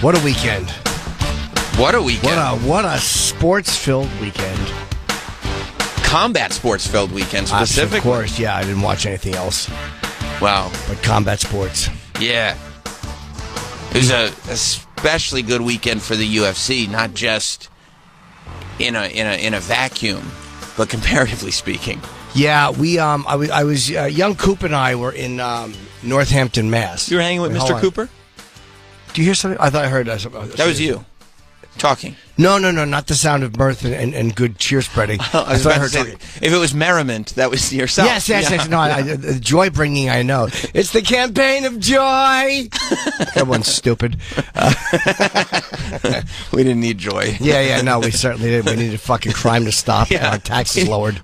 What a weekend. What a weekend. What a sports-filled weekend. Combat sports-filled weekend, specifically. Of course, yeah. I didn't watch anything else. Wow. But combat sports. Yeah. It was a especially good weekend for the UFC, not just in a vacuum, but comparatively speaking. Yeah, I was young Coop and I were in Northampton, Mass. You were hanging with Mr. Cooper? Do you hear something? I thought I heard that. That was you talking. No, not the sound of mirth and good cheer spreading. I was about to say, if it was merriment, that was yourself. Yes. No, joy bringing, I know. It's the campaign of joy. Everyone's stupid. We didn't need joy. Yeah, no, we certainly did. We needed fucking crime to stop and our taxes lowered.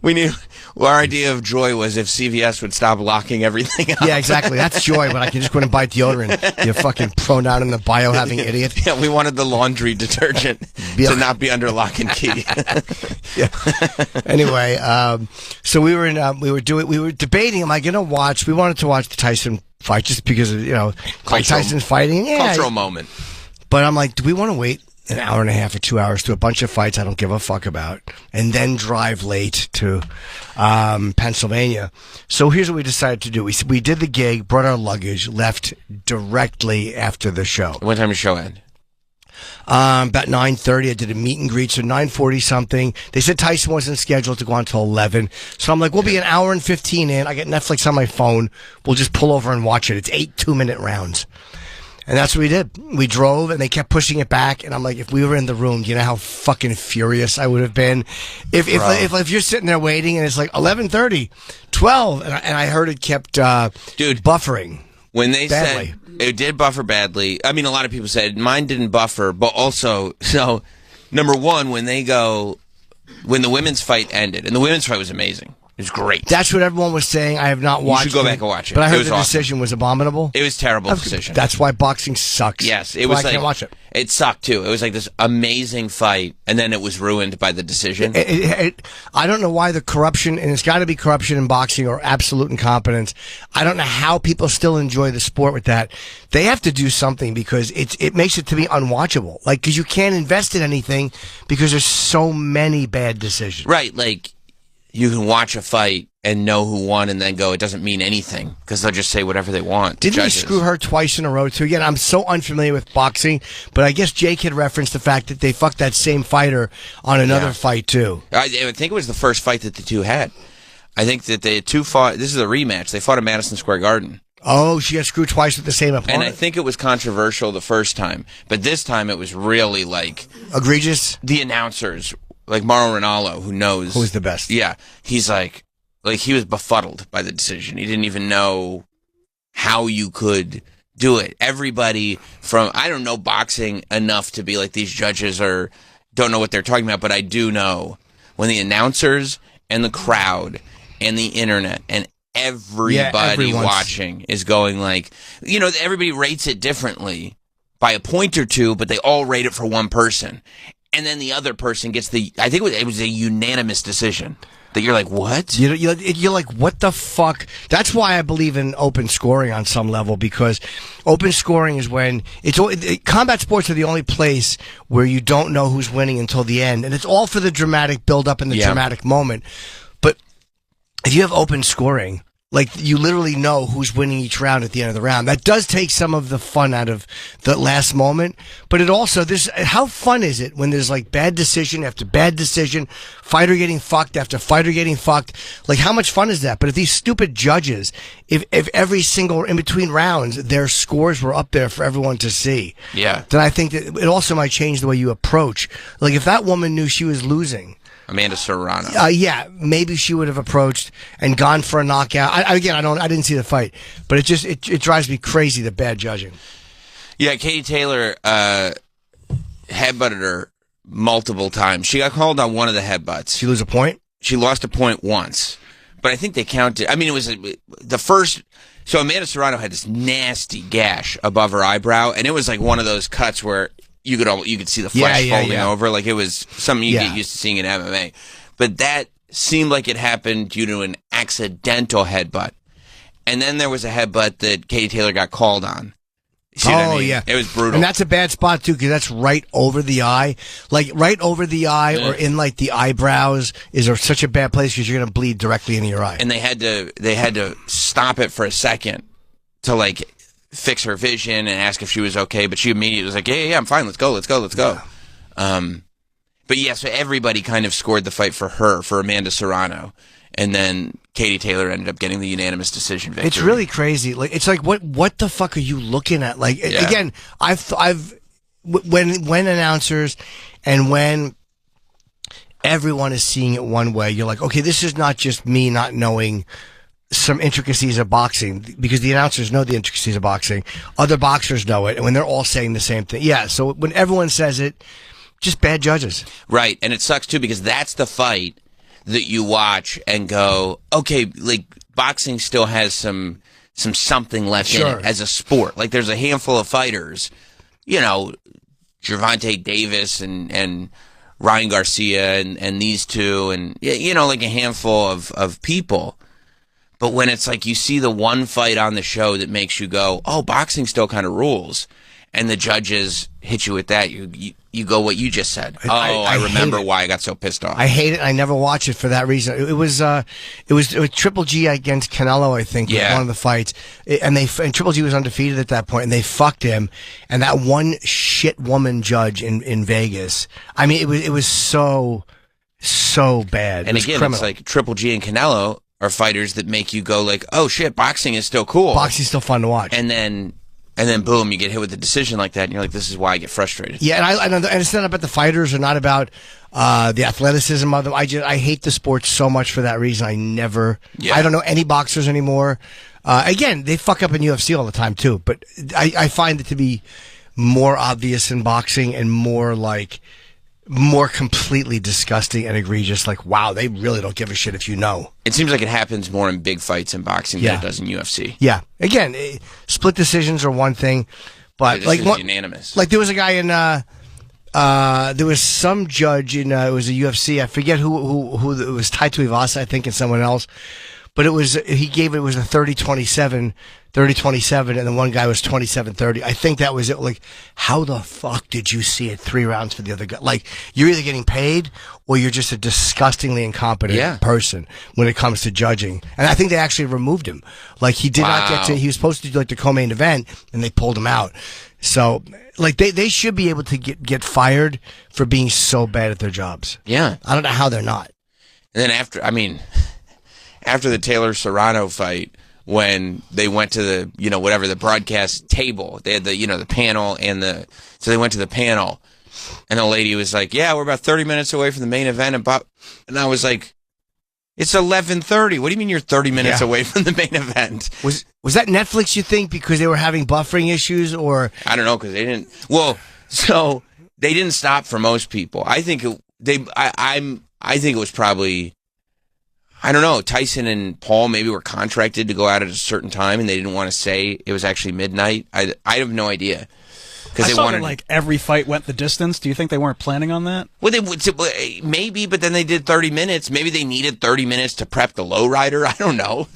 Our idea of joy was if CVS would stop locking everything up. Yeah, exactly. That's joy, but I can just go and buy deodorant. You fucking pronoun in the bio-having idiot. Yeah, we wanted the laundry detergent to not be under lock and key. Yeah. Anyway, so we were debating. Am I going to watch? We wanted to watch the Tyson fight just because of, Tyson's fighting. Yeah, cultural moment. But I'm like, do we want to wait an hour and a half or 2 hours to a bunch of fights I don't give a fuck about, and then drive late to Pennsylvania? So here's what we decided to do. We did the gig, brought our luggage, left directly after the show. What time did the show end? About 9:30. I did a meet and greet, so 9:40 something. They said Tyson wasn't scheduled to go on until 11. So I'm like, we'll be an hour and 15 in. I get Netflix on my phone. We'll just pull over and watch it. It's 8 2-minute rounds. And that's what we did. We drove, and they kept pushing it back. And I'm like, if we were in the room, do you know how fucking furious I would have been? If you're sitting there waiting, and it's like 11:30, 12, and I heard it kept buffering. When they badly. said it did buffer badly, I mean, a lot of people said mine didn't buffer, but also, so number one, when the women's fight ended, and the women's fight was amazing. It was great. That's what everyone was saying. I have not watched it. You should go back and watch it. But I heard the awesome. decision was abominable. It was a terrible decision. That's why boxing sucks. Yes. It was I can't watch it. It sucked, too. It was like this amazing fight, and then it was ruined by the decision. I don't know why the corruption, and it's got to be corruption in boxing or absolute incompetence. I don't know how people still enjoy the sport with that. They have to do something because it makes it to be unwatchable. Like, because you can't invest in anything because there's so many bad decisions. Right, like, you can watch a fight and know who won and then go, it doesn't mean anything because they'll just say whatever they want. Didn't they screw her twice in a row, too? Again, I'm so unfamiliar with boxing, but I guess Jake had referenced the fact that they fucked that same fighter on another fight, too. I think it was the first fight that the two had. I think that they two fought, this is a rematch, they fought at Madison Square Garden. Oh, she got screwed twice with the same opponent? And I think it was controversial the first time, but this time it was really like... egregious? The announcers, like Mauro Ranallo, who knows... Who's the best? Yeah, he's like he was befuddled by the decision. He didn't even know how you could do it. Everybody from, I don't know boxing enough to be like these judges don't know what they're talking about, but I do know when the announcers and the crowd and the internet and everybody watching is going like, everybody rates it differently by a point or two, but they all rate it for one person. And then the other person gets I think it was a unanimous decision. That you're like, what? You're like, what the fuck? That's why I believe in open scoring on some level, because open scoring is when combat sports are the only place where you don't know who's winning until the end, and it's all for the dramatic build-up and the dramatic moment. But if you have open scoring, like, you literally know who's winning each round at the end of the round. That does take some of the fun out of the last moment. But it also, how fun is it when there's like bad decision after bad decision, fighter getting fucked after fighter getting fucked? Like, how much fun is that? But if these stupid judges, if every single, in between rounds, their scores were up there for everyone to see, then I think that it also might change the way you approach. Like, if that woman knew she was losing, Amanda Serrano. Maybe she would have approached and gone for a knockout. I didn't see the fight, but it drives me crazy, the bad judging. Yeah, Katie Taylor headbutted her multiple times. She got called on one of the headbutts. She lose a point? She lost a point once, but I think they counted. I mean, it was the first. So Amanda Serrano had this nasty gash above her eyebrow, and it was like one of those cuts where you could see the flesh folding over, like it was something you get used to seeing in MMA. But that seemed like it happened due to an accidental headbutt. And then there was a headbutt that Katie Taylor got called on. See what I Oh, mean? yeah. It was brutal. And that's a bad spot, too, because that's right over the eye. Like, right over the eye or in, like, the eyebrows is such a bad place because you're going to bleed directly into your eye. And they had to stop it for a second to, like, fix her vision and ask if she was okay. But she immediately was like, yeah, I'm fine. Let's go. Yeah. But, yeah, so everybody kind of scored the fight for her, for Amanda Serrano. And then Katie Taylor ended up getting the unanimous decision victory. It's really crazy. Like, it's like, what the fuck are you looking at? Like, again, when announcers and when everyone is seeing it one way, you're like, okay, this is not just me not knowing some intricacies of boxing, because the announcers know the intricacies of boxing. Other boxers know it, and when they're all saying the same thing. Yeah, so when everyone says it, just bad judges. Right, and it sucks, too, because that's the fight that you watch and go, okay, like, boxing still has something left in it as a sport. Like, there's a handful of fighters, you know, Gervonta Davis and Ryan Garcia and these two, and, you know, like a handful of people. But when it's like you see the one fight on the show that makes you go, oh, boxing still kind of rules, and the judges hit you with that, you go what you just said. I remember why I got so pissed off. I hate it. I never watch it for that reason. It was Triple G against Canelo, I think, was one of the fights, and Triple G was undefeated at that point, and they fucked him. And that one shit woman judge in Vegas. I mean, it was so bad. And again, it's like Triple G and Canelo are fighters that make you go like, oh shit, boxing is still cool. Boxing's still fun to watch. And then boom, you get hit with a decision like that, and you're like, this is why I get frustrated. Yeah, and it's not about the fighters or not about the athleticism of them. I hate the sport so much for that reason. I don't know any boxers anymore. Again, they fuck up in UFC all the time too, but I find it to be more obvious in boxing and more completely disgusting and egregious. Like, wow, they really don't give a shit if you know. It seems like it happens more in big fights in boxing than it does in UFC. Yeah. Again, split decisions are one thing, but like unanimous. Like there was a guy in there was some judge in it was a UFC. I forget who it was, tied to Ivasa, I think, and someone else. But it was a 30-27, and then one guy was 27-30. I think that was it. Like, how the fuck did you see it 3 rounds for the other guy? Like, you're either getting paid or you're just a disgustingly incompetent person when it comes to judging. And I think they actually removed him. Like, he did not get to, he was supposed to do like the co-main event, and they pulled him out. So, like, they should be able to get fired for being so bad at their jobs. Yeah. I don't know how they're not. And then after the Taylor Serrano fight, when they went to the, the broadcast table, they had the panel so they went to the panel, and the lady was like, yeah, we're about 30 minutes away from the main event. And I was like, it's 11:30. What do you mean you're 30 minutes away from the main event? Was that Netflix, you think, because they were having buffering issues, or? I don't know, because they didn't, so they didn't stop for most people. I think I think it was probably, I don't know, Tyson and Paul maybe were contracted to go out at a certain time, and they didn't want to say it was actually midnight. I have no idea. I saw that, like, every fight went the distance. Do you think they weren't planning on that? Well, maybe, but then they did 30 minutes. Maybe they needed 30 minutes to prep the lowrider. I don't know.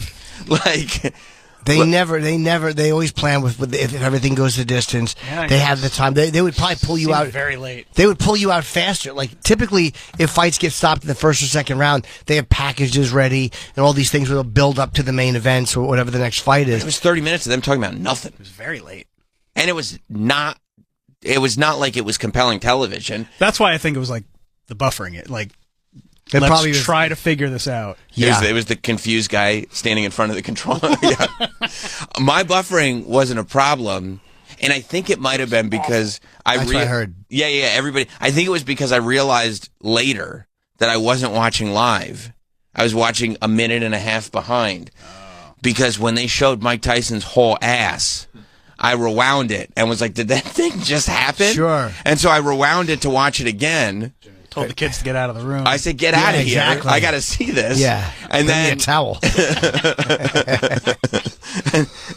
They always plan with if everything goes the distance. Yeah, they have the time. They would probably pull you out very late. They would pull you out faster. Like, typically, if fights get stopped in the first or second round, they have packages ready and all these things will build up to the main events or whatever the next fight is. It was 30 minutes of them talking about nothing. It was very late. And it was not like it was compelling television. That's why I think it was like the buffering it. Like, let's try to figure this out. Yeah. It was the confused guy standing in front of the controller. Yeah. My buffering wasn't a problem, and I think it might have been because That's what I heard. Yeah, everybody. I think it was because I realized later that I wasn't watching live. I was watching a minute and a half behind. Because when they showed Mike Tyson's whole ass, I rewound it and was like, did that thing just happen? Sure. And so I rewound it to watch it again. Told the kids to get out of the room. I said, get out of here. Exactly. I got to see this. Yeah. And then a towel.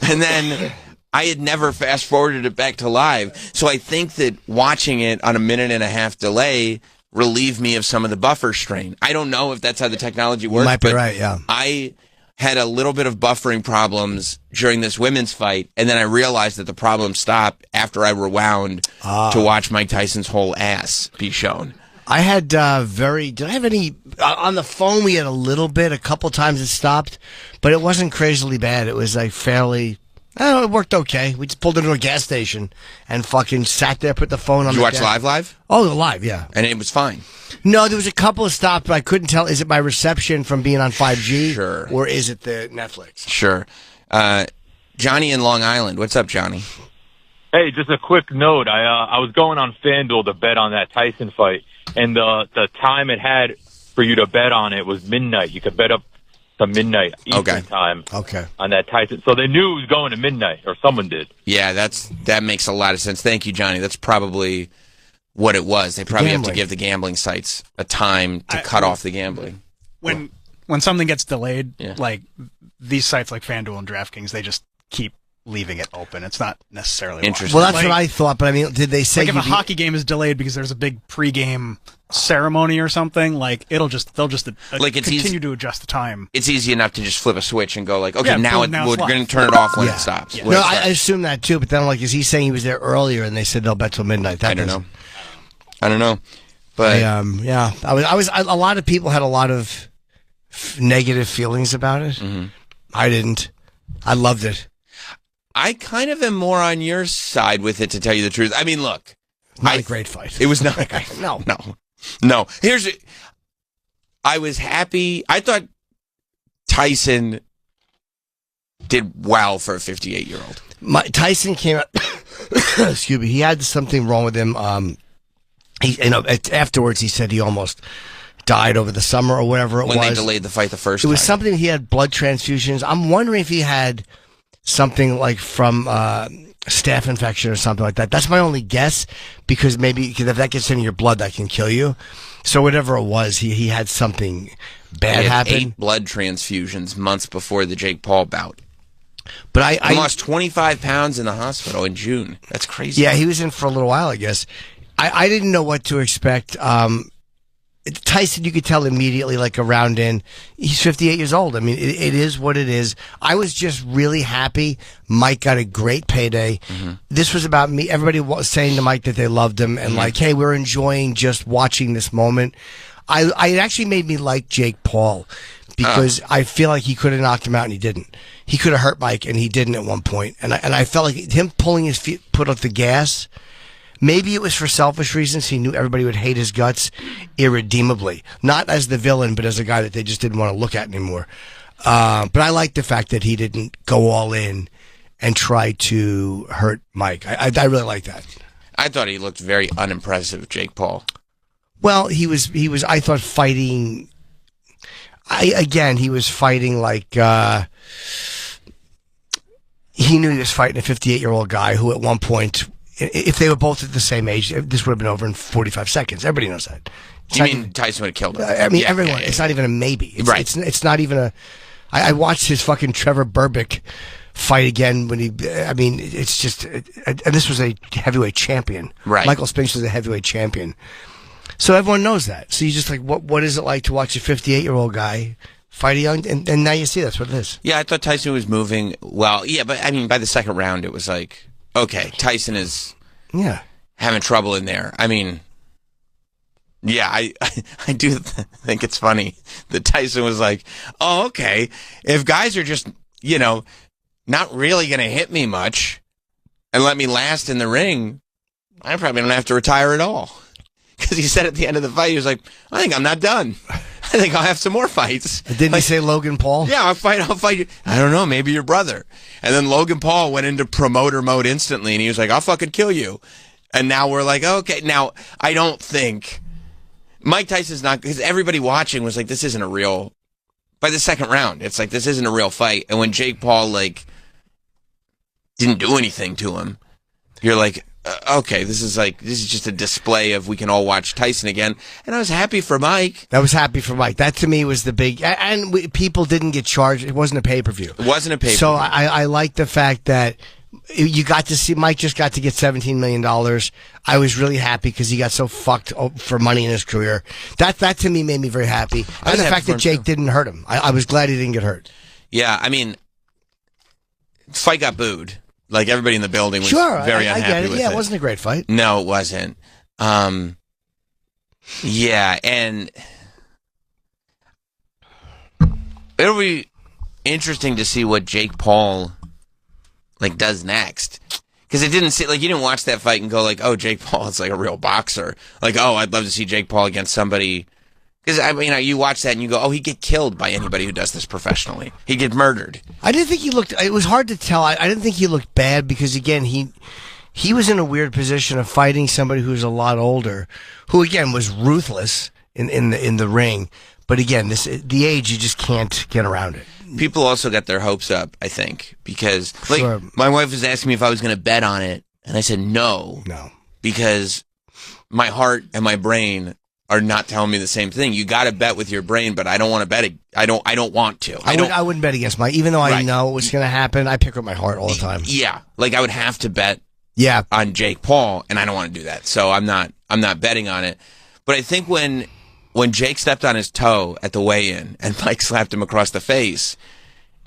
and then I had never fast forwarded it back to live. So I think that watching it on a minute and a half delay relieved me of some of the buffer strain. I don't know if that's how the technology works. You might be right, yeah. had a little bit of buffering problems during this women's fight, and then I realized that the problem stopped after I rewound to watch Mike Tyson's whole ass be shown. I had did I have any, on the phone we had a couple times it stopped, but it wasn't crazily bad. It was like fairly, it worked okay. We just pulled into a gas station and fucking sat there, put the phone on. Did you watch live? Oh, live, yeah. And it was fine. No, there was a couple of stops, but I couldn't tell. Is it my reception from being on 5G? Sure. Or is it the Netflix? Sure. Johnny in Long Island. What's up, Johnny? Hey, just a quick note. I was going on FanDuel to bet on that Tyson fight, and the time it had for you to bet on it was midnight. You could bet up to midnight Eastern time on that Tyson. So they knew it was going to midnight, or someone did. Yeah, that makes a lot of sense. Thank you, Johnny. That's probably what it was. They probably have to give the gambling sites a time to cut off the gambling. When something gets delayed, like these sites like FanDuel and DraftKings, they just keep leaving it open. It's not necessarily interesting. Well, that's what I thought, but I mean, did they say if a hockey game is delayed because there's a big pregame ceremony or something, like they'll just continue to adjust the time. It's easy enough to just flip a switch and go like, okay, now we're going to turn it off when it stops. Yeah. No, I assume that too, but then I'm like, is he saying he was there earlier and they said they'll bet till midnight? I don't know. But I was. A lot of people had a lot of negative feelings about it. Mm-hmm. I didn't. I loved it. I kind of am more on your side with it, to tell you the truth. I mean, look, not a great fight. It was not. No. I was happy. I thought Tyson did well for a 58-year-old. Tyson came out. Excuse me. He had something wrong with him. Afterwards, he said he almost died over the summer or whatever it was. When they delayed the fight the first time. It was something, he had blood transfusions. I'm wondering if he had something like from staph infection or something like that. That's my only guess, because if that gets into your blood, that can kill you. So whatever it was, he had something bad happen. 8 blood transfusions months before the Jake Paul bout. But I lost 25 pounds in the hospital in June. That's crazy. Yeah, he was in for a little while, I guess. I didn't know what to expect. Tyson, you could tell immediately, like a round in, he's 58 years old. I mean, it is what it is. I was just really happy. Mike got a great payday. Mm-hmm. This was about me. Everybody was saying to Mike that they loved him and like, hey, we're enjoying just watching this moment. It actually made me like Jake Paul, because I feel like he could have knocked him out and he didn't. He could have hurt Mike and he didn't at one point. And I felt like him pulling his feet, put up the gas. Maybe it was for selfish reasons. He knew everybody would hate his guts irredeemably. Not as the villain, but as a guy that they just didn't want to look at anymore. But I like the fact that he didn't go all in and try to hurt Mike. I really like that. I thought he looked very unimpressive, Jake Paul. Well, he was. I thought fighting. He was fighting like. He knew he was fighting a 58-year-old guy who, at one point, if they were both at the same age, this would have been over in 45 seconds. Everybody knows that. You mean Tyson would have killed him? I mean, everyone. Yeah. It's not even a maybe. Right. It's not even a. I watched his fucking Trevor Berbick fight again when he. I mean, it's just. And this was a heavyweight champion. Right. Michael Spinks was a heavyweight champion. So everyone knows that. So you just like, what is it like to watch a 58-year-old guy fight a young? And now you see that's what it is. Yeah, I thought Tyson was moving well. Yeah, but I mean, by the second round, it was like, okay, Tyson is having trouble in there. I mean, yeah, I do think it's funny that Tyson was like, oh, okay, if guys are just, not really going to hit me much and let me last in the ring, I probably don't have to retire at all. Because he said at the end of the fight, he was like, I think I'm not done. I think I'll have some more fights. Didn't he say Logan Paul? Yeah, I'll fight you. I don't know, maybe your brother. And then Logan Paul went into promoter mode instantly, and he was like, I'll fucking kill you. And now we're like, okay. Now, I don't think Mike Tyson's not, because everybody watching was like, this isn't a real, by the second round, it's like, this isn't a real fight. And when Jake Paul, didn't do anything to him, you're like, okay, this is just a display of we can all watch Tyson again. And I was happy for Mike. That to me was the big, and people didn't get charged. It wasn't a pay-per-view. It wasn't a pay-per-view. So I like the fact that you got to see, Mike just got to get $17 million. I was really happy because he got so fucked for money in his career. That to me made me very happy. And the fact that Jake didn't hurt him. I was glad he didn't get hurt. Yeah, I mean, fight got booed. Like, everybody in the building was very unhappy get it. with it. Yeah, it wasn't a great fight. No, it wasn't. Yeah, and it'll be interesting to see what Jake Paul, like, does next. Because it didn't see, like, you didn't watch that fight and go, like, oh, Jake Paul is, like, a real boxer. Like, oh, I'd love to see Jake Paul against somebody. Because, I mean, you watch that and you go, oh, he'd get killed by anybody who does this professionally. He'd get murdered. I didn't think he looked, it was hard to tell. I didn't think he looked bad because, again, he was in a weird position of fighting somebody who's a lot older, who, again, was ruthless in the ring. But, again, the age, you just can't get around it. People also got their hopes up, I think, because, like, my wife was asking me if I was going to bet on it, and I said no. No. Because my heart and my brain are not telling me the same thing. You got to bet with your brain, but I don't want to bet. I don't want to. I wouldn't bet against even though I know what's going to happen. I pick with my heart all the time. Yeah, like I would have to bet. Yeah. On Jake Paul, and I don't want to do that, so I'm not betting on it. But I think when Jake stepped on his toe at the weigh-in and Mike slapped him across the face,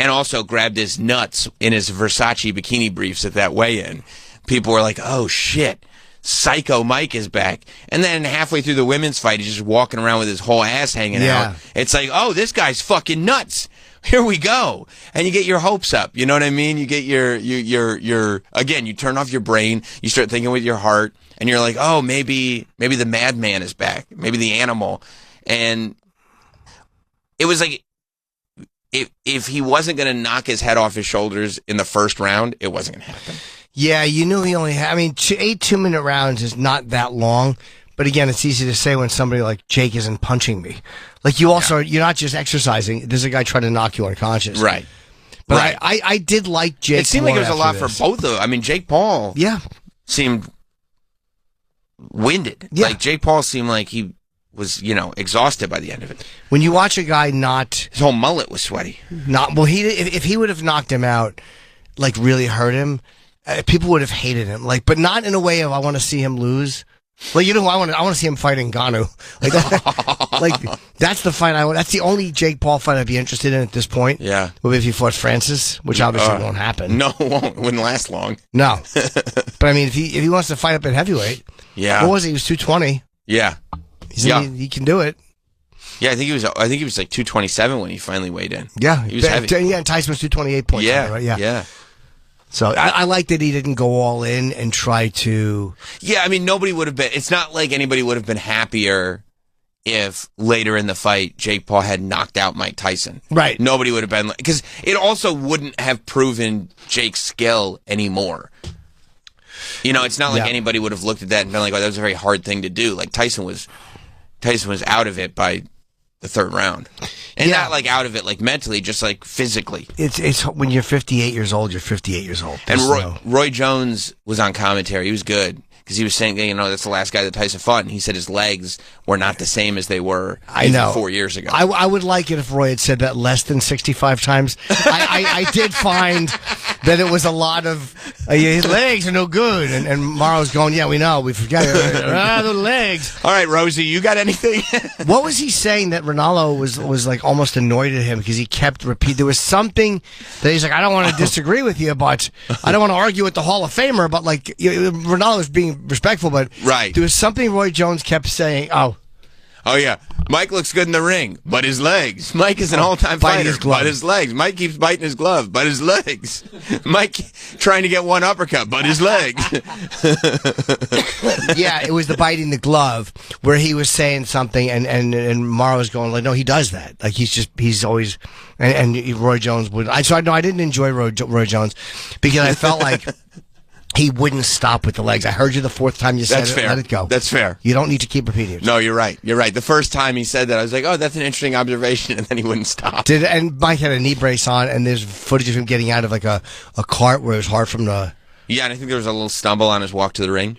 and also grabbed his nuts in his Versace bikini briefs at that weigh-in, people were like, "Oh shit." Psycho Mike is back. And then halfway through the women's fight, he's just walking around with his whole ass hanging out. It's like, oh, this guy's fucking nuts. Here we go. And you get your hopes up. You know what I mean? You get your again, you turn off your brain, you start thinking with your heart, and you're like, oh, maybe the madman is back. Maybe the animal. And it was like, if he wasn't going to knock his head off his shoulders in the first round, it wasn't going to happen. Yeah, you knew he only had, 8 2-minute rounds is not that long, but again, it's easy to say when somebody like Jake isn't punching me. Like, you're not just exercising, there's a guy trying to knock you unconscious. Right. But I did like Jake. It seemed like it was a lot for both of them. I mean, Jake Paul seemed winded. Yeah. Like, Jake Paul seemed like he was, exhausted by the end of it. When you watch a guy his whole mullet was sweaty. If he would have knocked him out, like, really hurt him, people would have hated him, but not in a way of I want to see him lose. Like, who I want to see him fight Ngannou. That's the fight I want. That's the only Jake Paul fight I'd be interested in at this point. Yeah. Would be if he fought Francis, which obviously won't happen. No, it won't. It wouldn't last long. No. But I mean, if he wants to fight up at heavyweight, what was he? He was 220. Yeah. He can do it. Yeah, I think he was like 227 when he finally weighed in. Yeah. He was heavy. Yeah, and Tyson was 228 points. Yeah. Right? Yeah. So I like that he didn't go all in and try to. Yeah, I mean, nobody would have been. It's not like anybody would have been happier if later in the fight Jake Paul had knocked out Mike Tyson. Right. Nobody would have been, because it also wouldn't have proven Jake's skill anymore. It's not like anybody would have looked at that and been like, "Oh, that was a very hard thing to do." Like, Tyson was out of it by the third round. And not like out of it, like mentally, just like physically. It's when you're 58 years old, you're 58 years old. And Roy Jones was on commentary. He was good because he was saying, that's the last guy that Tyson fought, and he said his legs were not the same as they were 4 years ago. I would like it if Roy had said that less than 65 times. I did find that it was a lot of his legs are no good, and Morrow's going, yeah, we know, we forgot the legs. All right, Rosie, you got anything? What was he saying that Ronaldo was like almost annoyed at him because he kept repeating? There was something that he's like, I don't want to disagree with you, but I don't want to argue with the Hall of Famer, but like Ronaldo was being respectful, but there was something Roy Jones kept saying. Oh yeah, Mike looks good in the ring, but his legs. Mike is an all-time fighter, but his legs. Mike keeps biting his glove, but his legs. Mike trying to get one uppercut, but his legs. Yeah, it was the biting the glove where he was saying something, and Morrow was going like, no, he does that. Like he's always, and Roy Jones would. I didn't enjoy Roy Jones because I felt like he wouldn't stop with the legs. I heard you the fourth time you said it. Fair. Let it go. That's fair. You don't need to keep repeating it. No, you're right. You're right. The first time he said that, I was like, oh, that's an interesting observation, and then he wouldn't stop. And Mike had a knee brace on, and there's footage of him getting out of like a cart where it was hard for him to. Yeah, and I think there was a little stumble on his walk to the ring.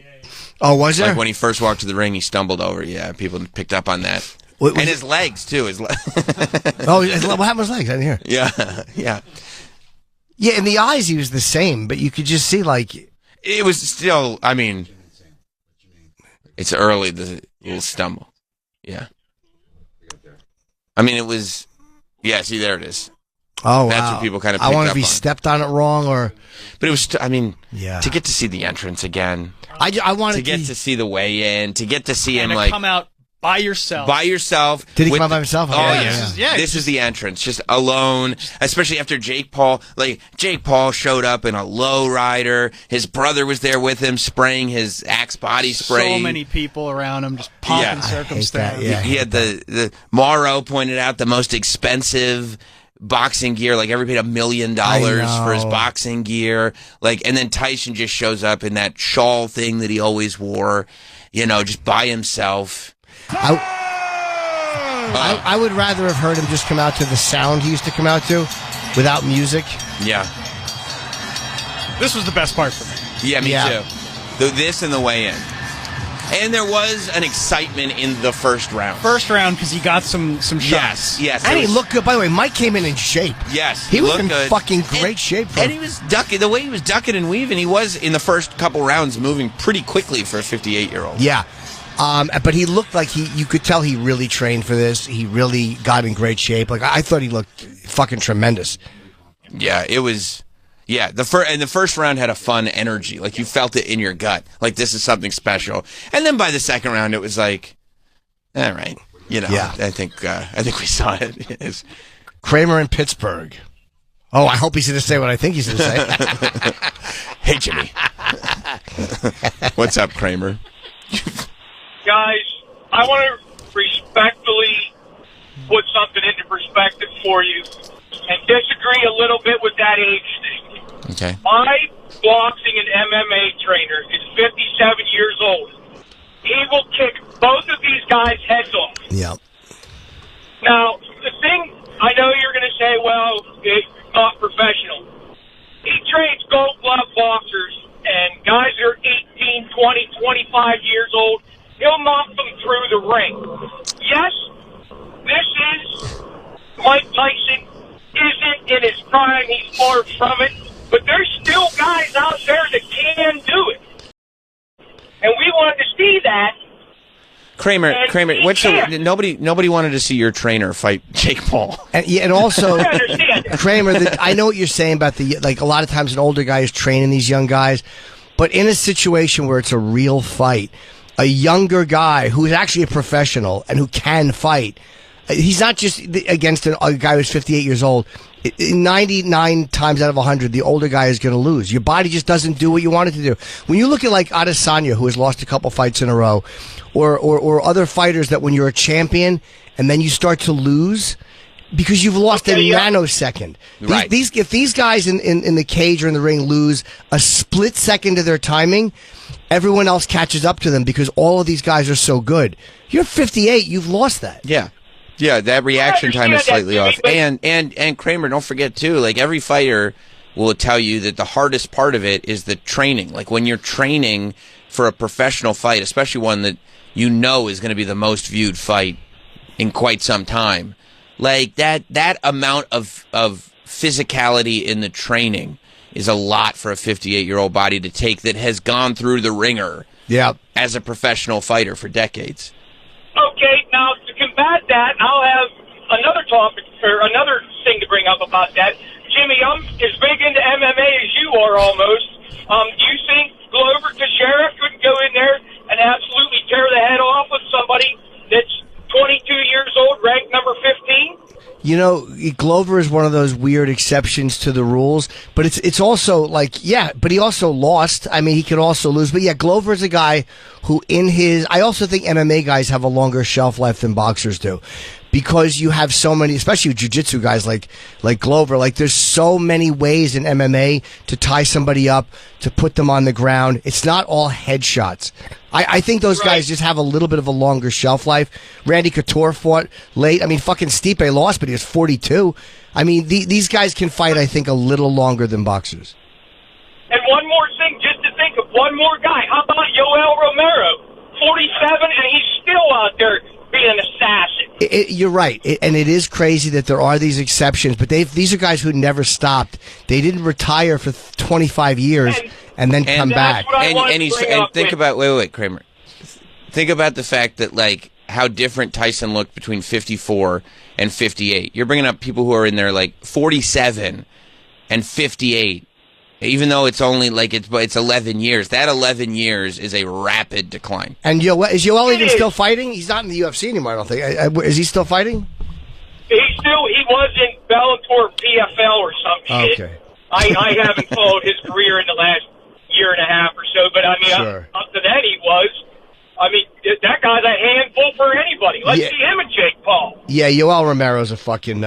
Oh, was there? Like when he first walked to the ring, he stumbled over. Yeah, people picked up on that. And his legs, too. What happened to his legs? I didn't hear. Yeah. Yeah, in the eyes, he was the same, but you could just see, like. It was still, I mean, it's early, the little stumble. Yeah. I mean, it was, see, there it is. Oh, wow. That's what people kind of picked I up wonder if he on. stepped on it wrong or... But it was, yeah. to get to see the entrance again. I wanted to get to see the weigh-in, to get to see him, like... come out by yourself. Did he come out by himself? Oh, yeah. This is the entrance, just alone, especially after Jake Paul. Like, Jake Paul showed up in a lowrider. His brother was there with him, spraying his Axe body spray. So many people around him, just pumping circumstance. Yeah, he had the Morrow pointed out the most expensive boxing gear, like every paid $1 million for his boxing gear. Like, and then Tyson just shows up in that shawl thing that he always wore, just by himself. I would rather have heard him just come out to the sound he used to come out to without music. Yeah. This was the best part for me. Yeah, me too. This and the weigh-in. And there was an excitement in the first round. First round because he got some shots. Yes. And he looked good. By the way, Mike came in shape. Yes. He was in good. fucking great shape. And he was ducking. The way he was ducking and weaving, he was, in the first couple rounds, moving pretty quickly for a 58-year-old. Yeah. But he looked like you could tell he really trained for this. He really got in great shape. Like, I thought he looked fucking tremendous. Yeah, it was... Yeah, the first round had a fun energy. Like, you felt it in your gut. Like, this is something special. And then by the second round, it was like, all right. Yeah. I think we saw it. It's Kramer in Pittsburgh. Oh, I hope he's going to say what I think he's going to say. Hey, Jimmy. What's up, Kramer? Guys, I want to respectfully put something into perspective for you and disagree a little bit with that age thing. Okay. My boxing and MMA trainer is 57 years old. He will kick both of these guys' heads off. Yeah. Now, the thing, I know you're going to say, well, it's not professional. He trains gold glove boxers, and guys that are 18, 20, 25 years old, he'll knock them through the ring. Yes, this is Mike Tyson isn't in his prime. He's far from it. But there's still guys out there that can do it. And we wanted to see that. Kramer, nobody wanted to see your trainer fight Jake Paul. And also, Kramer, I know what you're saying about a lot of times an older guy is training these young guys, but in a situation where it's a real fight, a younger guy who is actually a professional and who can fight, he's not just against a guy who's 58 years old. 99 times out of 100, the older guy is going to lose. Your body just doesn't do what you want it to do. When you look at like Adesanya, who has lost a couple fights in a row, or other fighters that when you're a champion and then you start to lose because you've lost a nanosecond. Right. If these guys in the cage or in the ring lose a split second of their timing, everyone else catches up to them because all of these guys are so good. You're 58, you've lost that. Yeah. Yeah, that reaction time is slightly off. And Kramer, don't forget too, like every fighter will tell you that the hardest part of it is the training. Like when you're training for a professional fight, especially one that you know is going to be the most viewed fight in quite some time, like that amount of physicality in the training is a lot for a 58-year-old body to take that has gone through the ringer as a professional fighter for decades. Okay, now to combat that, I'll have another topic or another thing to bring up about that. Jimmy, I'm as big into MMA as you are almost. Do you think Glover Teixeira could go in there and absolutely tear the head off of somebody that's 22 years old, ranked number 15? You know, Glover is one of those weird exceptions to the rules, but it's also like, but he also lost. I mean, he could also lose. But Glover is a guy who I also think MMA guys have a longer shelf life than boxers do. Because you have so many, especially jiu-jitsu guys like Glover, like there's so many ways in MMA to tie somebody up, to put them on the ground. It's not all headshots. I think those guys just have a little bit of a longer shelf life. Randy Couture fought late. I mean, fucking Stipe lost, but he was 42. I mean, these guys can fight, I think, a little longer than boxers. And one more thing, just to think of one more guy. How about Yoel Romero? 47, and he's still out there being an assassin. You're right, and it is crazy that there are these exceptions, but these are guys who never stopped. They didn't retire for 25 years and then come back. And think about wait, Kramer. Think about the fact that like how different Tyson looked between 54 and 58. You're bringing up people who are in their like 47 and 58. Even though it's only like it's 11 years, that 11 years is a rapid decline. And is Yoel even still fighting? He's not in the UFC anymore, I don't think. Is he still fighting? He was in Bellator PFL or some shit. Okay. I haven't followed his career in the last year and a half or so, but I mean, Sure. up to that he was. I mean, that guy's a handful for anybody. Let's see him and Jake Paul. Yeah, Yoel Romero's a fucking.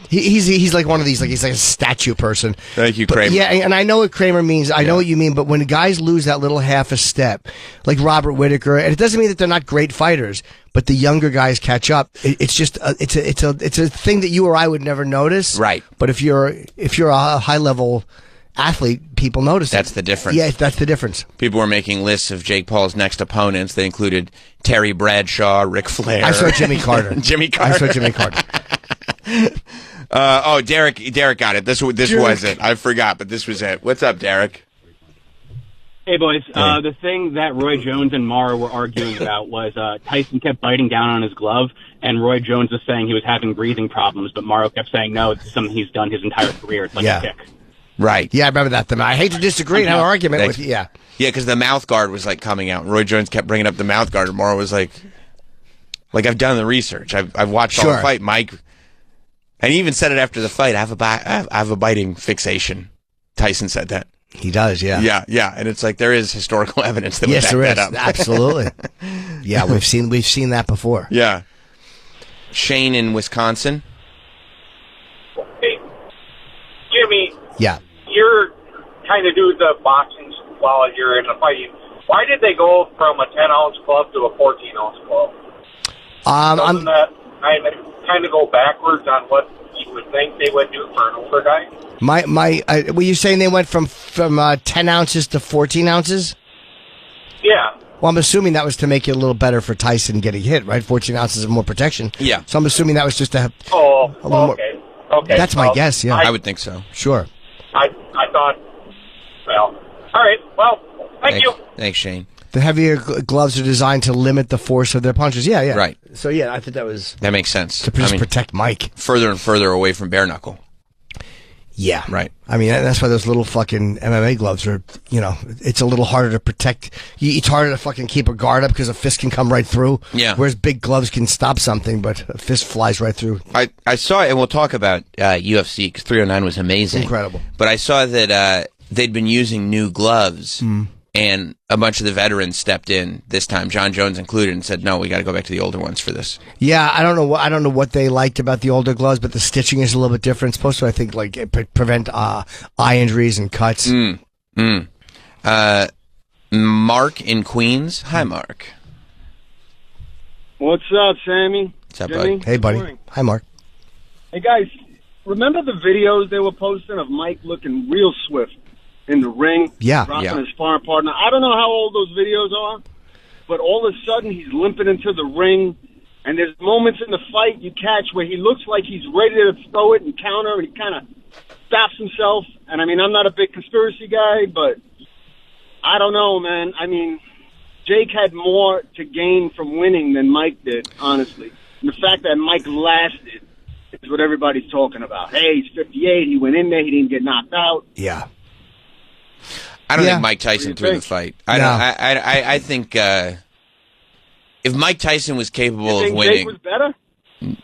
He's like one of these, like he's like a statue person. Thank you, Kramer. But, yeah, and I know what Kramer means. I know what you mean. But when guys lose that little half a step, like Robert Whittaker, and it doesn't mean that they're not great fighters, but the younger guys catch up. It's just it's a thing that you or I would never notice. Right. But if you're a high level athlete, people notice That's it. the difference. Yeah, that's the difference. People were making lists of Jake Paul's next opponents. They included Terry Bradshaw, Ric Flair. I saw Jimmy Carter. Jimmy Carter. I saw Jimmy Carter. Derek got it. This was it. I forgot, but this was it. What's up, Derek? Hey, boys. The thing that Roy Jones and Mara were arguing about was Tyson kept biting down on his glove, and Roy Jones was saying he was having breathing problems, but Morrow kept saying, no, it's something he's done his entire career. It's like a tick. Right. Yeah, I remember that. I hate to disagree and have an argument with you. Yeah. Yeah, because the mouth guard was like coming out, and Roy Jones kept bringing up the mouth guard, and Morrow was like, I've done the research. I've watched all the fight, Mike. And he even said it after the fight. I have a biting fixation. Tyson said that. He does, yeah. Yeah. And it's like there is historical evidence that would back there that is. up. Absolutely. Yeah, we've seen that before. Yeah. Shane in Wisconsin. Hey, Jimmy. Yeah. You're kind of do the boxing while you're in the fighting. Why did they go from a 10-ounce club to a 14-ounce club? Doesn't that kind of go backwards on what you would think they would do for an older guy? Were you saying they went from 10 ounces to 14 ounces? Yeah. Well, I'm assuming that was to make it a little better for Tyson getting hit, right? 14 ounces of more protection. Yeah. So I'm assuming that was just to have a little more. Okay. That's my guess, yeah. I would think so. Sure. I thought, well, all right. Well, thank you. Thanks, Shane. The heavier gloves are designed to limit the force of their punches. Yeah. Right. So, yeah, I think that makes sense. To protect Mike. Further and further away from bare knuckle. Yeah. Right. I mean, that's why those little fucking MMA gloves are, it's a little harder to protect. It's harder to fucking keep a guard up because a fist can come right through. Yeah. Whereas big gloves can stop something, but a fist flies right through. I saw, and we'll talk about UFC because 309 was amazing. Incredible. But I saw that they'd been using new gloves, and a bunch of the veterans stepped in this time, John Jones included, and said, no, we got to go back to the older ones for this. Yeah, I don't know what they liked about the older gloves, but the stitching is a little bit different. It's supposed to, I think, prevent eye injuries and cuts. Mark in Queens. Hi, Mark. What's up, Sammy? What's up, Jimmy? bud? Hey, buddy. Hi, Mark. Hey, guys. Remember the videos they were posting of Mike looking real swift in the ring? Yeah. Dropping his sparring partner. I don't know how old those videos are, but all of a sudden he's limping into the ring, and there's moments in the fight you catch where he looks like he's ready to throw it and counter, and he kind of stops himself. And, I mean, I'm not a big conspiracy guy, but I don't know, man. I mean, Jake had more to gain from winning than Mike did, honestly. And the fact that Mike lasted is what everybody's talking about. Hey, he's 58. He went in there. He didn't get knocked out. Yeah. I don't think Mike Tyson threw the fight. I think if Mike Tyson was capable of winning, Jake was better?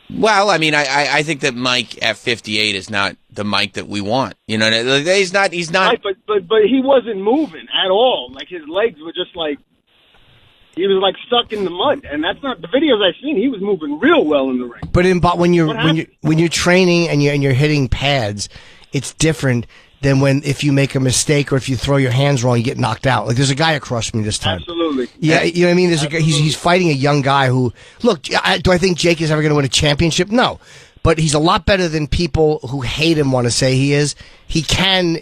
Well, I mean, I think that Mike at 58 is not the Mike that we want. You know, he's not. Right, but he wasn't moving at all. Like his legs were just like he was like stuck in the mud, and that's not the videos I've seen. He was moving real well in the ring. But when you're training and you're hitting pads, it's different than if you make a mistake or if you throw your hands wrong, you get knocked out. Like there's a guy across from me this time. Absolutely. Yeah, you know what I mean? There's a guy, he's fighting a young guy who, look, do I think Jake is ever going to win a championship? No. But he's a lot better than people who hate him want to say he is. He can,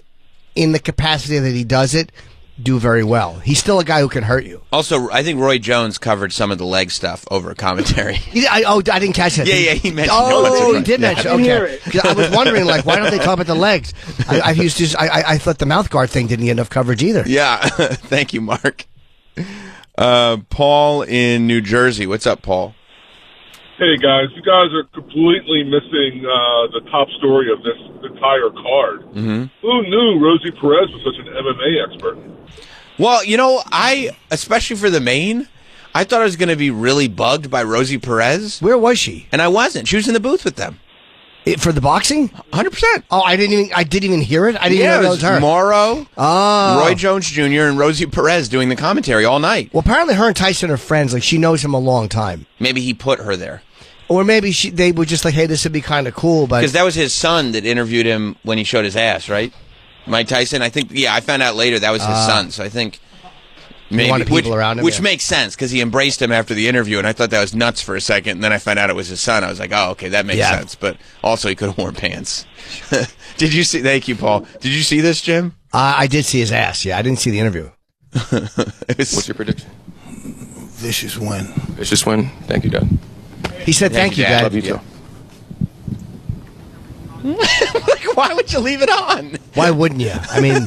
in the capacity that he does it, do very well. He's still a guy who can hurt you. Also, I think Roy Jones covered some of the leg stuff over commentary. I didn't catch that. Yeah, he mentioned he did mention. Okay. I was wondering, why don't they talk about the legs? I thought the mouth guard thing didn't get enough coverage either. Yeah. Thank you, Mark. Paul in New Jersey. What's up, Paul? Hey guys, you guys are completely missing the top story of this entire card. Mm-hmm. Who knew Rosie Perez was such an MMA expert? Well, especially for the main, I thought I was going to be really bugged by Rosie Perez. Where was she? And I wasn't. She was in the booth with them. For the boxing? 100%. Oh, I didn't even hear it. I didn't even know it was her. Morrow, Roy Jones Jr., and Rosie Perez doing the commentary all night. Well, apparently her and Tyson are friends. Like, she knows him a long time. Maybe he put her there. Or maybe they were just like, hey, this would be kind of cool. Because that was his son that interviewed him when he showed his ass, right? Mike Tyson, I think, I found out later that was his son. So I think maybe, wanted people around him, which makes sense because he embraced him after the interview, and I thought that was nuts for a second. And then I found out it was his son. I was like, oh, okay, that makes sense. But also, he could have worn pants. Did you see? Thank you, Paul. Did you see this, Jim? I did see his ass. Yeah, I didn't see the interview. What's your prediction? Vicious win. Vicious win. Thank you, Dad. He said, "Thank you, Dad." Love you too. Like, why would you leave it on? Why wouldn't you? I mean,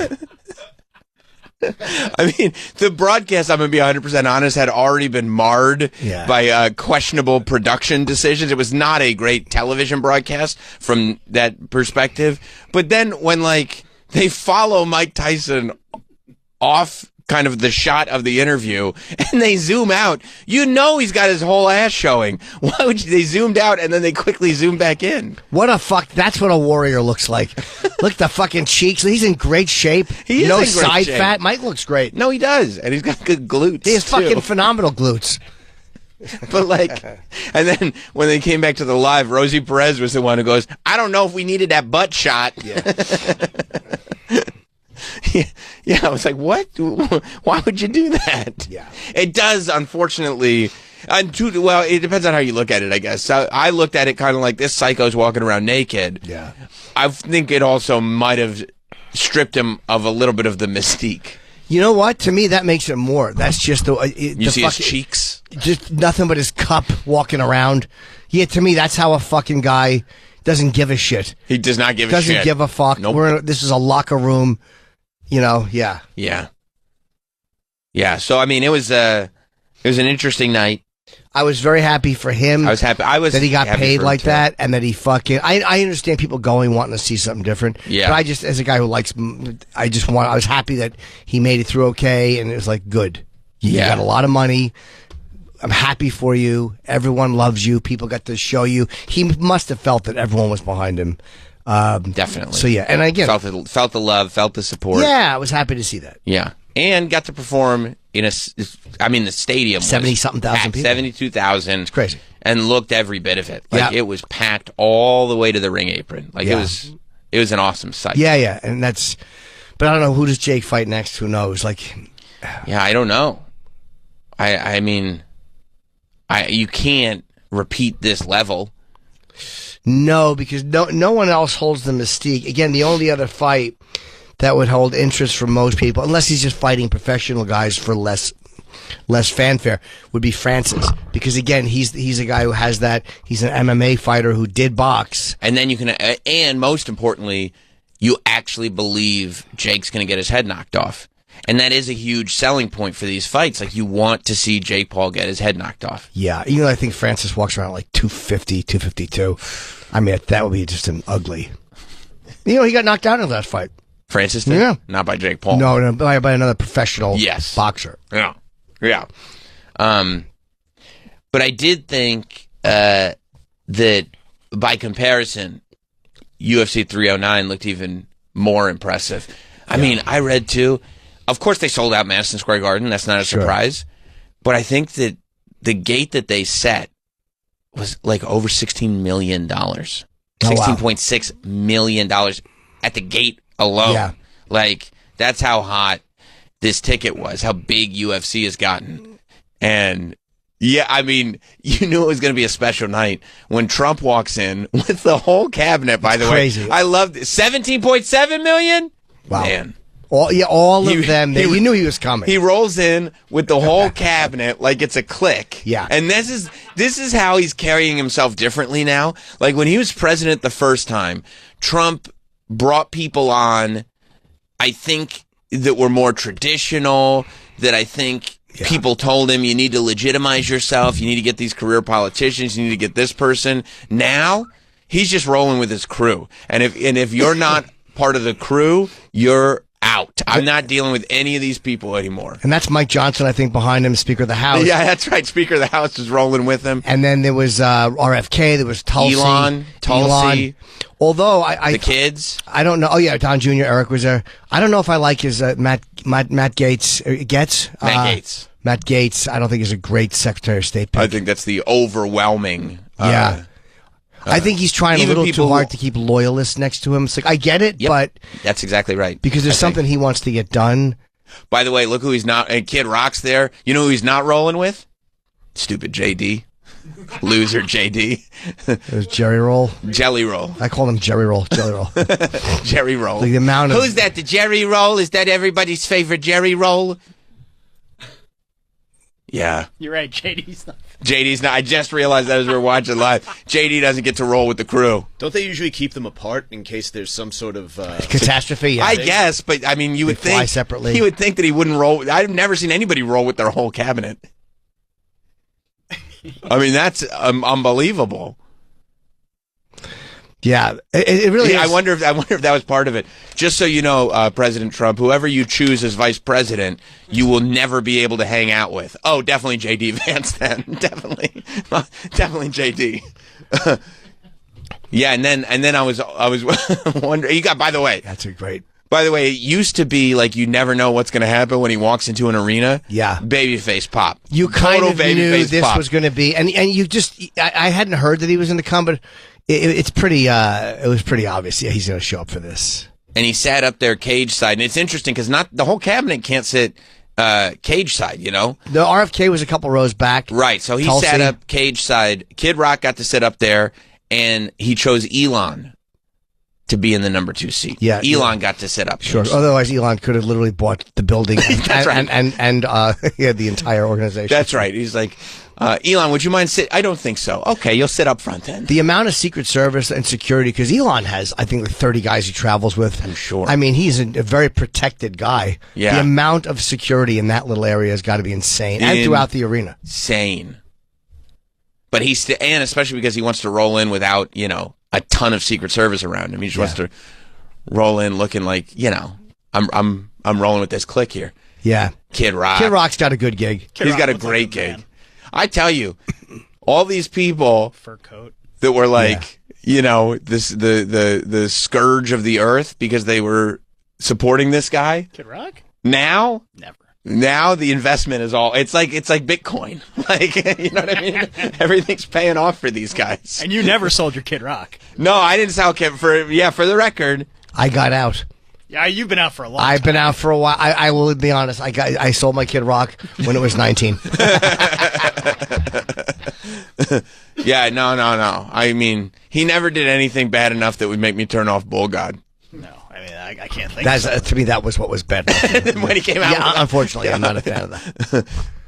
the broadcast, I'm going to be 100% honest, had already been marred by questionable production decisions. It was not a great television broadcast from that perspective. But then when, they follow Mike Tyson off kind of the shot of the interview and they zoom out, he's got his whole ass showing. Why would they zoomed out and then they quickly zoom back in? That's what a warrior looks like. Look at the fucking cheeks. He's in great shape. He is no in great side shape. fat. Mike looks great. No, he does. And he's got good glutes. He has too. fucking phenomenal glutes. But and then when they came back to the live, Rosie Perez was the one who goes, I don't know if we needed that butt shot. Yeah, I was like, what? Why would you do that? Yeah. It does, unfortunately. Well, it depends on how you look at it, I guess. So I looked at it kind of like this psycho's walking around naked. Yeah. I think it also might have stripped him of a little bit of the mystique. You know what? To me, that makes it more. That's just you see his cheeks? Just nothing but his cup walking around. Yeah, to me, that's how a fucking guy doesn't give a shit. He does not give a shit. Doesn't give a fuck. Nope. This is a locker room. Yeah. Yeah. So it was an interesting night. I was very happy for him. I was happy. That he got paid like that, and that he fucking. I understand people wanting to see something different. Yeah. But I just, as a guy who likes, I was happy that he made it through okay, and it was like good. You got a lot of money. I'm happy for you. Everyone loves you. People got to show you. He must have felt that everyone was behind him. Definitely. So and again, felt the love, felt the support. Yeah, I was happy to see that. Yeah, and got to perform in the stadium 70-something thousand people, 72,000. It's crazy, and looked every bit of it. It was packed all the way to the ring apron. It was an awesome sight. Yeah, and that's. But I don't know, who does Jake fight next? Who knows? Yeah, I don't know. I mean, you can't repeat this level. No, because no one else holds the mystique. Again, the only other fight that would hold interest for most people, unless he's just fighting professional guys for less fanfare, would be Francis. Because again, he's a guy who has that. He's an MMA fighter who did box. And then and most importantly, you actually believe Jake's going to get his head knocked off. And that is a huge selling point for these fights. You want to see Jake Paul get his head knocked off. Yeah, even though I think Francis walks around 250, 252. I mean, that would be just an ugly. He got knocked out in the last fight. Francis did? Yeah. Not by Jake Paul. No, by another professional boxer. Yeah. But I did think that by comparison, UFC 309 looked even more impressive. I mean, I read too. Of course, they sold out Madison Square Garden. That's not a surprise. But I think that the gate that they set was over $16 million. $16.6 million at the gate alone. Yeah. That's how hot this ticket was, how big UFC has gotten. And yeah, I mean, you knew it was going to be a special night when Trump walks in with the whole cabinet, by the crazy. way. I loved it. $17.7 million? Wow. Man. All of them. You knew he was coming. He rolls in with the whole cabinet like it's a clique. Yeah. And this is how he's carrying himself differently now. When he was president the first time, Trump brought people on, I think, that were more traditional, that I think People told him, you need to legitimize yourself. You need to get these career politicians. You need to get this person. Now, he's just rolling with his crew. And if you're not part of the crew, you're out. I'm not dealing with any of these people anymore. And that's Mike Johnson, I think, behind him, Speaker of the House. Yeah, that's right. Speaker of the House is rolling with him. And then there was RFK. There was Tulsi. Tulsi. Although the kids. I don't know. Oh yeah, Don Jr. Eric was there. I don't know if I like his Matt Gaetz. Matt Gaetz. I don't think he's a great Secretary of State pick. I think that's the overwhelming. I think he's trying a little too hard to keep loyalists next to him. It's like, I get it, but that's exactly right. Because there's something he wants to get done. By the way, look who he's not. And Kid Rock's there. You know who he's not rolling with? Stupid JD. Loser JD. It was Jerry Roll. Jelly Roll. I call him Jerry Roll. Jelly Roll. Jerry Roll. Like the amount of... Who's that? The Jerry Roll? Is that everybody's favorite Jerry Roll? Yeah. You're right. JD's not. I just realized that as we were watching live. JD doesn't get to roll with the crew. Don't they usually keep them apart in case there's some sort of catastrophe? Yeah. I guess, but I mean, you would think separately. You would think that he wouldn't roll. I've never seen anybody roll with their whole cabinet. I mean, that's unbelievable. Yeah, it really is. I wonder if that was part of it. Just so you know, President Trump, whoever you choose as vice president, you will never be able to hang out with. Oh, definitely J.D. Vance then. Definitely J.D. Yeah, and then I was wondering. You got, by the way, that's a great. By the way, it used to be like you never know what's going to happen when he walks into an arena. Yeah, babyface pop. You kind of knew this pop. was going to be, and you just I hadn't heard that he was going to come, but it's pretty. It was pretty obvious. Yeah, he's going to show up for this. And he sat up there cage side, and it's interesting because not the whole cabinet can't sit cage side. You know, the RFK was a couple rows back. Right, so he sat up cage side. Kid Rock got to sit up there, and he chose Elon to be in the number 2 seat. Yeah, Elon got to sit up. Sure. Otherwise, Elon could have literally bought the building and the entire organization. That's right. He's like, Elon, would you mind sit? I don't think so. Okay, you'll sit up front then. The amount of Secret Service and security, because Elon has, I think, like 30 guys he travels with. I'm sure. I mean, he's a very protected guy. Yeah. The amount of security in that little area has got to be insane, and throughout the arena. Insane. But and especially because he wants to roll in without, a ton of Secret Service around him. He just wants to roll in looking like, I'm rolling with this clique here. Yeah. Kid Rock. Kid Rock's got a good gig. He's got a great gig. I tell you, all these people fur coat that were like, the scourge of the earth because they were supporting this guy. Kid Rock? Now? Never. Now the investment is all it's like Bitcoin. Like, you know what I mean? Everything's paying off for these guys. And you never sold your Kid Rock. No, I didn't sell Kid for the record. I got out. Yeah, you've been out for a long time. I've been out for a while. I will be honest. I sold my Kid Rock when it was 19. Yeah, no. I mean, he never did anything bad enough that would make me turn off Bull God. No, I mean, I can't think. To me, that was what was bad when he came out. Yeah, unfortunately, I'm not a fan of that.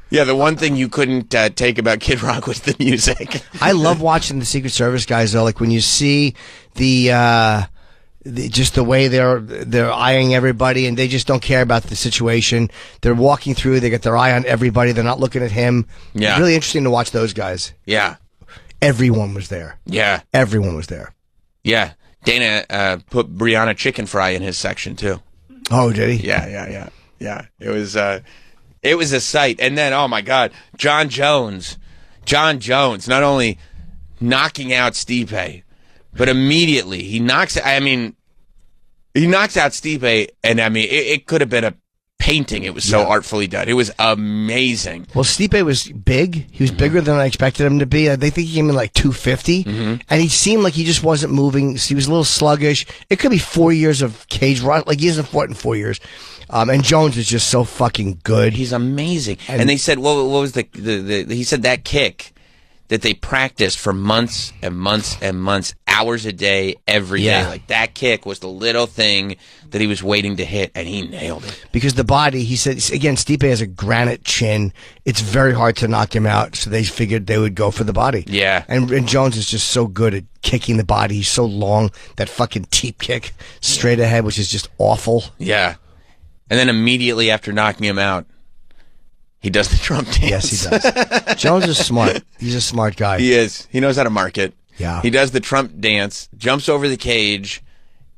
Yeah, the one thing you couldn't take about Kid Rock was the music. I love watching the Secret Service guys though. Like when you see just the way they're eyeing everybody, and they just don't care about the situation. They're walking through. They got their eye on everybody. They're not looking at him. Yeah, it's really interesting to watch those guys. Yeah, everyone was there. Yeah, everyone was there. Yeah. Dana put Brianna Chicken Fry in his section too. Oh, did he? Yeah. It was a sight. And then, oh my God, John Jones, not only knocking out Stipe, but immediately he knocks out Stipe, and I mean, it could have been a painting. It was so artfully done. It was amazing. Well, Stipe was big. He was bigger than I expected him to be. They think he came in like 250, and he seemed like he just wasn't moving. He was a little sluggish. It could be 4 years of cage run. Like he hasn't fought in 4 years. And Jones is just so fucking good. He's amazing. And they said, what was he said that kick that they practiced for months and months and months, hours a day, every day. Like that kick was the little thing that he was waiting to hit, and he nailed it. Because the body, he said, again, Stipe has a granite chin. It's very hard to knock him out, so they figured they would go for the body. Yeah. And Jones is just so good at kicking the body. He's so long, that fucking teep kick straight ahead, which is just awful. Yeah. And then immediately after knocking him out, He does the Trump dance. Yes, he does. Jones is smart. He's a smart guy. He is. He knows how to market. Yeah. He does the Trump dance, jumps over the cage,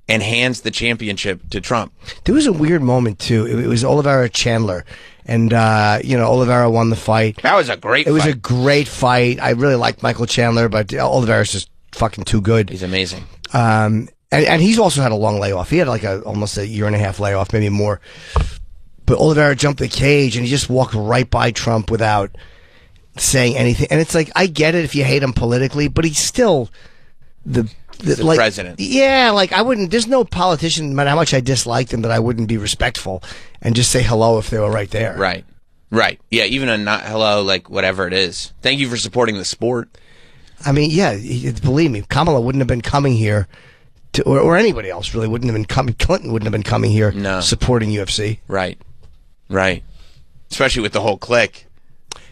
and hands the championship to Trump. There was a weird moment, too. It was Oliveira Chandler. And, Oliveira won the fight. That was a great fight. It was a great fight. I really liked Michael Chandler, but Oliveira's just fucking too good. He's amazing. And he's also had a long layoff. He had like almost a year and a half layoff, maybe more. But Oliveira jumped the cage and he just walked right by Trump without saying anything. And it's like, I get it if you hate him politically, but he's still the president. Yeah, like I wouldn't. There's no politician, no matter how much I disliked him, that I wouldn't be respectful and just say hello if they were right there. Right. Yeah, even a not hello, like whatever it is. Thank you for supporting the sport. I mean, yeah, believe me, Kamala wouldn't have been coming here. Or anybody else really wouldn't have been coming. Clinton wouldn't have been coming here supporting UFC. Right. Especially with the whole clique.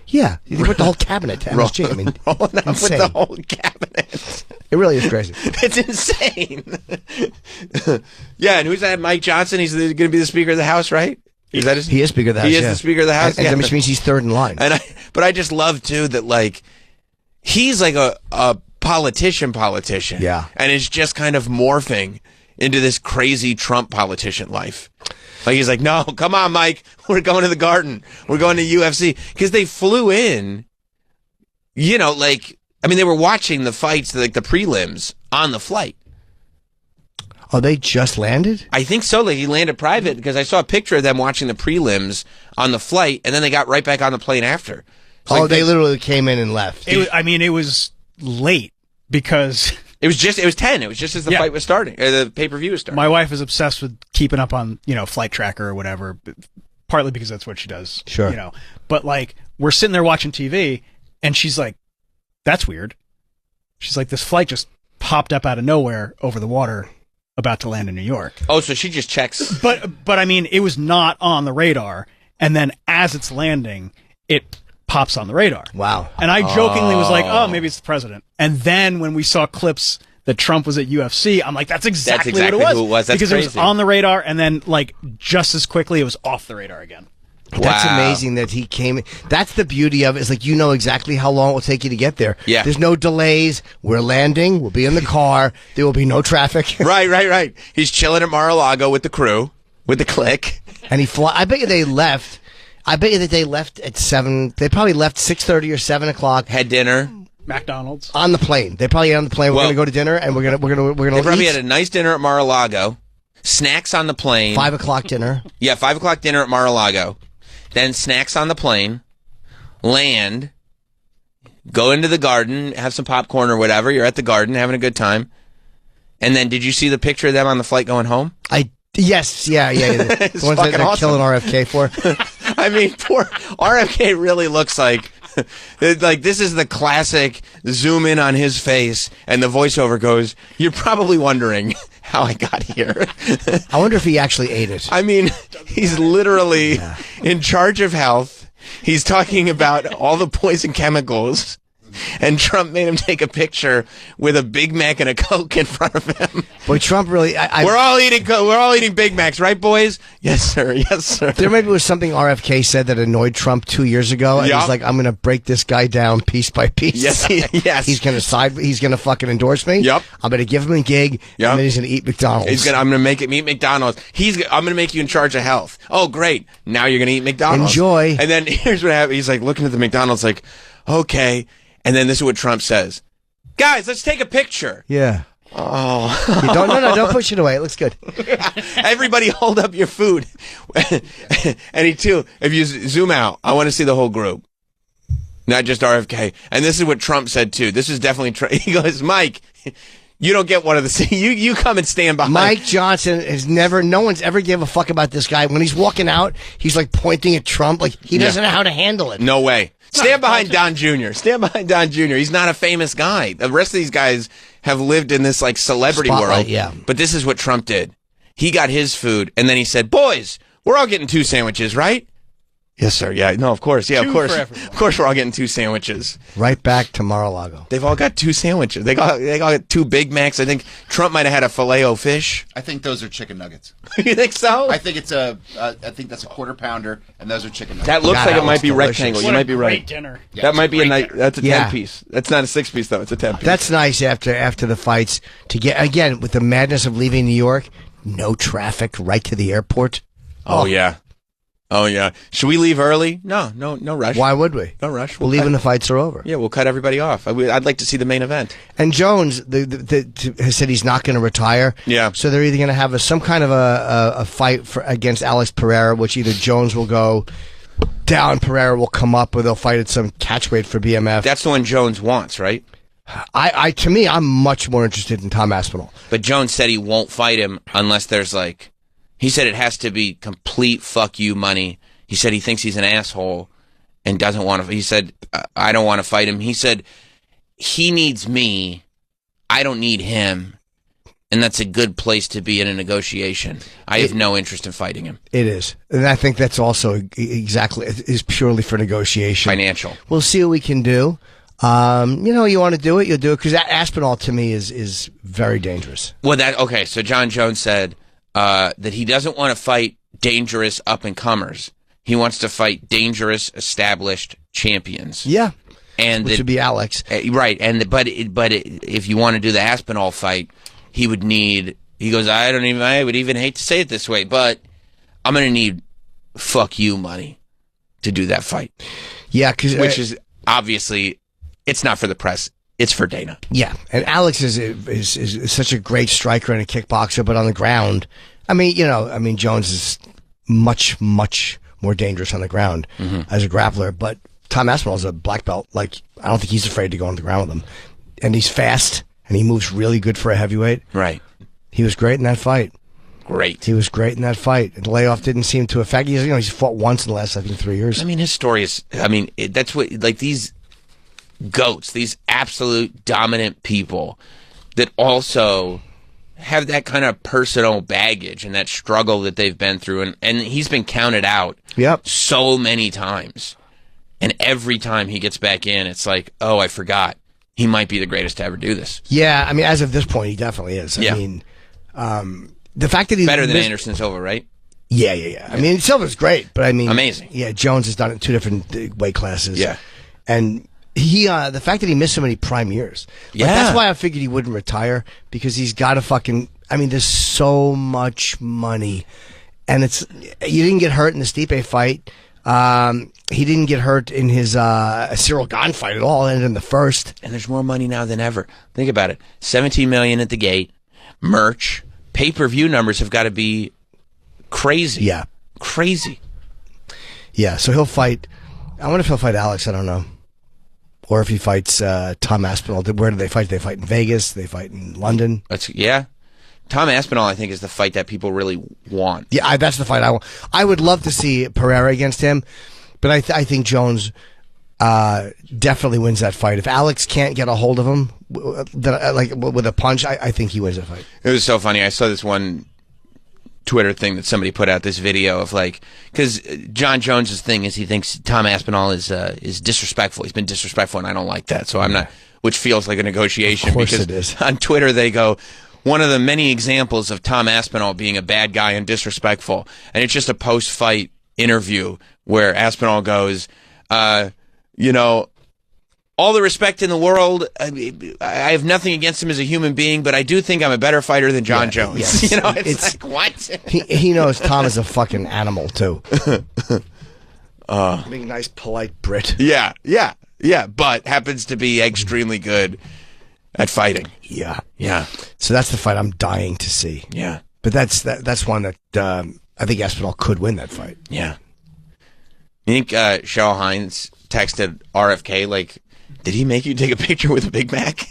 Yeah, you put the whole cabinet to MSG. I mean, rolling up with the whole cabinet. It really is crazy. It's insane. Yeah, and who's that? Mike Johnson. He's going to be the Speaker of the House, right? Is that his? He is Speaker of the House. He is the Speaker of the House, which means he's third in line. But I just love too that like he's like a politician. Yeah, and it's just kind of morphing into this crazy Trump politician life. Like he's like, no, come on, Mike, we're going to the Garden, we're going to UFC, because they flew in. They were watching the fights, like the prelims, on the flight. Oh, they just landed? I think so. Like he landed private because I saw a picture of them watching the prelims on the flight, and then they got right back on the plane after. They literally came in and left. It was late because it was 10. It was just as the fight was starting, or the pay-per-view was starting. My wife is obsessed with keeping up on, Flight Tracker or whatever, partly because that's what she does. Sure. But like we're sitting there watching TV and she's like, that's weird. She's like, this flight just popped up out of nowhere over the water about to land in New York. Oh, so she just checks. But I mean, it was not on the radar. And then as it's landing, it pops on the radar. Wow. And I jokingly was like, oh, maybe it's the president. And then when we saw clips that Trump was at UFC, I'm like, that's exactly what it was. Who it was. That's because crazy. It was on the radar, and then like just as quickly it was off the radar again. That's amazing that he came. That's the beauty of it. It's like exactly how long it will take you to get there. Yeah. There's no delays. We're landing. We'll be in the car. There will be no traffic. Right. He's chilling at Mar-a-Lago with the crew, with the clique. And I bet you they left. I bet you that they left at 7. They probably left 6:30 or 7 o'clock. Had dinner. McDonald's. On the plane. They probably on the plane. We're going to go to dinner, and we're gonna. They probably had a nice dinner at Mar-a-Lago. Snacks on the plane. 5 o'clock dinner. Yeah, 5 o'clock dinner at Mar-a-Lago. Then snacks on the plane, land, go into the Garden, have some popcorn or whatever. You're at the Garden having a good time. And then did you see the picture of them on the flight going home? Yes, yeah. The ones that they're killing RFK for. I mean, poor RFK really looks like this is the classic zoom in on his face and the voiceover goes, you're probably wondering how I got here. I wonder if he actually ate it. I mean, he's literally in charge of health. He's talking about all the poison chemicals. And Trump made him take a picture with a Big Mac and a Coke in front of him. Boy, Trump really. We're all eating Big Macs, right, boys? Yes, sir. There maybe was something RFK said that annoyed Trump 2 years ago, and he's like, "I'm going to break this guy down piece by piece." Yes. He's going to fucking endorse me. Yep. I'm going to give him a gig, and then he's going to eat McDonald's. I'm going to make him eat McDonald's. I'm going to make you in charge of health. Oh, great! Now you're going to eat McDonald's. Enjoy. And then here's what happened. He's like looking at the McDonald's, like, okay. And then this is what Trump says. Guys, let's take a picture. Yeah. Oh. Don't push it away. It looks good. Everybody hold up your food. And if you zoom out, I want to see the whole group. Not just RFK. And this is what Trump said, too. This is definitely Trump. He goes, Mike, you don't get one of the... You come and stand behind. Mike Johnson no one's ever gave a fuck about this guy. When he's walking out, he's like pointing at Trump. Like, he doesn't know how to handle it. No way. Stand behind Don Jr. He's not a famous guy. The rest of these guys have lived in this like celebrity world. Yeah. But this is what Trump did. He got his food, and then he said, boys, we're all getting 2 sandwiches, right? Yes, sir. Yeah, no, of course. Yeah, Two of course. for everyone. Of course, we're all getting 2 sandwiches. Right back to Mar-a-Lago. They've all got 2 sandwiches. They all got 2 Big Macs. I think Trump might have had a Filet-O-Fish. I think those are chicken nuggets. You think so? I think I think that's a quarter pounder, and those are chicken nuggets. That looks like it might be delicious. rectangle. You What a might be right. great dinner. Yeah, That it's might be a nice. That's a 10 Yeah. piece. That's not a 6 piece though. It's a 10 piece. That's nice after the fights to get, again, with the madness of leaving New York, no traffic, right to the airport. Oh yeah. Oh yeah. Should we leave early? No rush. Why would we? No rush. We'll leave when the fights are over. Yeah, we'll cut everybody off. I'd like to see the main event. And Jones has said he's not going to retire. Yeah. So they're either going to have some kind of a fight against Alex Pereira, which either Jones will go down, Pereira will come up, or they'll fight at some catch weight for BMF. That's the one Jones wants, right? To me, I'm much more interested in Tom Aspinall. But Jones said he won't fight him unless there's like, he said it has to be complete fuck you money. He said he thinks he's an asshole and doesn't want to. He said, I don't want to fight him. He said he needs me. I don't need him. And that's a good place to be in a negotiation. I have no interest in fighting him. It is. And I think that's also exactly, is purely for negotiation. Financial. We'll see what we can do. You want to do it, you'll do it. Because Aspinall, to me, is very dangerous. Well, okay. So John Jones said that he doesn't want to fight dangerous up-and-comers. He wants to fight dangerous, established champions. Yeah. And which would be Alex. Right. But if you want to do the Aspinall fight, he would need, he goes, I would even hate to say it this way, but I'm going to need fuck you money to do that fight. Yeah. Which is obviously, it's not for the press. It's for Dana. Yeah. And Alex is such a great striker and a kickboxer, but on the ground, Jones is much, much more dangerous on the ground as a grappler, but Tom Aspinall is a black belt. Like, I don't think he's afraid to go on the ground with him. And he's fast, and he moves really good for a heavyweight. Right. He was great in that fight. Great. He was great in that fight. And the layoff didn't seem to affect. He's fought once in the last, 3 years. I mean, his story is, that's what, like, these goats, these absolute dominant people that also have that kind of personal baggage and that struggle that they've been through. And he's been counted out so many times. And every time he gets back in, it's like, oh, I forgot. He might be the greatest to ever do this. Yeah, as of this point, he definitely is. Yeah. The fact that he's better than Anderson Silva, right? Yeah. Silva's great, but amazing. Yeah, Jones has done it in 2 different weight classes. Yeah. And he, the fact that he missed so many prime years. Yeah. That's why I figured he wouldn't retire, because he's got to there's so much money. And you didn't get hurt in the Stipe fight. He didn't get hurt in his Cyril Gane fight at all, ended in the first. And there's more money now than ever. Think about it. $17 million at the gate, merch, pay-per-view numbers have got to be crazy. Yeah. Crazy. Yeah, so he'll fight. I wonder if he'll fight Alex, I don't know. Or if he fights Tom Aspinall. Where do they fight? They fight in Vegas. They fight in London. Tom Aspinall, I think, is the fight that people really want. Yeah, that's the fight I want. I would love to see Pereira against him, but I think Jones definitely wins that fight. If Alex can't get a hold of him, with a punch, I think he wins that fight. It was so funny. I saw this one Twitter thing that somebody put out, this video of because John Jones's thing is he thinks Tom Aspinall is disrespectful. He's been disrespectful, and I don't like that. So I'm not, which feels like a negotiation. Of course because it is. On Twitter they go, one of the many examples of Tom Aspinall being a bad guy and disrespectful, and it's just a post-fight interview where Aspinall goes, all the respect in the world. I have nothing against him as a human being, but I do think I'm a better fighter than John Jones. Yes. It's like, what? He knows Tom is a fucking animal, too. Being a nice, polite Brit. Yeah, but happens to be extremely good at fighting. Yeah. So that's the fight I'm dying to see. Yeah. But that's one that I think Aspinall could win that fight. Yeah. You think Cheryl Hines texted RFK, did he make you take a picture with a Big Mac?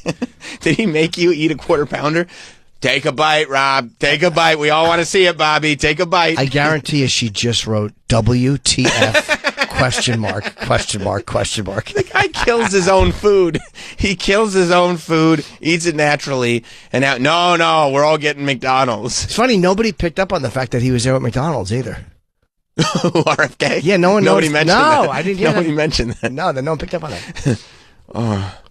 Did he make you eat a quarter pounder? Take a bite, Rob. Take a bite. We all want to see it, Bobby. Take a bite. I guarantee you she just wrote WTF ? The guy kills his own food. He kills his own food, eats it naturally, and now, no, we're all getting McDonald's. It's funny, nobody picked up on the fact that he was there at McDonald's either. RFK? Yeah, Nobody mentioned that. No, I didn't hear that. Nobody mentioned that. No one picked up on that.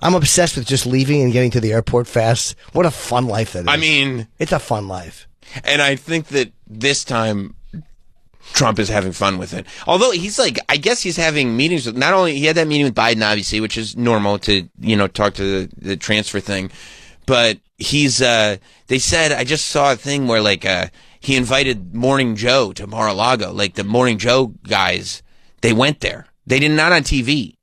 I'm obsessed with just leaving and getting to the airport fast. What a fun life that is. I mean, it's a fun life. And I think that this time Trump is having fun with it. Although he's like, I guess he's having meetings with, not only, he had that meeting with Biden, obviously, which is normal to, talk to the transfer thing, but he's, they said, I just saw a thing where like, he invited Morning Joe to Mar-a-Lago. Like the Morning Joe guys, they went there. They did not on TV.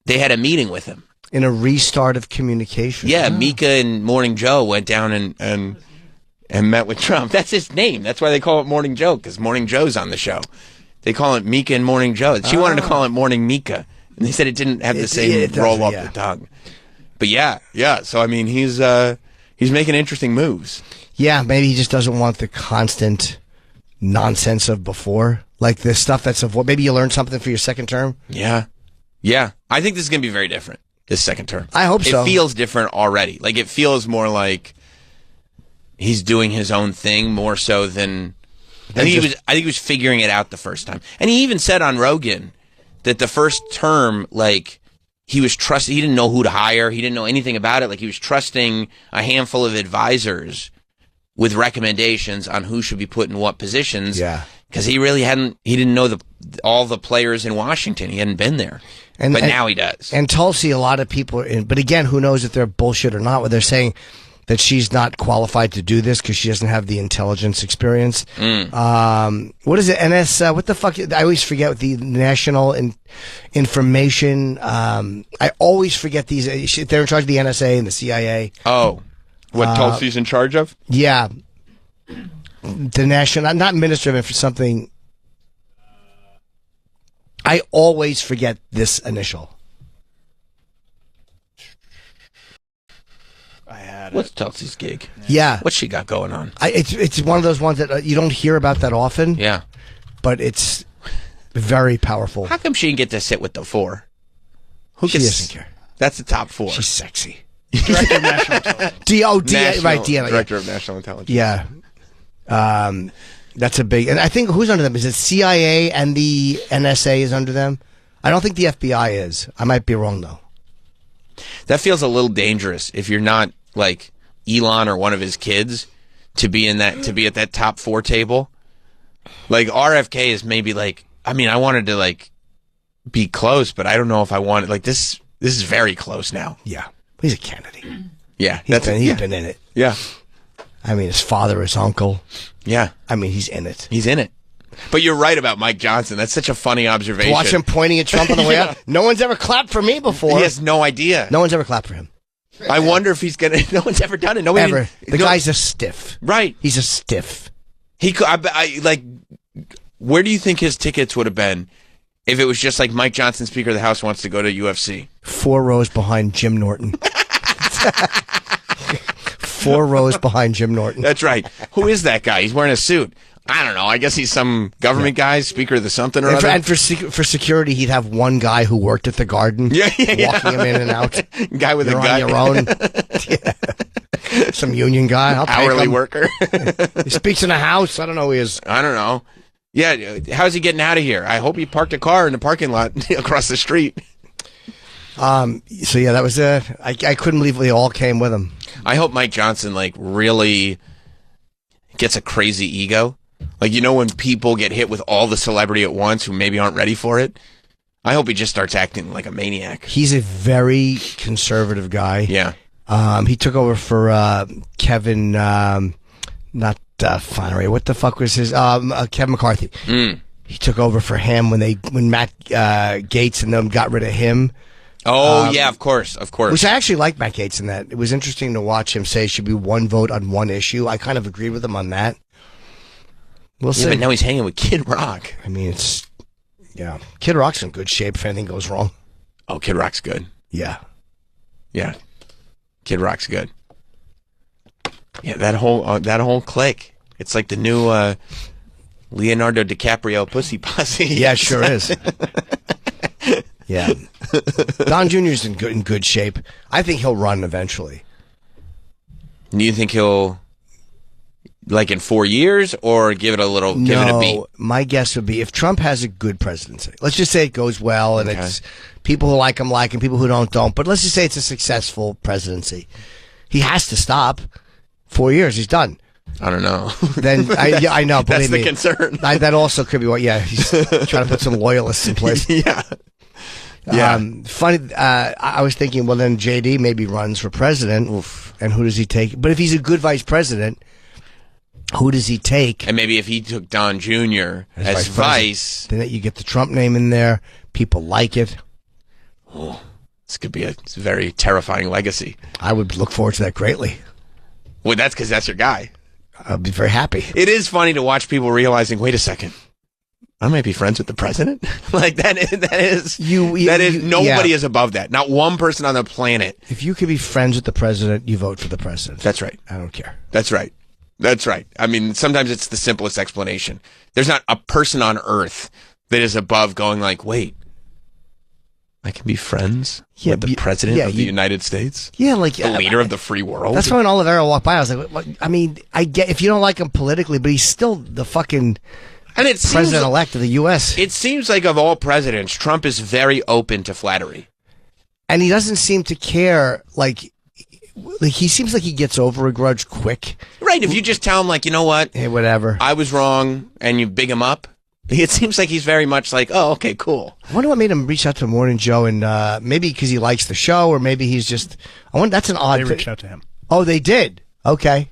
They had a meeting with him. In a restart of communication. Yeah, Mika and Morning Joe went down and met with Trump. That's his name. That's why they call it Morning Joe, because Morning Joe's on the show. They call it Mika and Morning Joe. She wanted to call it Morning Mika, and they said it didn't have the same roll off the tongue. But yeah. So I mean, he's making interesting moves. Yeah, maybe he just doesn't want the constant nonsense of before, like this stuff that's of what. Maybe you learned something for your second term. Yeah. I think this is going to be very different this second term. I hope so. It feels different already. Like it feels more like he's doing his own thing more so than. I think he was figuring it out the first time, and he even said on Rogan that the first term, like. He was he didn't know who to hire. He didn't know anything about it. Like he was trusting a handful of advisors with recommendations on who should be put in what positions. Yeah. Because he really he didn't know all the players in Washington. He hadn't been there. But now he does. And Tulsi, a lot of people, but again, who knows if they're bullshit or not, where they're saying that she's not qualified to do this because she doesn't have the intelligence experience. What is it? What the fuck? I always forget what the National Information. I always forget these. They're in charge of the NSA and the CIA. Oh, what Tulsi's in charge of? Yeah. The National, not Minister of something. I always forget this initial. What's Tulsi's gig? Yeah. What's she got going on? It's one of those ones that you don't hear about that often. Yeah. But it's very powerful. How come she didn't get to sit with the four? She doesn't care. That's the top four. She's sexy. Director of National Intelligence. Director of National Intelligence. Yeah. That's a big, and I think who's under them? Is it CIA and the NSA is under them? I don't think the FBI is. I might be wrong though. That feels a little dangerous if you're not like Elon or one of his kids to be at that top four table. Like RFK is maybe like, I mean, I wanted to like be close, but I don't know if I wanted like this. This is very close now. Yeah, he's a Kennedy. Yeah, he's been in it. Yeah, I mean, his father, his uncle. Yeah, I mean, he's in it. He's in it. But you're right about Mike Johnson. That's such a funny observation. Watch him pointing at Trump on the way out. No one's ever clapped for me before. He has no idea. No one's ever clapped for him. I wonder if he's gonna. No one's ever done it. Nobody ever. The guy's a stiff. Right. He's a stiff. He could. Like. Where do you think his tickets would have been if it was just like Mike Johnson, Speaker of the House, wants to go to UFC? 4 rows behind Jim Norton. 4 rows behind Jim Norton. That's right. Who is that guy? He's wearing a suit. I don't know. I guess he's some government guy, Speaker of the something or other. And for security, he'd have one guy who worked at the Garden, walking him in and out. Guy with You're a gun. On your own. Yeah. Some union guy. Hourly worker. He speaks in a house. I don't know who he is. I don't know. Yeah, how's he getting out of here? I hope he parked a car in the parking lot across the street. So yeah, that was I couldn't believe they all came with him. I hope Mike Johnson like really gets a crazy ego. Like, you know, when people get hit with all the celebrity at once who maybe aren't ready for it? I hope he just starts acting like a maniac. He's a very conservative guy. Yeah. He took over for Kevin, not Flannery. What the fuck was his? Kevin McCarthy. He took over for him when Matt Gaetz and them got rid of him. Oh, yeah, of course. Which I actually liked Matt Gaetz in that. It was interesting to watch him say it should be one vote on one issue. I kind of agreed with him on that. We'll see. But now he's hanging with Kid Rock. I mean, Kid Rock's in good shape if anything goes wrong. Oh, Kid Rock's good. Yeah. Yeah. Kid Rock's good. Yeah, that whole clique. It's like the new Leonardo DiCaprio Pussy Posse. Yeah, it sure is. Yeah. Don Jr.'s in good shape. I think he'll run eventually. Do you think he'll... Like in 4 years, or give it a beat? My guess would be if Trump has a good presidency. Let's just say it goes well, and it's people who like him, and people who don't. But let's just say it's a successful presidency. He has to stop. 4 years, he's done. I don't know. Then I know. That's Believe the concern. That also could be what. Yeah, he's trying to put some loyalists in place. Yeah. Funny. I was thinking, well, then JD maybe runs for president, and who does he take? But if he's a good vice president, who does he take? And maybe if he took Don Jr. as vice, then you get the Trump name in there. People like it. Oh, this could be a very terrifying legacy. I would look forward to that greatly. Well, that's because that's your guy. I'll be very happy. It is funny to watch people realizing, wait a second, I might be friends with the president. Like that is nobody is above that. Not one person on the planet. If you could be friends with the president, you vote for the president. That's right. I don't care. That's right. That's right. I mean, sometimes it's the simplest explanation. There's not a person on earth that is above going like, wait, I can be friends with the president of the United States? Yeah, like the leader of the free world? That's when Oliveira walked by. I was like, I mean, I get if you don't like him politically, but he's still the fucking president-elect of the U.S. It seems like of all presidents, Trump is very open to flattery. And he doesn't seem to care, like he seems like he gets over a grudge quick. Right, if you just tell him, like, you know what? Hey, whatever. I was wrong, and you big him up. It seems like he's very much like, oh, okay, cool. I wonder what made him reach out to Morning Joe, and maybe because he likes the show, or maybe he's just. I wonder. That's an odd. They reached out to him. Oh, they did. Okay.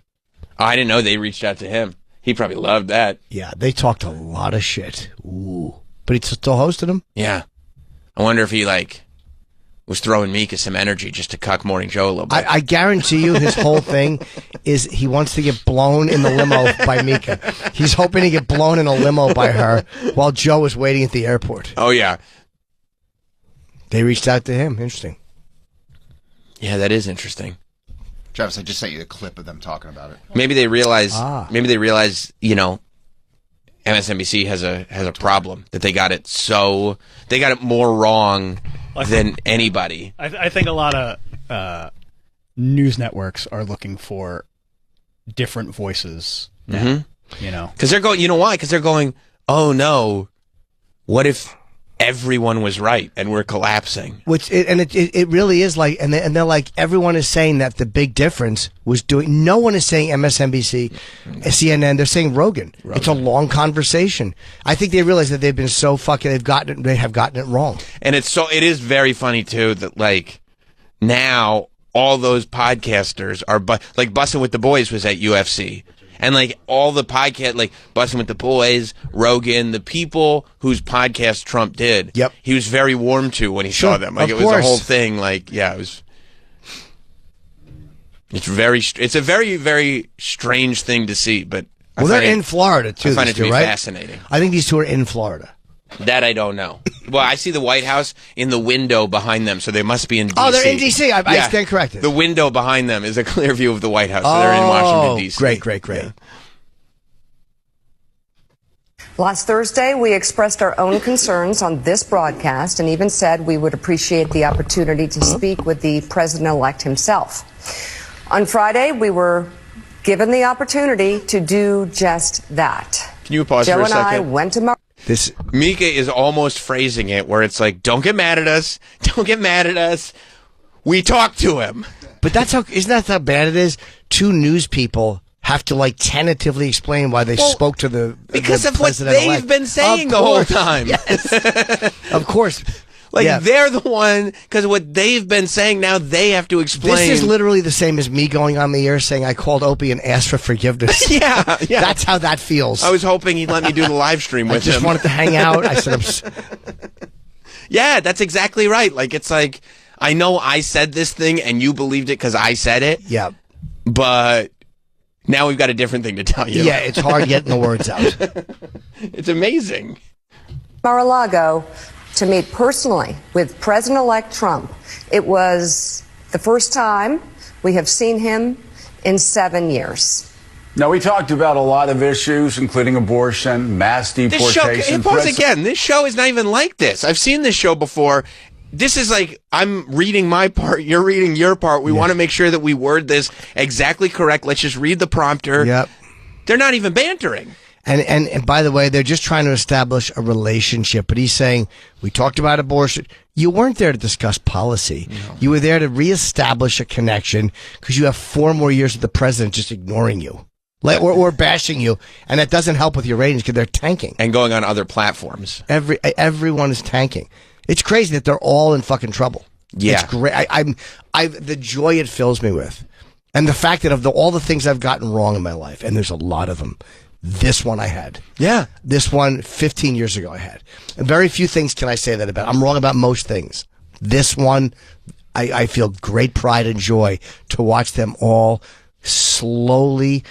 I didn't know they reached out to him. He probably loved that. Yeah, they talked a lot of shit. Ooh, but he still hosted him. Yeah, I wonder if he was throwing Mika some energy just to cuck Morning Joe a little bit. I guarantee you his whole thing is he wants to get blown in the limo by Mika. He's hoping to get blown in a limo by her while Joe is waiting at the airport. Oh, yeah. They reached out to him. Interesting. Yeah, that is interesting. Travis, I just sent you a clip of them talking about it. Maybe they realize, MSNBC has a problem, that they got it more wrong than anybody. I think a lot of news networks are looking for different voices now, because they're going, you know why? Because they're going, oh no, what if everyone was right and we're collapsing? It really is like, and they're like, everyone is saying that the big difference was doing. No one is saying MSNBC, CNN. They're saying Rogan. It's a long conversation. I think they realize that they've been so fucking. They have gotten it wrong. And it is very funny too that like now all those podcasters are like Bussin' with the Boys was at UFC. And like all the podcast, like Bussin' with the Boys, Rogan, the people whose podcast Trump did, he was very warm to when he saw them. Like it was a whole thing. Like, yeah, it was. It's a very, very strange thing to see, but they're in Florida too. I find it to be right? fascinating. I think these two are in Florida. That I don't know. Well, I see the White House in the window behind them, so they must be in D.C. Oh, they're in D.C. I stand corrected. The window behind them is a clear view of the White House, so they're in Washington, D.C. Great. Yeah. Last Thursday, we expressed our own concerns on this broadcast and even said we would appreciate the opportunity to speak with the president-elect himself. On Friday, we were given the opportunity to do just that. Can you pause for a second? Joe and I went to Mika is almost phrasing it where it's like, don't get mad at us. Don't get mad at us. We talked to him. But isn't that how bad it is? Two news people have to like tentatively explain why they spoke to the because of what they've been saying the whole time. Yes. Of course. They're the one, because what they've been saying now, they have to explain. This is literally the same as me going on the air saying I called Opie and asked for forgiveness. Yeah. That's how that feels. I was hoping he'd let me do the live stream with him. I just wanted to hang out. I said, yeah, that's exactly right. Like, it's like, I know I said this thing and you believed it because I said it. Yeah. But now we've got a different thing to tell you. Yeah, it's hard getting the words out. It's amazing. Mar-a-Lago to meet personally with President-elect Trump. It was the first time we have seen him in 7 years. Now, we talked about a lot of issues, including abortion, mass deportation. This show is not even like this. I've seen this show before. This is like, I'm reading my part, you're reading your part. We want to make sure that we word this exactly correct. Let's just read the prompter. Yep. They're not even bantering. And by the way, they're just trying to establish a relationship. But he's saying, we talked about abortion. You weren't there to discuss policy. No. You were there to reestablish a connection because you have 4 more years of the president just ignoring you. Or bashing you. And that doesn't help with your ratings because they're tanking. And going on other platforms. Everyone is tanking. It's crazy that they're all in fucking trouble. Yeah. It's great. The joy it fills me with. And the fact that of all the things I've gotten wrong in my life, and there's a lot of them, this one I had. Yeah. This one 15 years ago I had. And very few things can I say that about. I'm wrong about most things. This one, I feel great pride and joy to watch them all slowly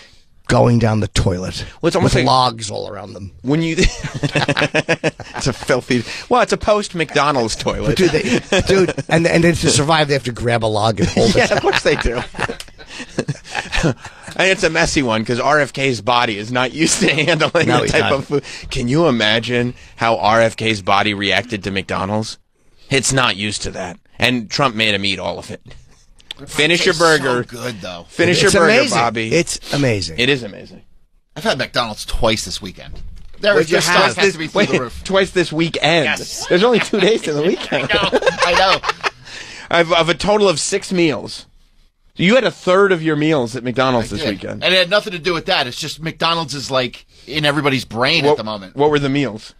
going down the toilet. Well, it's almost with like logs all around them. When you, it's a filthy. Well, it's a post McDonald's toilet, dude. And then to survive, they have to grab a log and hold it. Yeah, of course they do. And it's a messy one because RFK's body is not used to handling that type of food. Can you imagine how RFK's body reacted to McDonald's? It's not used to that, and Trump made him eat all of it. Finish your burger. So good though. Finish your burger, amazing. Bobby. It's amazing. It is amazing. I've had McDonald's twice this weekend. Twice this weekend. Yes. There's only 2 days in the weekend. I know. Of a total of 6 meals. You had a third of your meals at McDonald's this weekend. And it had nothing to do with that. It's just McDonald's is like in everybody's brain at the moment. What were the meals?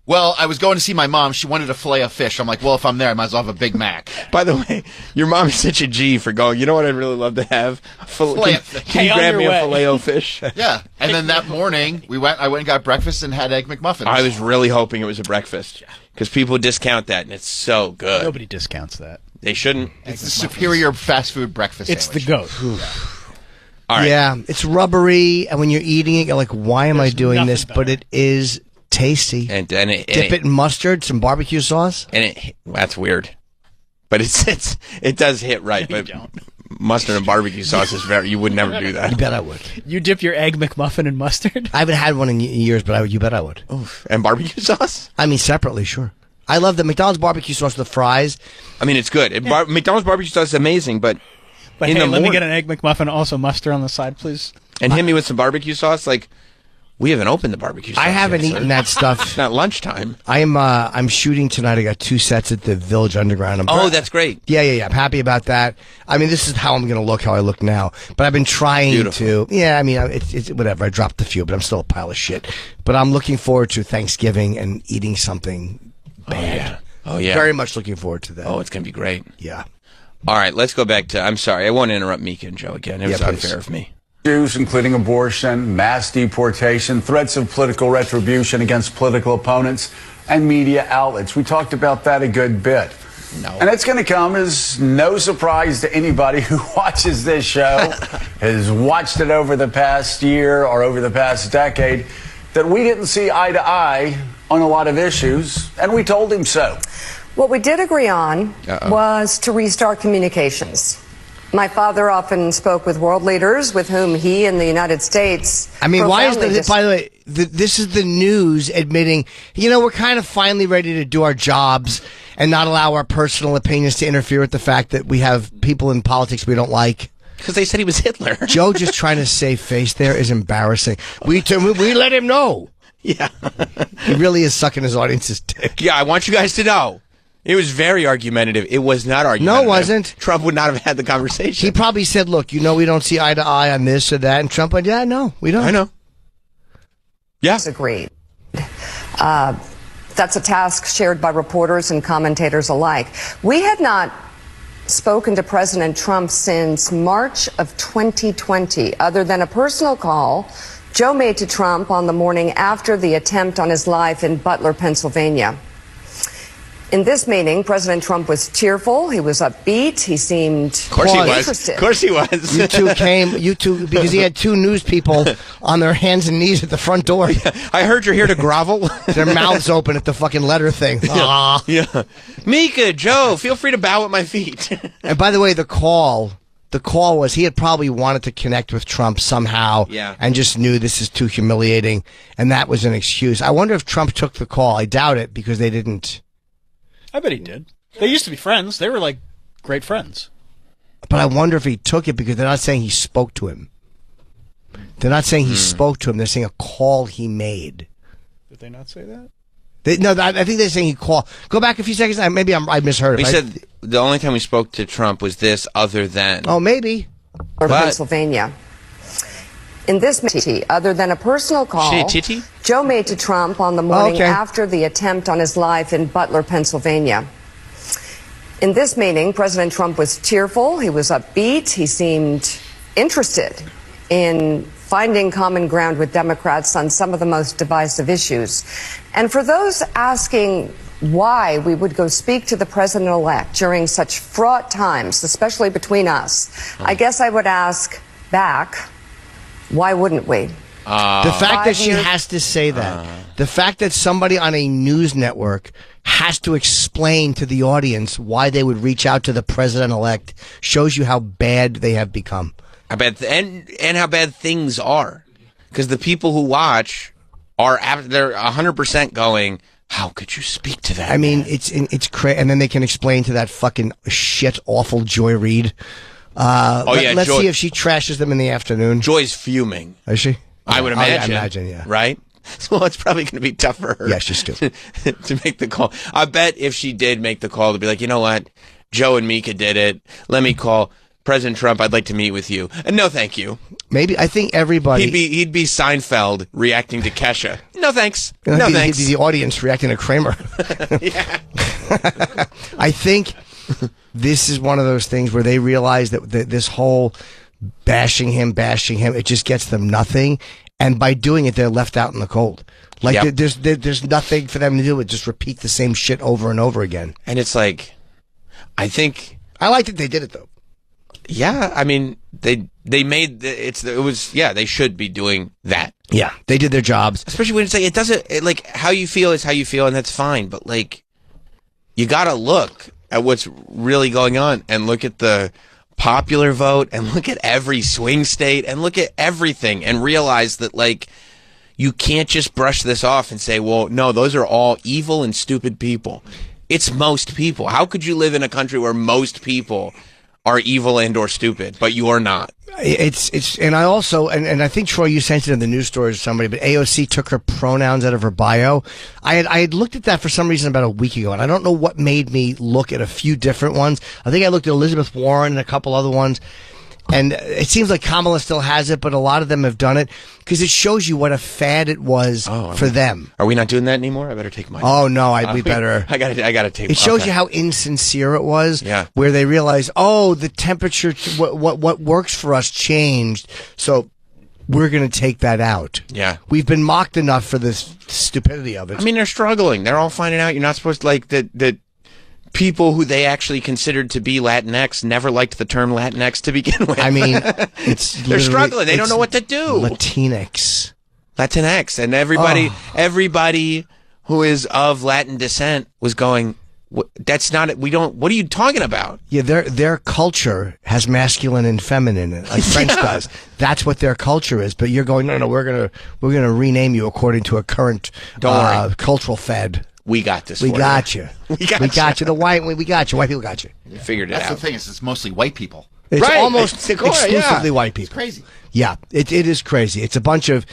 Well, I was going to see my mom. She wanted a filet of fish. I'm like, well, if I'm there, I might as well have a Big Mac. By the way, your mom is such a G for going, you know what I'd really love to have? Filet of fish. Can you grab me a filet of fish? Yeah. And then that morning, I went and got breakfast and had Egg McMuffins. I was really hoping it was a breakfast because people discount that, and it's so good. Nobody discounts that. They shouldn't. It's the superior fast food breakfast It's sandwich. the goat. All right. Yeah, it's rubbery, and when you're eating it, you're like, why am I doing this? But it is tasty. And dip it in mustard, some barbecue sauce. And that's weird. But it does hit right. But mustard and barbecue sauce is you would never do that. You bet I would. You dip your Egg McMuffin in mustard? I haven't had one in years, but you bet I would. Oof. And barbecue sauce? I mean, separately, sure. I love the McDonald's barbecue sauce with the fries. I mean, it's good. McDonald's barbecue sauce is amazing, but in the let me get an Egg McMuffin, also mustard on the side, please. And hit me with some barbecue sauce. Like, we haven't opened the barbecue sauce. I haven't eaten that stuff. It's not lunchtime. I'm shooting tonight. I got 2 sets at the Village Underground. That's great. Yeah. I'm happy about that. I mean, this is how I'm going to look, how I look now. But I've been trying to. Yeah, I mean, it's whatever. I dropped a few, but I'm still a pile of shit. But I'm looking forward to Thanksgiving and eating something bad. Oh, yeah. Very much looking forward to that. Oh, it's going to be great. Yeah. All right, let's go back to... I'm sorry, I want to interrupt Mika and Joe again. It was unfair of me. Issues including abortion, mass deportation, threats of political retribution against political opponents, and media outlets. We talked about that a good bit. No. And it's going to come as no surprise to anybody who watches this show, has watched it over the past year or over the past decade, that we didn't see eye to eye on a lot of issues, and we told him so. What we did agree on was to restart communications. My father often spoke with world leaders with whom he and the United States. I mean, why is by the way, this is the news admitting, we're kind of finally ready to do our jobs and not allow our personal opinions to interfere with the fact that we have people in politics we don't like. Because they said he was Hitler. Joe just trying to save face there is embarrassing. We let him know. Yeah. He really is sucking his audience's dick. Yeah, I want you guys to know. It was very argumentative. It was not argumentative. No, it wasn't. Trump would not have had the conversation. He probably said, look, we don't see eye to eye on this or that. And Trump went, yeah, no, we don't. I know. Yeah. Agreed. That's a task shared by reporters and commentators alike. We had not spoken to President Trump since March of 2020, other than a personal call Joe made to Trump on the morning after the attempt on his life in Butler, Pennsylvania. In this meeting, President Trump was cheerful. He was upbeat. He seemed interested. Of course he was. You two, because he had 2 news people on their hands and knees at the front door. Yeah, I heard you're here to grovel. Their mouths open at the fucking letter thing. Yeah. Mika, Joe, feel free to bow at my feet. And by the way, the call was he had probably wanted to connect with Trump somehow and just knew this is too humiliating. And that was an excuse. I wonder if Trump took the call. I doubt it because they didn't. I bet he did. They used to be friends. They were like great friends. But I wonder if he took it because they're not saying he spoke to him. They're not saying he spoke to him. They're saying a call he made. Did they not say that? I think they're saying he called. Go back a few seconds. Maybe I misheard it. He said the only time we spoke to Trump was this, other than. Oh, maybe. Or Pennsylvania. In this meeting, other than a personal call Joe made to Trump on the morning after the attempt on his life in Butler, Pennsylvania. In this meeting, President Trump was cheerful. He was upbeat. He seemed interested in finding common ground with Democrats on some of the most divisive issues. And for those asking why we would go speak to the president-elect during such fraught times, especially between us, I guess I would ask back, why wouldn't we? The fact that she has to say that, the fact that somebody on a news network has to explain to the audience why they would reach out to the president-elect shows you how bad they have become. How bad and how bad things are. Because the people who watch they're 100% going, how could you speak to that? I mean, it's crazy. And then they can explain to that fucking shit, awful Joy Reid. Let's see if she trashes them in the afternoon. Joy's fuming. Is she? I would imagine. I imagine, yeah. Right? So it's probably going to be tough for her. Yeah, she's stupid. to make the call. I bet if she did make the call, to be like, you know what? Joe and Mika did it. Let me call President Trump. I'd like to meet with you. And no, thank you. Maybe. I think everybody. He'd be Seinfeld reacting to Kesha. No, thanks. No, thanks. He'd be the audience reacting to Kramer. Yeah. I think this is one of those things where they realize that this whole bashing him, it just gets them nothing. And by doing it, they're left out in the cold. Like there's nothing for them to do but just repeat the same shit over and over again. And it's like, I think I liked that they did it though. Yeah, I mean they made they should be doing that. Yeah, they did their jobs. Especially when it's like like how you feel is how you feel, and that's fine. But like, you got to look at what's really going on and look at the popular vote and look at every swing state and look at everything and realize that like you can't just brush this off and say, well, no, those are all evil and stupid people. It's most people. How could you live in a country where most people are evil and or stupid, but you are not? And I also, and I think, Troy, you sent it in the news story to somebody, but AOC took her pronouns out of her bio. I had looked at that for some reason about a week ago, and I don't know what made me look at a few different ones. I think I looked at Elizabeth Warren and a couple other ones, and it seems like Kamala still has it, but a lot of them have done it, because it shows you what a fad it was for them. Are we not doing that anymore? I better take mine. Oh, no, we better. I gotta take it. Shows you how insincere it was, where they realized, the temperature, what works for us changed, so we're going to take that out. Yeah. We've been mocked enough for this stupidity of it. I mean, they're struggling. They're all finding out you're not supposed to, like, that people who they actually considered to be Latinx never liked the term Latinx to begin with. I mean, they're struggling. They don't know what to do. Latinx, and everybody who is of Latin descent was going, that's not, we don't, what are you talking about? Yeah, their culture has masculine and feminine in it, like French does. That's what their culture is. But you're going, no, we're gonna rename you according to a current cultural fad. We got this. We got you. We got you. We got you. White people got you. You figured it out. That's the thing. It's mostly white people. It's almost exclusively white people. It's crazy. Yeah, it is crazy. It's a bunch of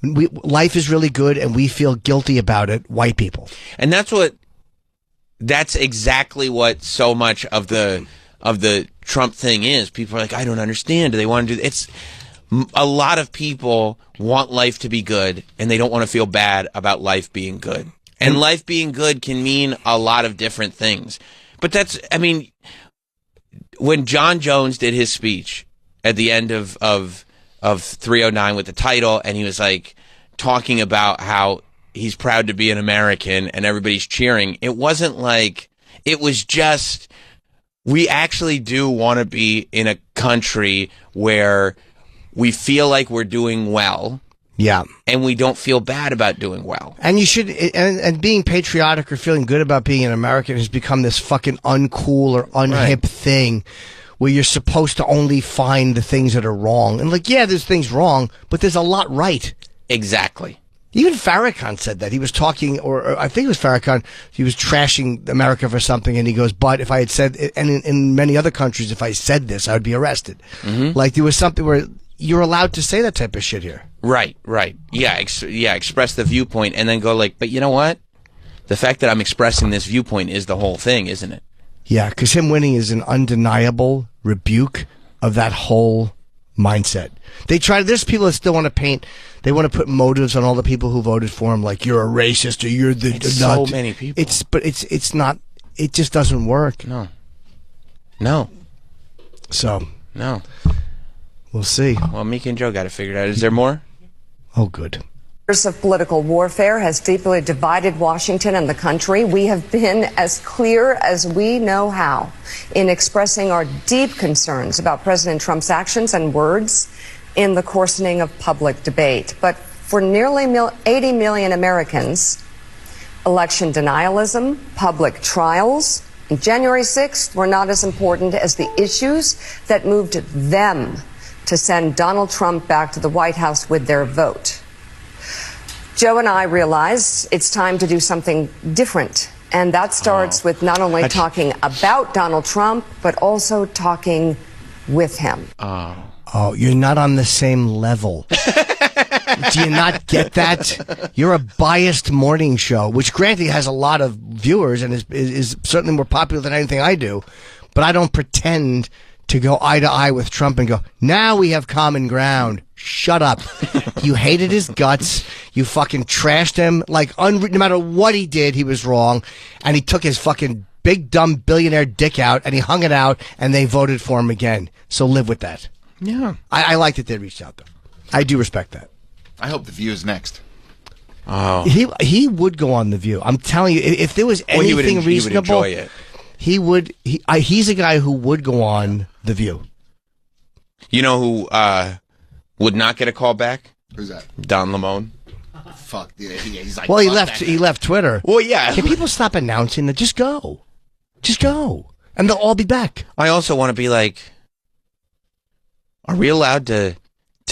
life is really good, and we feel guilty about it. White people, and that's exactly what so much of the Trump thing is. People are like, I don't understand. Do they want to do it's? A lot of people want life to be good, and they don't want to feel bad about life being good. And life being good can mean a lot of different things. But when John Jones did his speech at the end of 309 with the title, and he was like talking about how he's proud to be an American and everybody's cheering, it wasn't like, it was just, we actually do want to be in a country where we feel like we're doing well. Yeah. And we don't feel bad about doing well. And you should, and being patriotic or feeling good about being an American has become this fucking uncool or unhip thing where you're supposed to only find the things that are wrong. And like, yeah, there's things wrong, but there's a lot right. Exactly. Even Farrakhan said that. He was talking, or I think it was Farrakhan, he was trashing America for something, and he goes, but if I had said, and in many other countries, if I said this, I would be arrested. Mm-hmm. Like, there was something where, you're allowed to say that type of shit here. Right. Yeah, express the viewpoint and then go like, but you know what? The fact that I'm expressing this viewpoint is the whole thing, isn't it? Yeah, because him winning is an undeniable rebuke of that whole mindset. There's people that still want to paint, they want to put motives on all the people who voted for him, like you're a racist or you're the... It's so many people. It's not, it just doesn't work. No. So. No. We'll see. Well, Mika and Joe got it figured out. Is there more? Oh, good. Years of political warfare has deeply divided Washington and the country. We have been as clear as we know how in expressing our deep concerns about President Trump's actions and words in the coarsening of public debate. But for nearly 80 million Americans, election denialism, public trials, and January 6th were not as important as the issues that moved them to send Donald Trump back to the White House with their vote. Joe and I realize it's time to do something different. And that starts with not only talking about Donald Trump, but also talking with him. Oh, you're not on the same level. Do you not get that? You're a biased morning show, which granted has a lot of viewers and is certainly more popular than anything I do. But I don't pretend to go eye to eye with Trump and go, now we have common ground. Shut up. You hated his guts. You fucking trashed him. Like, no matter what he did, he was wrong. And he took his fucking big, dumb billionaire dick out and he hung it out and they voted for him again. So live with that. Yeah. I like that they reached out, though. I do respect that. I hope The View is next. Oh. He would go on The View. I'm telling you, if there was anything reasonable, he would enjoy it. He would. He's a guy who would go on The View. You know who would not get a call back? Who's that? Don Lemon. Fuck. Yeah, he's like. Well, he left Twitter. Well, yeah. Can people stop announcing that? Just go, and they'll all be back. I also want to be like, are we allowed to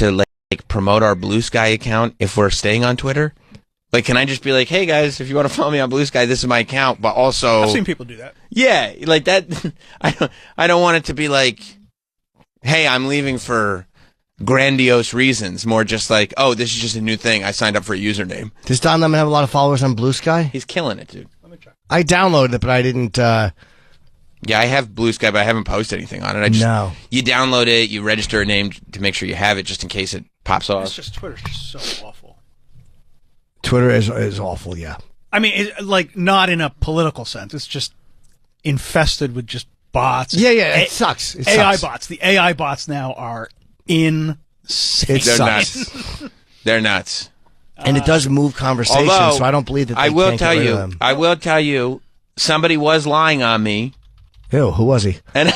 like promote our Blue Sky account if we're staying on Twitter? Like, can I just be like, hey guys, if you want to follow me on Blue Sky, this is my account, but also I've seen people do that. Yeah, like that. I don't want it to be like, hey, I'm leaving for grandiose reasons. More just like, oh, this is just a new thing. I signed up for a username. Does Don Lemon have a lot of followers on Blue Sky? He's killing it, dude. Let me try. I downloaded it, but I didn't. Yeah, I have Blue Sky, but I haven't posted anything on it. No. You download it, you register a name to make sure you have it, just in case it pops off. It's just Twitter's just so awful. Twitter is awful. Yeah. I mean, like not in a political sense. It's just infested with just bots. Yeah. It sucks. It AI sucks. bots. The AI bots now are insane. It sucks. They're nuts. And it does move conversation, Although, so I don't believe that they I will can't tell get rid you. of them. I will tell you. Somebody was lying on me. Ew, who was he? And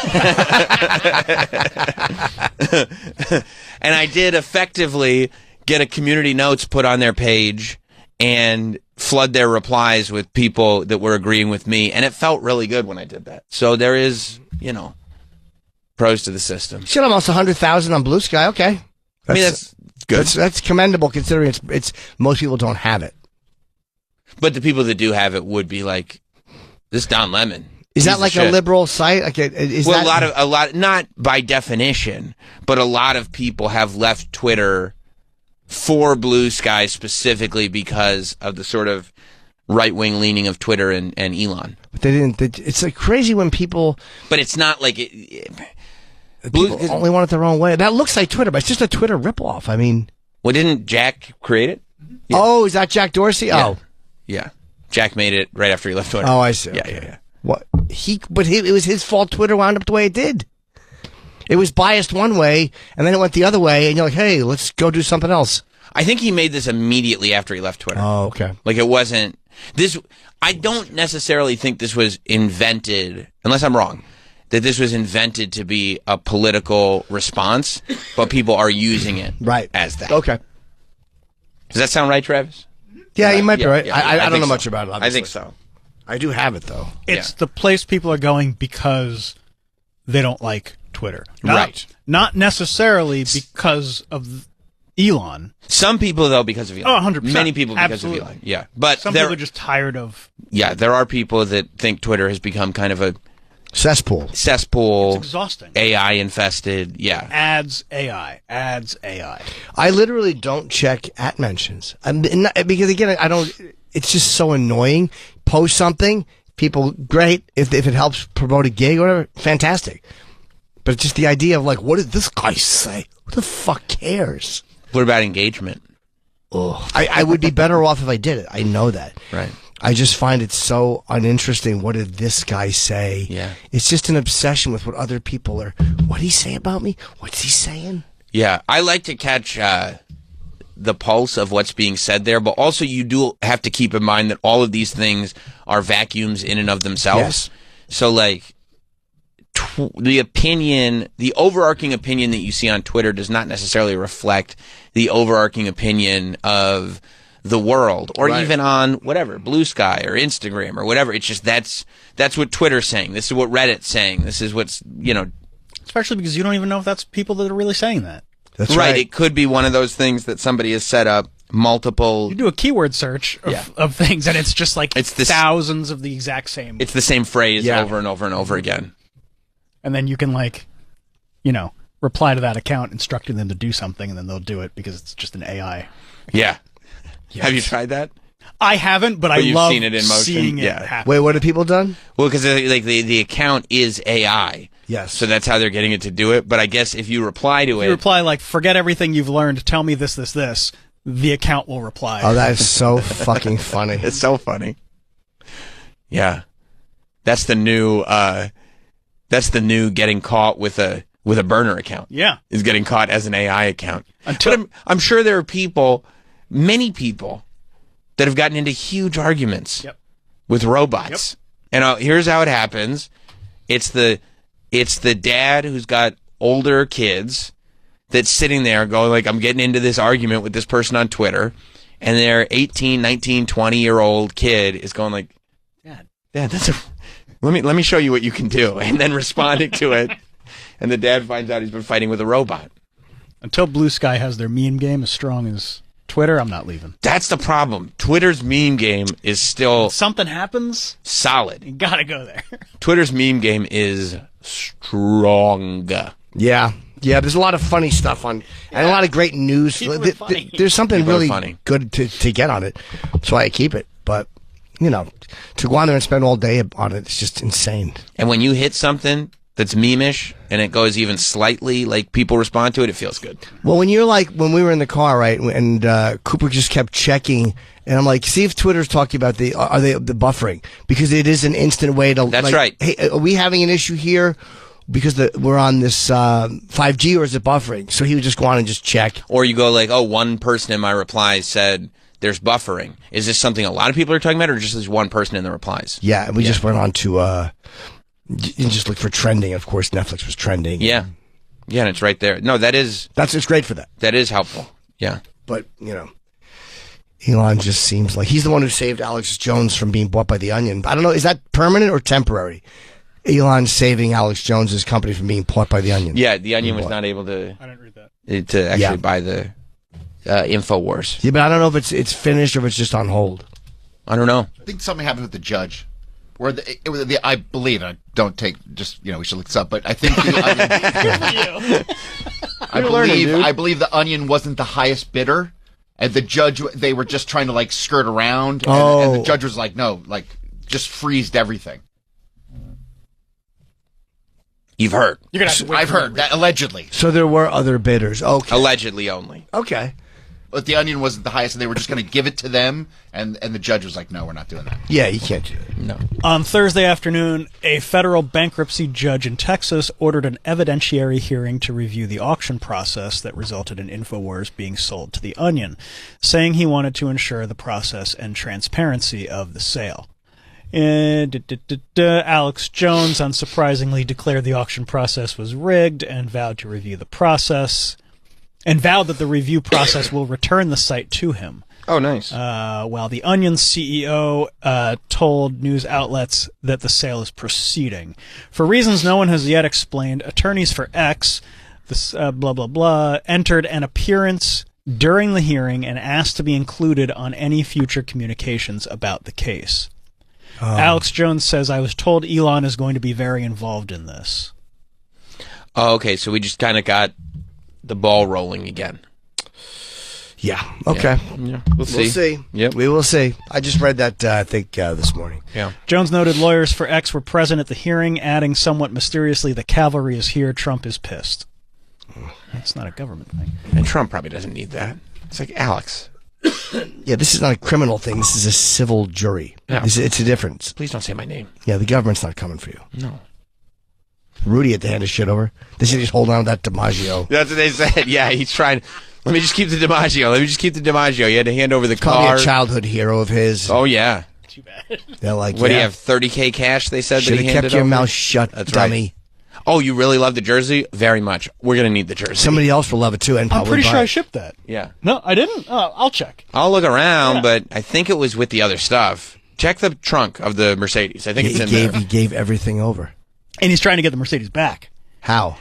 I did effectively get a community notes put on their page and flood their replies with people that were agreeing with me, and it felt really good when I did that. So there is, pros to the system. Shit, almost 100,000 on Blue Sky. Okay, that's good. That's commendable considering it's most people don't have it. But the people that do have it would be like, this Don Lemon. Is that like a liberal site? Like, is well, that a lot, not by definition, but a lot of people have left Twitter for Blue Sky specifically because of the sort of right-wing leaning of Twitter and Elon. But they didn't. It's like crazy when people. But it's not like People only want it their own way. That looks like Twitter, but it's just a Twitter ripoff. I mean, well, didn't Jack create it? Yeah. Oh, is that Jack Dorsey? Yeah. Oh, yeah. Jack made it right after he left Twitter. Oh, I see. Yeah, Okay. yeah. What it was his fault. Twitter wound up the way it did. It was biased one way, and then it went the other way, and you're like, hey, let's go do something else. I think he made this immediately after he left Twitter. Oh, okay. Like it wasn't this. I don't necessarily think this was invented, unless I'm wrong, that this was invented to be a political response, but people are using it right as that. Okay. Does that sound right, Travis? Yeah, you might be right. Yeah, I don't know so. much about it, obviously. I think so. I do have it, though. It's the place people are going because they don't like Twitter. Right. Not necessarily because of Elon. Some people, though, because of Elon. Oh, 100%. Many people because Absolutely. of Elon. Yeah. But some people are just tired of... Yeah, there are people that think Twitter has become kind of Cesspool. It's exhausting. AI infested. Yeah. Ads AI. I literally don't check at mentions. Because again, I don't. It's just so annoying. Post something, people, great. If it helps promote a gig or whatever, fantastic. But it's just the idea of like, what did this guy say? Who the fuck cares? What about engagement? Oh, I would be better off if I did it. I know that. Right. I just find it so uninteresting. What did this guy say? Yeah. It's just an obsession with what other people are. What did he say about me? What's he saying? Yeah. I like to catch the pulse of what's being said there, but also you do have to keep in mind that all of these things are vacuums in and of themselves. Yes. So, like, the overarching opinion that you see on Twitter does not necessarily reflect the overarching opinion of the world, or even on whatever, Blue Sky or Instagram or whatever. It's just that's what Twitter's saying. This is what Reddit's saying. This is what's, Especially because you don't even know if that's people that are really saying that. That's right. It could be one of those things that somebody has set up multiple. You do a keyword search of things, and it's just like thousands of the exact same. It's the same phrase over and over and over again. And then you can reply to that account instructing them to do something, and then they'll do it because it's just an AI. Yeah. Yes. Have you tried that? I haven't, but I love seeing it happen. Wait, what have people done? Well, because the account is AI. Yes. So that's how they're getting it to do it. But I guess if you reply to it... You reply like, forget everything you've learned, tell me this, the account will reply. Oh, that is so fucking funny. It's so funny. Yeah. That's the new getting caught with a burner account. Yeah. Is getting caught as an AI account. But I'm sure there are many people that have gotten into huge arguments with robots. And here's how it happens. It's the dad who's got older kids that's sitting there going like, I'm getting into this argument with this person on Twitter, and their 18, 19, 20-year-old kid is going like, Dad, let me show you what you can do, and then responding to it, and the dad finds out he's been fighting with a robot. Until Blue Sky has their meme game as strong as Twitter, I'm not leaving. That's the problem. Twitter's meme game is still... When something happens, solid. You gotta go there. Twitter's meme game is strong. Yeah. Yeah, there's a lot of funny stuff on, and a lot of great news. There's something really good to get on it. That's why I keep it. But, to go on there and spend all day on it, it's just insane. And when you hit something that's meme-ish, and it goes even slightly, like people respond to it, it feels good. Well, when when we were in the car, right, and Cooper just kept checking, and I'm like, see if Twitter's talking about the buffering, because it is an instant way to. That's right. Hey, are we having an issue here? Because we're on this 5G, or is it buffering? So he would just go on and just check. Or you go like, oh, one person in my replies said there's buffering. Is this something a lot of people are talking about, or just this one person in the replies? Yeah, and we just went on to. You just look for trending. Of course, Netflix was trending. Yeah. Yeah, and it's right there. No, it's great for that. That is helpful. Yeah. But, Elon just seems like he's the one who saved Alex Jones from being bought by The Onion. I don't know, is that permanent or temporary? Elon saving Alex Jones's company from being bought by The Onion. Yeah, The Onion was not able to... I didn't read that. To actually buy the InfoWars. Yeah, but I don't know if it's finished or if it's just on hold. I don't know. I think something happened with the judge. Where I believe, and I don't take, just, we should look this up, but I think the Onion, I believe the Onion wasn't the highest bidder, and the judge, they were just trying to, skirt around, and the judge was like, no, just freezed everything. You've heard. I've heard, that allegedly. So there were other bidders, okay. Allegedly only. Okay. But the Onion wasn't the highest, and they were just going to give it to them, and the judge was like, no, we're not doing that. Yeah, you can't do it. No. On Thursday afternoon, a federal bankruptcy judge in Texas ordered an evidentiary hearing to review the auction process that resulted in InfoWars being sold to The Onion, saying he wanted to ensure the process and transparency of the sale. Alex Jones, unsurprisingly, declared the auction process was rigged and vowed to review the process. And vowed that the review process will return the site to him. Oh, nice. While the Onion's CEO told news outlets that the sale is proceeding. For reasons no one has yet explained, attorneys for X, entered an appearance during the hearing and asked to be included on any future communications about the case. Alex Jones says, I was told Elon is going to be very involved in this. Oh, okay, so we just kind of got the ball rolling again. Yeah. Okay. Yeah. We'll see. We'll see. Yep. We will see. I just read that, I think, this morning. Yeah. Jones noted lawyers for X were present at the hearing, adding somewhat mysteriously, the cavalry is here, Trump is pissed. That's not a government thing. And Trump probably doesn't need that. It's like, Alex. Yeah, this is not a criminal thing. This is a civil jury. Yeah. It's a difference. Please don't say my name. Yeah, the government's not coming for you. No. Rudy had to hand his shit over. They said he's holding on to that DiMaggio. That's what they said. Yeah, he's trying. Let me just keep the DiMaggio. He had to hand over the Probably car. a childhood hero of his. Oh, yeah. Too bad. They're like, What do you have, 30K cash, they said? Should that he have handed kept your over? mouth shut, That's dummy. Right. Oh, you really love the jersey? Very much. We're going to need the jersey. Somebody else will love it, too. And I'm probably pretty buy sure I it. shipped that. Yeah. No, I didn't? I'll check. I'll look around, but I think it was with the other stuff. Check the trunk of the Mercedes. I think it's in there. He gave everything over. And he's trying to get the Mercedes back. How?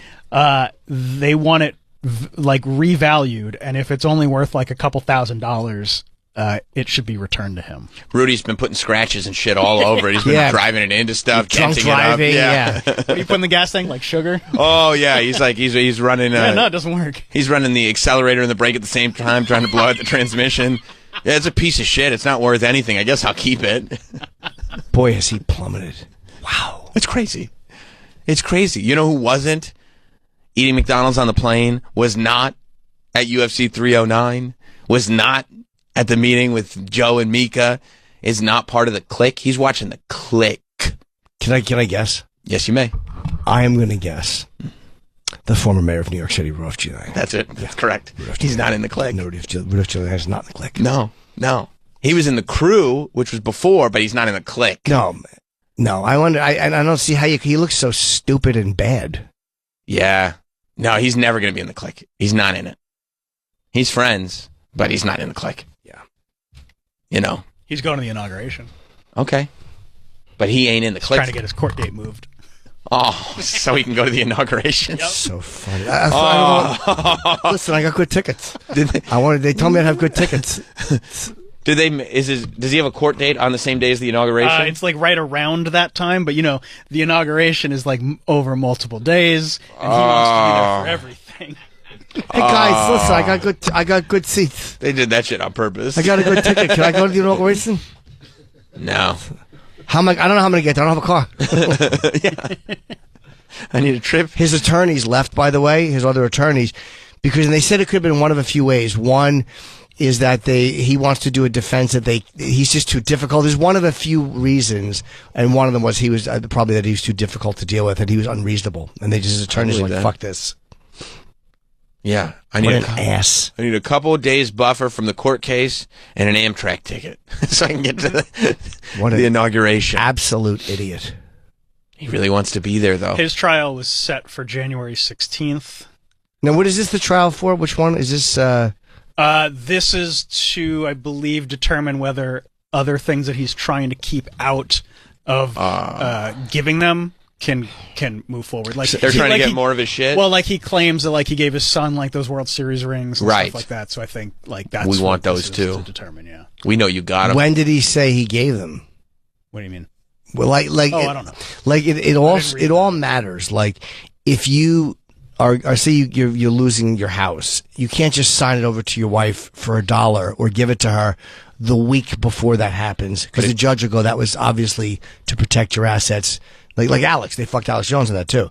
They want it revalued, and if it's only worth like a couple $1,000s, it should be returned to him. Rudy's been putting scratches and shit all over it. He's been driving it into stuff, Drunk denting driving, it up. What do you put in the gas tank, like sugar? Oh yeah, he's like he's running. Yeah, no, it doesn't work. He's running the accelerator and the brake at the same time, trying to blow out the transmission. Yeah, it's a piece of shit. It's not worth anything. I guess I'll keep it. Boy, has he plummeted. Wow. It's crazy. It's crazy. You know who wasn't eating McDonald's on the plane? Was not at UFC 309? Was not at the meeting with Joe and Mika? Is not part of the clique? He's watching the clique. Can I guess? Yes, you may. I am going to guess. The former mayor of New York City, Rudolph Giuliani. That's it. That's correct. He's not in the clique. No, Rudolph Giuliani is not in the clique. No. He was in the crew, which was before, but he's not in the clique. No. I wonder. I don't see how he looks so stupid and bad. Yeah. No, he's never going to be in the clique. He's not in it. He's friends, but he's not in the clique. Yeah. He's going to the inauguration. Okay. But he ain't in the clique. Trying to get his court date moved. Oh, so he can go to the inaugution. Yep. So funny. Listen, I got good tickets. They told me I'd have good tickets. Does he have a court date on the same day as the inauguration? It's like right around that time, but the inauguration is like over multiple days, and he wants to be there for everything. Hey guys, listen, I got good seats. They did that shit on purpose. I got a good ticket. Can I go to the inauguration? No. I don't know how I'm gonna get there. I don't have a car. Yeah. I need a trip. His attorneys left, by the way, his other attorneys, because they said it could have been one of a few ways. One is that he wants to do a defense that he's just too difficult. There's one of a few reasons, and one of them was he was probably that he was too difficult to deal with, and he was unreasonable, and his attorneys were like, fuck this. Yeah, I need a couple of days buffer from the court case and an Amtrak ticket so I can get to the inauguration. Absolute idiot. He really wants to be there, though. His trial was set for January 16th. Now, what is this the trial for? Which one is this? This is to, I believe, determine whether other things that he's trying to keep out of giving them can move forward. Like they're trying to get more of his shit. Well, like he claims that like he gave his son like those World Series rings and stuff like that. So I think like that's we want those too. To determine, yeah. We know you got them. When did he say he gave them? What do you mean? Well, I don't know. Like it all matters. Like if you are say you're losing your house, you can't just sign it over to your wife for $1 or give it to her the week before that happens, because the judge will go, that was obviously to protect your assets. Like Alex, they fucked Alex Jones in that too.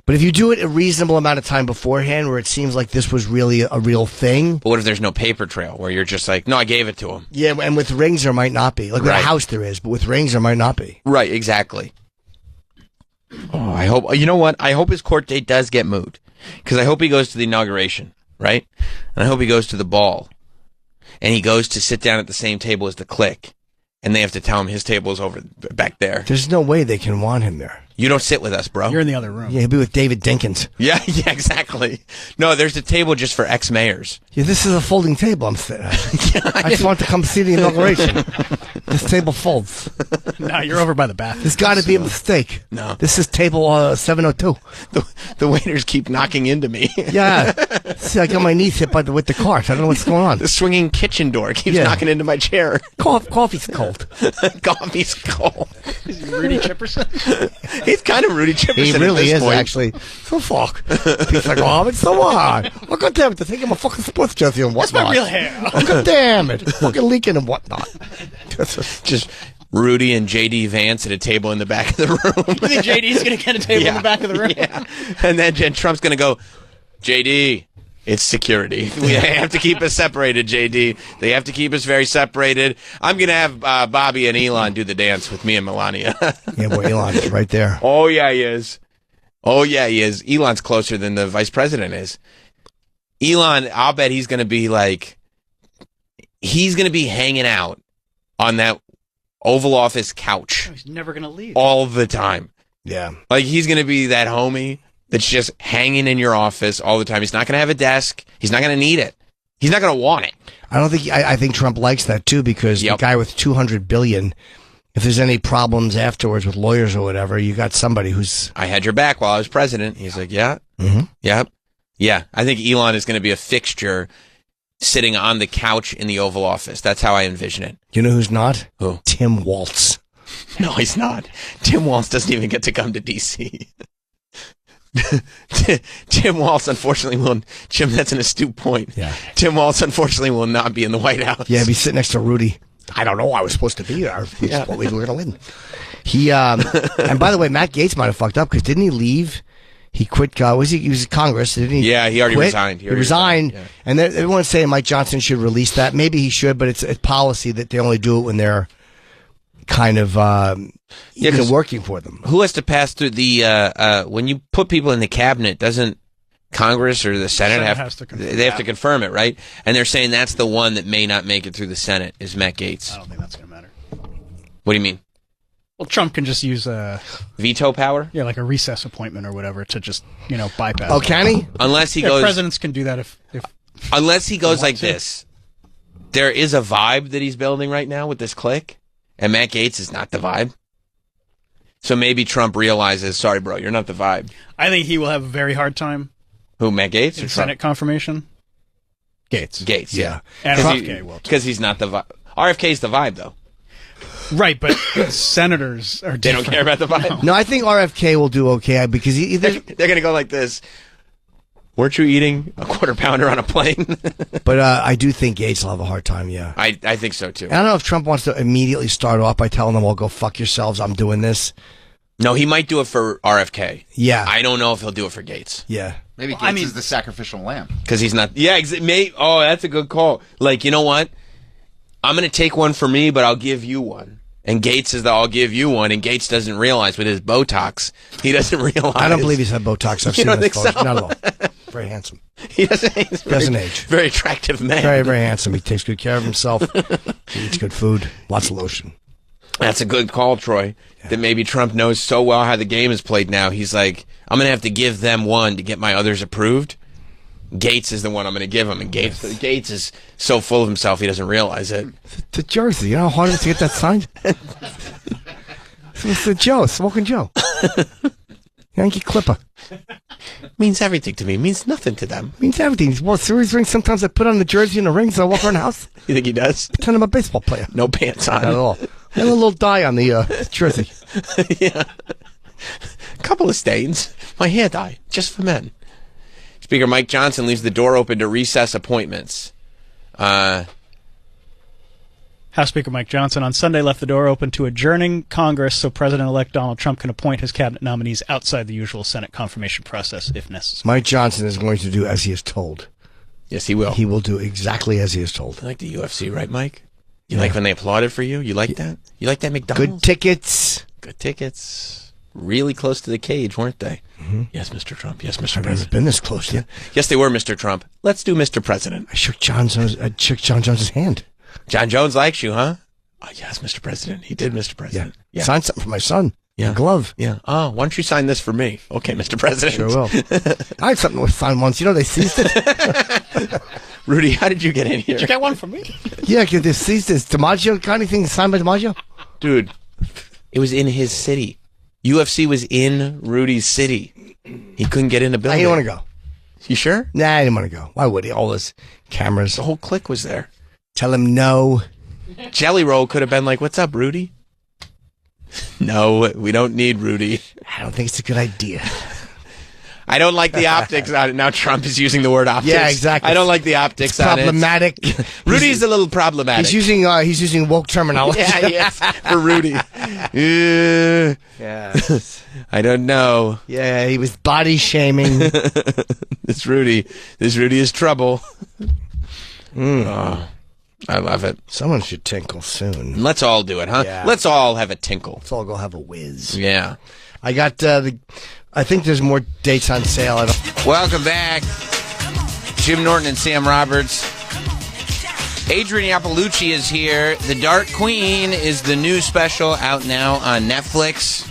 But if you do it a reasonable amount of time beforehand, where it seems like this was really a real thing. But what if there's no paper trail where you're just like, no, I gave it to him? Yeah, and with rings there might not be. Like with a house there is, but with rings there might not be. Right, exactly. Oh, I hope, you know what? I hope his court date does get moved. Because I hope he goes to the inauguration, right? And I hope he goes to the ball. And he goes to sit down at the same table as the clique. And they have to tell him his table is over back there. There's no way they can want him there. You don't sit with us, bro. You're in the other room. Yeah, he'll be with David Dinkins. Yeah, exactly. No, there's a table just for ex-mayors. Yeah, this is a folding table. I just want to come see the inauguration. This table folds. No, you're over by the bathroom. There's got to be a mistake. No. This is table 702. The waiters keep knocking into me. Yeah. See, I got my knees hit with the cart. I don't know what's going on. The swinging kitchen door keeps knocking into my chair. Coffee's cold. Coffee's cold. Is he Rudy Chipperson? He's kind of Rudy Chipperson. He really at this is, point. actually. So fuck. He's like, oh, it's so hard. Oh, God damn it. To take him a fucking sports jersey and whatnot. That's my real hair. Oh, God damn it. Fucking leaking and whatnot. Just Rudy and JD Vance at a table in the back of the room. You think JD's going to get a table in the back of the room? Yeah. And then Trump's going to go, JD, it's security. We have to keep us separated, JD. They have to keep us very separated. I'm going to have Bobby and Elon do the dance with me and Melania. Yeah, boy, Elon is right there. Oh, yeah, he is. Oh, yeah, he is. Elon's closer than the vice president is. Elon, I'll bet he's going to be hanging out on that Oval Office couch. He's never going to leave. All the time. Yeah. Like, he's going to be that homie that's just hanging in your office all the time. He's not going to have a desk. He's not going to need it. He's not going to want it. I think Trump likes that too, because the guy with $200 billion, if there's any problems afterwards with lawyers or whatever, you got somebody who's... I had your back while I was president. He's like, yeah. Mm-hmm. Yep. Yeah. I think Elon is going to be a fixture sitting on the couch in the Oval Office. That's how I envision it. You know who's not? Who? Tim Walz. No, he's not. Tim Walz doesn't even get to come to D.C. Tim Walz, unfortunately, will. Jim, that's an astute point. Yeah. Tim Walz, unfortunately, will not be in the White House. Yeah, be sitting next to Rudy. I don't know. I was supposed to be there. Yeah. We were going to win. And by the way, Matt Gaetz might have fucked up, because didn't he leave? He quit. He was in Congress, didn't he? Yeah, he already quit? resigned. He resigned. Yeah. And everyone's saying Mike Johnson should release that. Maybe he should, but it's policy that they only do it when they're kind of even working for them. Who has to pass through the when you put people in the cabinet? Doesn't Congress or the Senate have to confirm it, right? And they're saying that's the one that may not make it through the Senate is Matt Gaetz. I don't think that's going to matter. What do you mean? Well, Trump can just use veto power. Yeah, like a recess appointment or whatever to just bypass. Oh, can he? Unless he goes. Presidents can do that if unless he goes like this. There is a vibe that he's building right now with this clique. And Matt Gaetz is not the vibe. So maybe Trump realizes, sorry, bro, you're not the vibe. I think he will have a very hard time. Who, Matt Gaetz? In Senate confirmation? Gaetz. Gaetz, yeah. And RFK will. Because he's not the vibe. RFK's the vibe, though. Right, but senators are different. They don't care about the vibe? No, I think RFK will do okay, because they're going to go like this. Weren't you eating a quarter pounder on a plane? But I do think Gaetz will have a hard time, yeah. I think so, too. And I don't know if Trump wants to immediately start off by telling them, well, go fuck yourselves, I'm doing this. No, he might do it for RFK. Yeah. I don't know if he'll do it for Gaetz. Yeah. Maybe Gaetz is the sacrificial lamb. Because he's not... Yeah, that's a good call. Like, you know what? I'm going to take one for me, but I'll give you one. And Gaetz is I'll give you one, and Gaetz doesn't realize with his Botox, he doesn't realize. I don't believe he's had Botox. I've seen his photos. So? Not at all. Very handsome. He doesn't age. Very attractive man. Very, very handsome. He takes good care of himself. He eats good food. Lots of lotion. That's a good call, Troy. Yeah. That maybe Trump knows so well how the game is played now. He's like, I'm going to have to give them one to get my others approved. Gaetz is the one I'm going to give him. And Gaetz is so full of himself he doesn't realize it. It's a jersey. You know how hard it is to get that signed? It's the Joe, Smoking Joe. Yankee Clipper. Means everything to me. Means nothing to them. Means everything. Well, series rings, sometimes I put on the jersey and the rings and I walk around the house. You think he does? Pretend I'm a baseball player. No pants on. Not at all. And a little dye on the jersey. Yeah. A couple of stains. My hair dye. Just for men. Speaker Mike Johnson leaves the door open to recess appointments. House Speaker Mike Johnson on Sunday left the door open to adjourning Congress so President-elect Donald Trump can appoint his cabinet nominees outside the usual Senate confirmation process if necessary. Mike Johnson is going to do as he is told. Yes, he will. He will do exactly as he is told. You like the UFC, right, Mike? You like when they applauded for you? You like that? You like that McDonald's? Good tickets. Good tickets. Really close to the cage, weren't they? Mm-hmm. Yes, Mr. Trump. Yes, Mr. I've President. never been this close yet. Yes, they were, Mr. Trump. Let's do Mr. President. I shook John Jones's hand. John Jones likes you, huh? Oh, yes, Mr. President. He did, Mr. President. Yeah. Signed something for my son. Yeah. A glove. Yeah. Oh, why don't you sign this for me? Okay, Mr. President. Sure will. I had something with signed once. You know, they seized it. Rudy, how did you get in here? Did you get one from me? Yeah, because they seized this. DiMaggio, got anything signed by DiMaggio? Dude, it was in his city. UFC was in Rudy's city. He couldn't get in the building. I didn't want to go. You sure? Nah, I didn't want to go. Why would he? All those cameras. The whole clique was there. Tell him no. Jelly Roll could have been like, "What's up, Rudy?" No, we don't need Rudy. I don't think it's a good idea. I don't like the optics on it. Now Trump is using the word optics. Yeah, exactly. I don't like the optics on it. Problematic. Rudy's a little problematic. He's using woke terminology. Yeah, yes, for Rudy. Yeah. I don't know. Yeah, he was body shaming. This Rudy is trouble. Oh, I love it. Someone should tinkle soon. Let's all do it, huh? Yeah. Let's all have a tinkle. Let's all go have a whiz. Yeah. I got I think there's more dates on sale. Welcome back. Jim Norton and Sam Roberts. Adrienne Iapolucci is here. The Dark Queen is the new special out now on Netflix.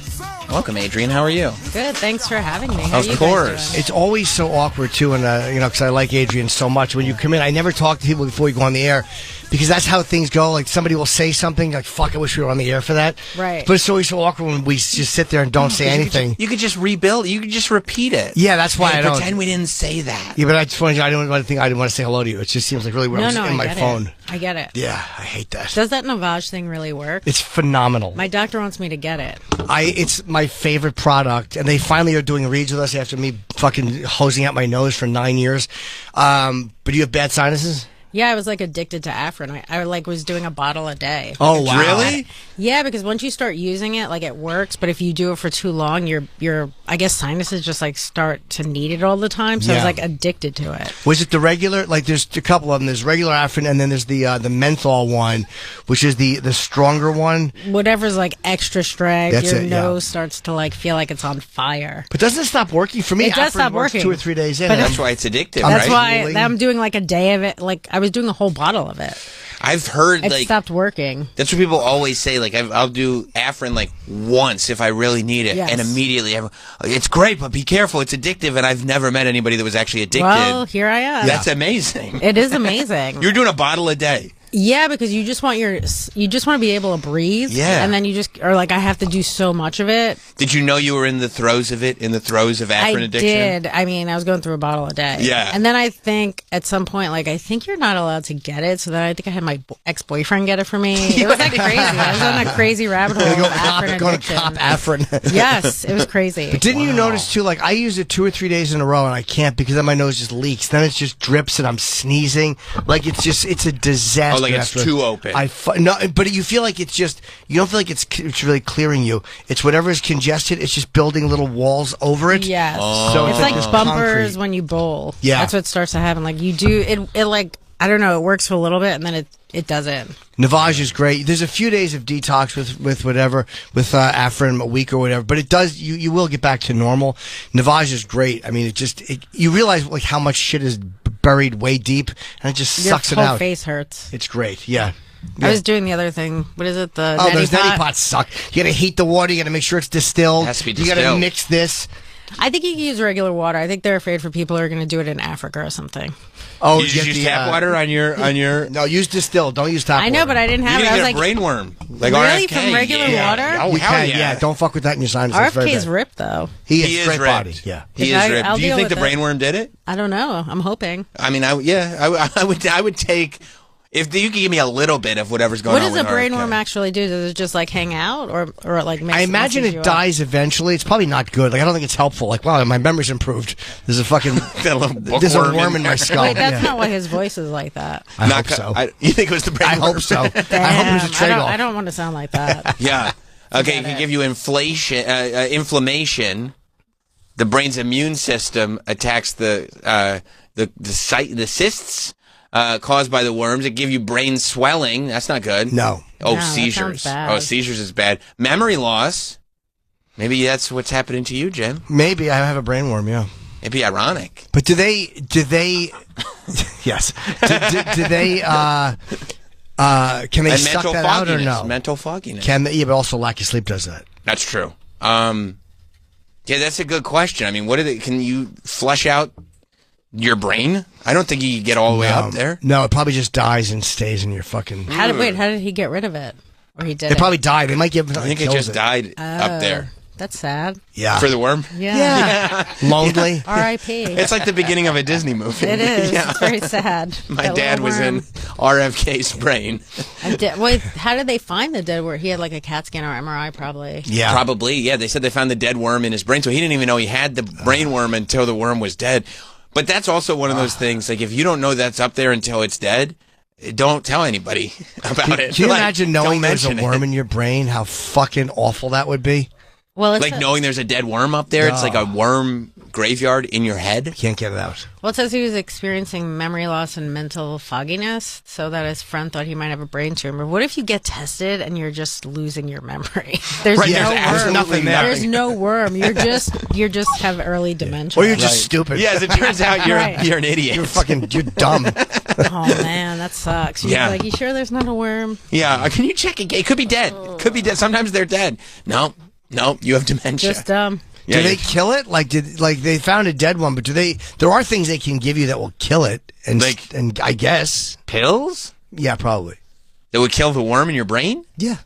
Welcome, Adrienne. How are you? Good. Thanks for having me. How are Of you course. guys doing? It's always so awkward too, and because I like Adrienne so much. When you come in, I never talk to people before you go on the air, because that's how things go. Like somebody will say something, like "Fuck, I wish we were on the air for that." Right. But it's always so awkward when we just sit there and don't say anything. You could just rebuild. You could just repeat it. Yeah, that's why I don't pretend we didn't say that. Yeah, but I just wanted I didn't want to say hello to you. It just seems like really weird. I'm just in my I get phone. it. I get it. Yeah, I hate that. Does that Navage thing really work? It's phenomenal. My doctor wants me to get it. It's my favorite product, and they finally are doing reads with us after me fucking hosing out my nose for 9 years. But you have bad sinuses? Yeah, I was like addicted to Afrin. I like was doing a bottle a day. Oh wow! Really? Yeah, because once you start using it, like it works. But if you do it for too long, your I guess sinuses just like start to need it all the time. So I was like addicted to it. Was it the regular? Like there's a couple of them. There's regular Afrin, and then there's the menthol one, which is the stronger one. Whatever's like extra strength, That's your it, nose starts to like feel like it's on fire. But doesn't it stop working for me? It does Afrin stop works working. 2 or 3 days in. But That's why it's addictive, That's right? why I'm doing like a day of it. Like I was doing a whole bottle of it. I've heard It like stopped working. that's what people always say. Like I'll do Afrin like once if I really need it, Yes. and immediately it's great, but be careful, it's addictive. And I've never met anybody that was actually addicted. Well, here I am. That's amazing. It is amazing. You're doing a bottle a day. Yeah, because you just want to be able to breathe. Yeah. And then you just are like, I have to do so much of it. Did you know you were in the throes of it, in the throes of Afrin addiction? I did. I mean, I was going through a bottle a day. Yeah. And then I think at some point, like, I think you're not allowed to get it. So then I think I had my ex-boyfriend get it for me. It was like crazy. I was on a crazy rabbit hole of Afrin Go to addiction. cop Afrin. Yes, it was crazy. But didn't you notice too? Like I use it 2 or 3 days in a row, and I can't because then my nose just leaks. Then it just drips, and I'm sneezing. Like it's a disaster. Oh, like it's after. too open. No, but you feel like you don't feel like it's really clearing you. It's whatever is congested. It's just building little walls over it. Yes. So it's like this bumpers concrete. when you bowl. Yeah. That's what starts to happen. Like you do it like, I don't know, it works for a little bit and then it doesn't. Navage is great. There's a few days of detox with whatever, with Afrin, a week or whatever, but it does, you will get back to normal. Navage is great. I mean, you realize like how much shit is buried way deep, and it just sucks it Your out. whole face hurts. It's great. Yeah. I was doing the other thing. What is it? The neti those pot? neti pots suck. You gotta heat the water. You gotta make sure it's distilled. It has to be You gotta distilled. mix this. I think you can use regular water. I think they're afraid for people who are going to do it in Africa or something. Oh, you just use tap water on your. No, use distilled. Don't use tap water. I know, but I didn't have You're it. I gonna was get like, a brainworm. Like really? RFK. From regular Yeah. water? Oh, You hell can, yeah. Don't fuck with that in your sinus. It's very RFK's bad. ripped though. He is is great ripped. body. Yeah. He is ripped. I'll Do you deal think the with it. brainworm did it? I don't know. I'm hoping. I mean, I would take. If you could give me a little bit of whatever's going What on does a with brainworm RFK. actually do? Does it just like hang out or like I imagine it dies eventually. It's probably not good. Like I don't think it's helpful. Like wow, my memory's improved. There's a fucking there's a worm in my skull. Wait, that's Yeah. not why his voice is like that. I hope so. You think it was the brainworm? I hope so. I hope it was a Damn, trade-off. I don't want to sound like that. Yeah. Okay, it can give you inflammation. The brain's immune system attacks the cysts caused by the worms. It give you brain swelling. That's not good. No. Oh, No, that seizures. sounds bad. Oh, seizures is bad. Memory loss. Maybe that's what's happening to you, Jim. Maybe I have a brainworm. Yeah. It'd be ironic. But do they? Yes. Do they? Can they And suck mental that out or fogginess. no? Mental fogginess. Can they? Yeah, but also lack of sleep does that. That's true. Yeah, that's a good question. I mean, can you flush out your brain? I don't think you can get all the way up there. No, it probably just dies and stays in your fucking... How did he get rid of it? Or he did It probably died. They might give... I think it just died up there. That's sad. Yeah. For the worm? Yeah. Lonely. R.I.P. It's like the beginning of a Disney movie. It is. Yeah. It's very sad. My dad was in RFK's brain. Wait, how did they find the dead worm? He had like a CAT scan or MRI probably. Yeah. Probably, yeah. They said they found the dead worm in his brain, so he didn't even know he had the brain worm until the worm was dead. But that's also one of those things, like if you don't know that's up there until it's dead, don't tell anybody about it. Can you Like, imagine knowing there's a don't worm mention in your brain? How fucking awful that would be. Well, like knowing there's a dead worm up there, it's like a worm graveyard in your head. Can't get it out. Well, it says he was experiencing memory loss and mental fogginess, so that his friend thought he might have a brain tumor. What if you get tested and you're just losing your memory? There's there's nothing there. There's no worm. You're just have early dementia. Or you're just stupid. Yeah, as it turns out, you're Right. you're an idiot. You're dumb. Oh man, that sucks. You're like, you sure there's not a worm? Yeah, can you check it? It could be dead. Could be dead. Sometimes they're dead. No, you have dementia. Just dumb. Yeah, do they kill it? Like they found a dead one, but there are things they can give you that will kill it, and I guess pills? Yeah, probably. That would kill the worm in your brain? Yeah.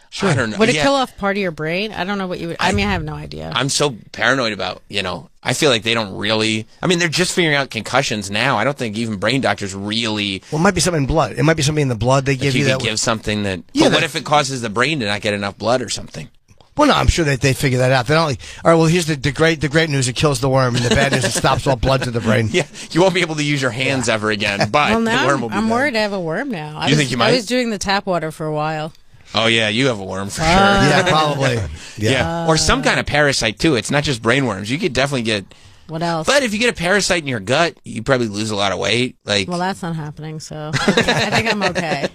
Sure. I don't know. Would it kill off part of your brain? I don't know what you would. I mean, I have no idea. I'm so paranoid about, I feel like they don't really, they're just figuring out concussions now. I don't think even brain doctors really. Well, it might be something in blood. It might be something in the blood they give you that. Give something that. Yeah, but what if it causes the brain to not get enough blood or something? Well, no, I'm sure that they figure that out. They don't. All right. Well, here's the great news: it kills the worm, and the bad news: it stops all blood to the brain. Yeah, you won't be able to use your hands ever again. But well, now the worm will be I'm dead. worried I have a worm now. You think you might? I was doing the tap water for a while. Oh yeah, you have a worm for sure. Yeah, probably. Yeah, or some kind of parasite too. It's not just brain worms. You could definitely get. What else? But if you get a parasite in your gut, you probably lose a lot of weight. Well, that's not happening, so I think I'm okay.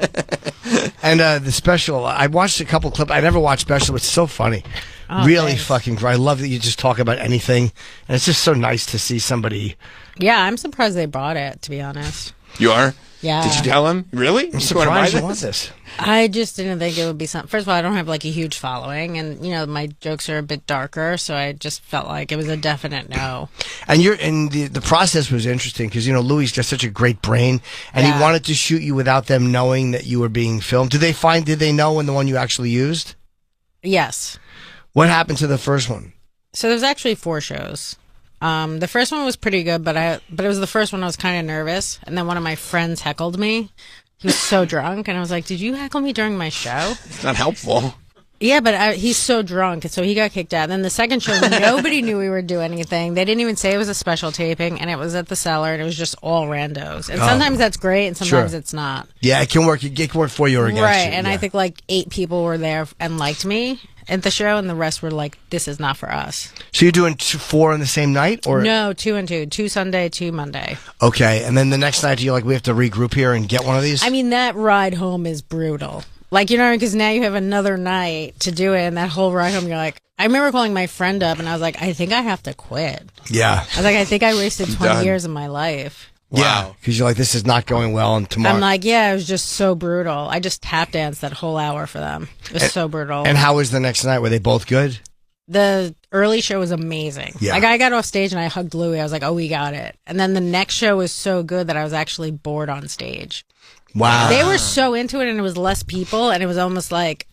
And the special, I watched a couple clips. I never watched special, but it's so funny. Oh, really thanks. fucking great. I love that you just talk about anything, and it's just so nice to see somebody. Yeah, I'm surprised they bought it, to be honest. You are? Yeah. Did you tell him? Really? I'm surprised you want this. I just didn't think it would be something. First of all, I don't have like a huge following, and my jokes are a bit darker, so I just felt like it was a definite no. And the process was interesting because Louis got such a great brain, and he wanted to shoot you without them knowing that you were being filmed. Did they know when the one you actually used? Yes. What happened to the first one? So there's actually 4 shows. The first one was pretty good, but it was the first one I was kind of nervous, and then one of my friends heckled me. He was so drunk, and I was like, "Did you heckle me during my show?" It's not helpful. Yeah, but he's so drunk, and so he got kicked out. And then the second show, nobody knew we were doing anything. They didn't even say it was a special taping, and it was at the Cellar, and it was just all randos. And sometimes that's great, and sometimes it's not. Yeah, it can work. It can work for you or against you. Right, and I think like 8 people were there and liked me at the show, and the rest were like, "This is not for us." So you're doing 4 on the same night, or no, 2 and 2, 2 Sunday, 2 Monday. Okay, and then the next night you're like, we have to regroup here and get one of these. I mean, that ride home is brutal. Like, because now you have another night to do it, and that whole ride home, you're like, I remember calling my friend up, and I was like, I think I have to quit. Yeah. I was like, I think I wasted 20 years of my life. Wow. Yeah, because you're like, this is not going well, and tomorrow. I'm like, yeah, it was just so brutal. I just tap danced that whole hour for them. It was so brutal. And how was the next night? Were they both good? The early show was amazing. Yeah. Like, I got off stage and I hugged Louie. I was like, oh, we got it. And then the next show was so good that I was actually bored on stage. Wow. They were so into it, and it was less people, and it was almost like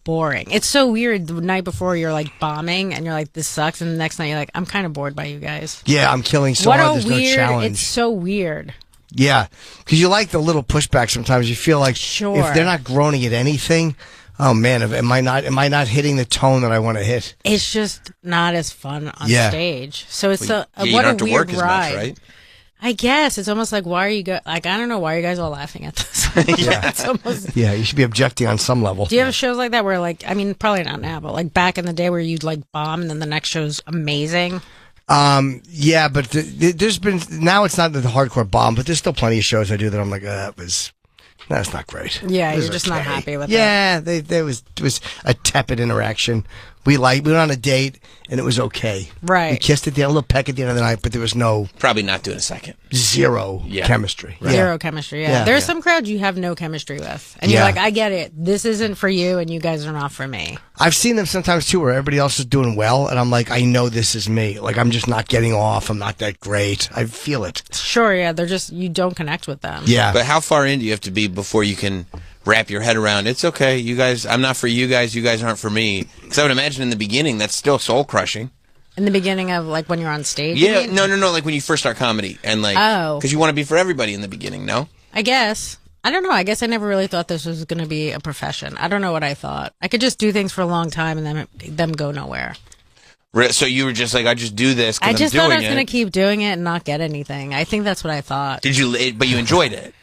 boring. It's so weird. The night before, you're like bombing, and you're like, this sucks. And the next night, you're like, I'm kind of bored by you guys. Yeah, I'm killing so what hard. a There's weird, no challenge. It's so weird. Yeah, because you like the little pushback sometimes. You feel like Sure. if they're not groaning at anything, oh man, am I not hitting the tone that I want to hit? It's just not as fun on stage. So it's you what don't a have to weird work as ride. much, right? I guess it's almost like, why are you I don't know, why are you guys all laughing at this? Yeah. It's almost. Yeah, you should be objecting on some level. Do you have shows like that where, like, I mean, probably not now, but like back in the day where you'd like bomb and then the next show's amazing? Yeah, but there's been, now it's not the hardcore bomb, but there's still plenty of shows I do that I'm like, that's not great. Yeah, It was you're just not happy with it. Yeah, it was a tepid interaction. We went on a date, and it was okay. Right. We kissed at the end, a little peck at the end of the night, but there was no... Probably not doing a second. Zero chemistry. Right. Zero chemistry, yeah. There's some crowds you have no chemistry with. And you're like, I get it. This isn't for you, and you guys are not for me. I've seen them sometimes, too, where everybody else is doing well, and I'm like, I know this is me. Like, I'm just not getting off. I'm not that great. I feel it. Sure, yeah. They're just... You don't connect with them. Yeah. But how far in do you have to be before you can... wrap your head around, it's okay, you guys, I'm not for you guys aren't for me? Because I would imagine in the beginning, that's still soul-crushing. In the beginning of, like, when you're on stage? Yeah, no, like when you first start comedy. And, like, because you want to be for everybody in the beginning, no? I guess. I don't know. I guess I never really thought this was going to be a profession. I don't know what I thought. I could just do things for a long time and then them go nowhere. So you were just like, I just do this because I just thought I was going to keep doing it and not get anything. I think that's what I thought. But you enjoyed it?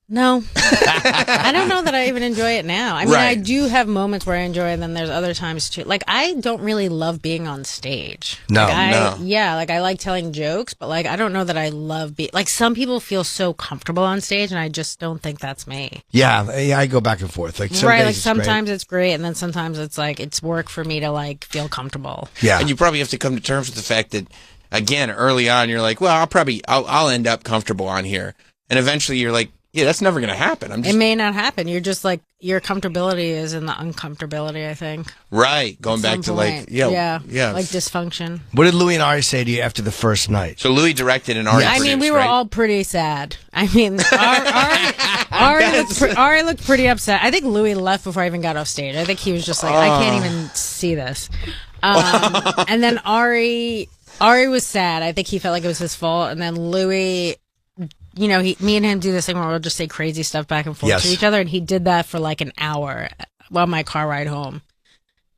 No. I don't know that I even enjoy it now. I mean, Right. I do have moments where I enjoy it, and then there's other times too. Like, I don't really love being on stage. No, like, yeah, like, I like telling jokes, but, like, I don't know that I love being... Like, some people feel so comfortable on stage, and I just don't think that's me. Yeah, I go back and forth. Like, some right, days like, it's sometimes it's great, and then sometimes it's, like, it's work for me to, like, feel comfortable. Yeah. And you probably have to come to terms with the fact that, again, early on, you're like, well, I'll end up comfortable on here. And eventually you're like, yeah, that's never going to happen. It may not happen. You're just like, your comfortability is in the uncomfortability, I think. Right. Going back to like, yeah. Like dysfunction. What did Louis and Ari say to you after the first night? So Louis directed and Ari I mean, we were all pretty sad. I mean, Ari looked pretty upset. I think Louis left before I even got off stage. I think he was just like, I can't even see this. And then Ari was sad. I think he felt like it was his fault. And then Louis... You know, me and him do this thing where we'll just say crazy stuff back and forth to each other, and he did that for like an hour while my car ride home.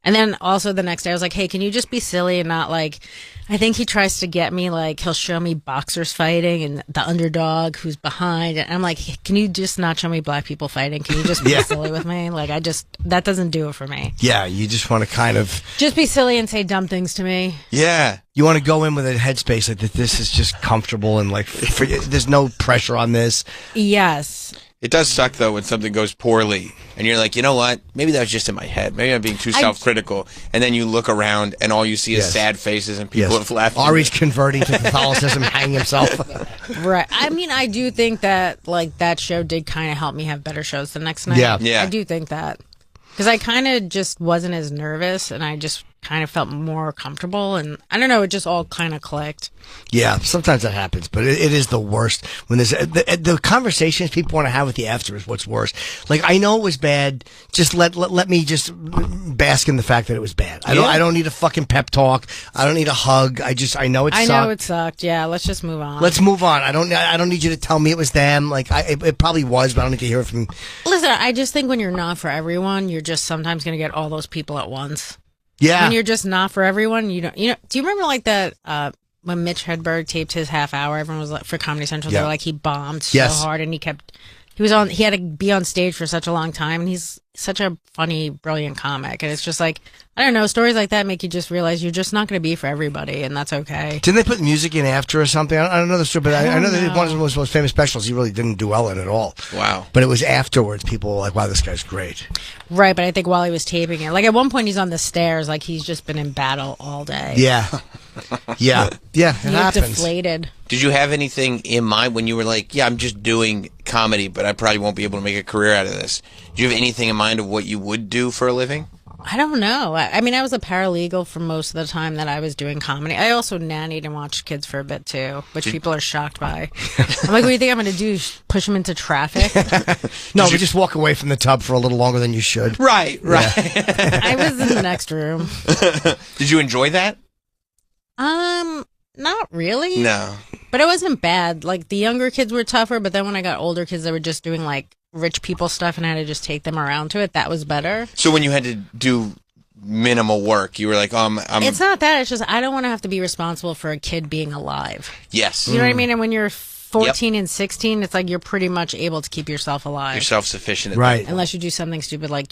And then also the next day, I was like, hey, can you just be silly and not like... I think he tries to get me, like, he'll show me boxers fighting and the underdog who's behind. And I'm like, can you just not show me black people fighting? Can you just be silly with me? Like, that doesn't do it for me. Yeah, you just want to kind of... Just be silly and say dumb things to me. Yeah. You want to go in with a headspace like that this is just comfortable and like, there's no pressure on this. Yes. It does suck, though, when something goes poorly, and you're like, you know what? Maybe that was just in my head. Maybe I'm being too self-critical. And then you look around, and all you see is sad faces, and people have left. Ari's converting to Catholicism, hanging himself. Right. I mean, I do think that, like, that show did kind of help me have better shows the next night. Yeah. I do think that. Because I kind of just wasn't as nervous, and I just kind of felt more comfortable, and I don't know, it just all kind of clicked. Yeah, sometimes that happens, but it is the worst when there's the conversations people want to have with you after is what's worse. Like, I know it was bad. Just let me just bask in the fact that it was bad. I don't need a fucking pep talk. I don't need a hug. I know it sucked. I know it sucked. Yeah, let's just move on. Let's move on. I don't need you to tell me it was them. Like, it probably was, but I don't need to hear it from. Listen, I just think when you're not for everyone, you're just sometimes going to get all those people at once. Yeah. When you're just not for everyone, do you remember like that, when Mitch Hedberg taped his half hour, everyone was like, for Comedy Central, they were like, he bombed so hard and he had to be on stage for such a long time, and he's such a funny, brilliant comic. And it's just like, I don't know, stories like that make you just realize you're just not going to be for everybody, and that's okay. Didn't they put music in after or something? I don't know the story, but I know that one of his most famous specials, he really didn't do well in at all. Wow. But it was afterwards, people were like, wow, this guy's great. Right, but I think while he was taping it, like at one point he's on the stairs, like he's just been in battle all day. Yeah. Yeah. Yeah, it He looked happens. deflated. Did you have anything in mind when you were like, yeah, I'm just doing comedy, but I probably won't be able to make a career out of this? Do you have anything in mind of what you would do for a living? I don't know. I mean, I was a paralegal for most of the time that I was doing comedy. I also nannied and watched kids for a bit, too, which people are shocked by. I'm like, what do you think I'm going to do? Push them into traffic? No, we just walk away from the tub for a little longer than you should. Right. I was in the next room. Did you enjoy that? Not really. No. But it wasn't bad. Like, the younger kids were tougher, but then when I got older kids that were just doing, like, rich people stuff and I had to just take them around to it, that was better. So when you had to do minimal work, you were like, It's not that. It's just I don't want to have to be responsible for a kid being alive. Yes. You know what I mean? And when you're 14 and 16, it's like you're pretty much able to keep yourself alive. You're self-sufficient. Right. Unless you do something stupid like,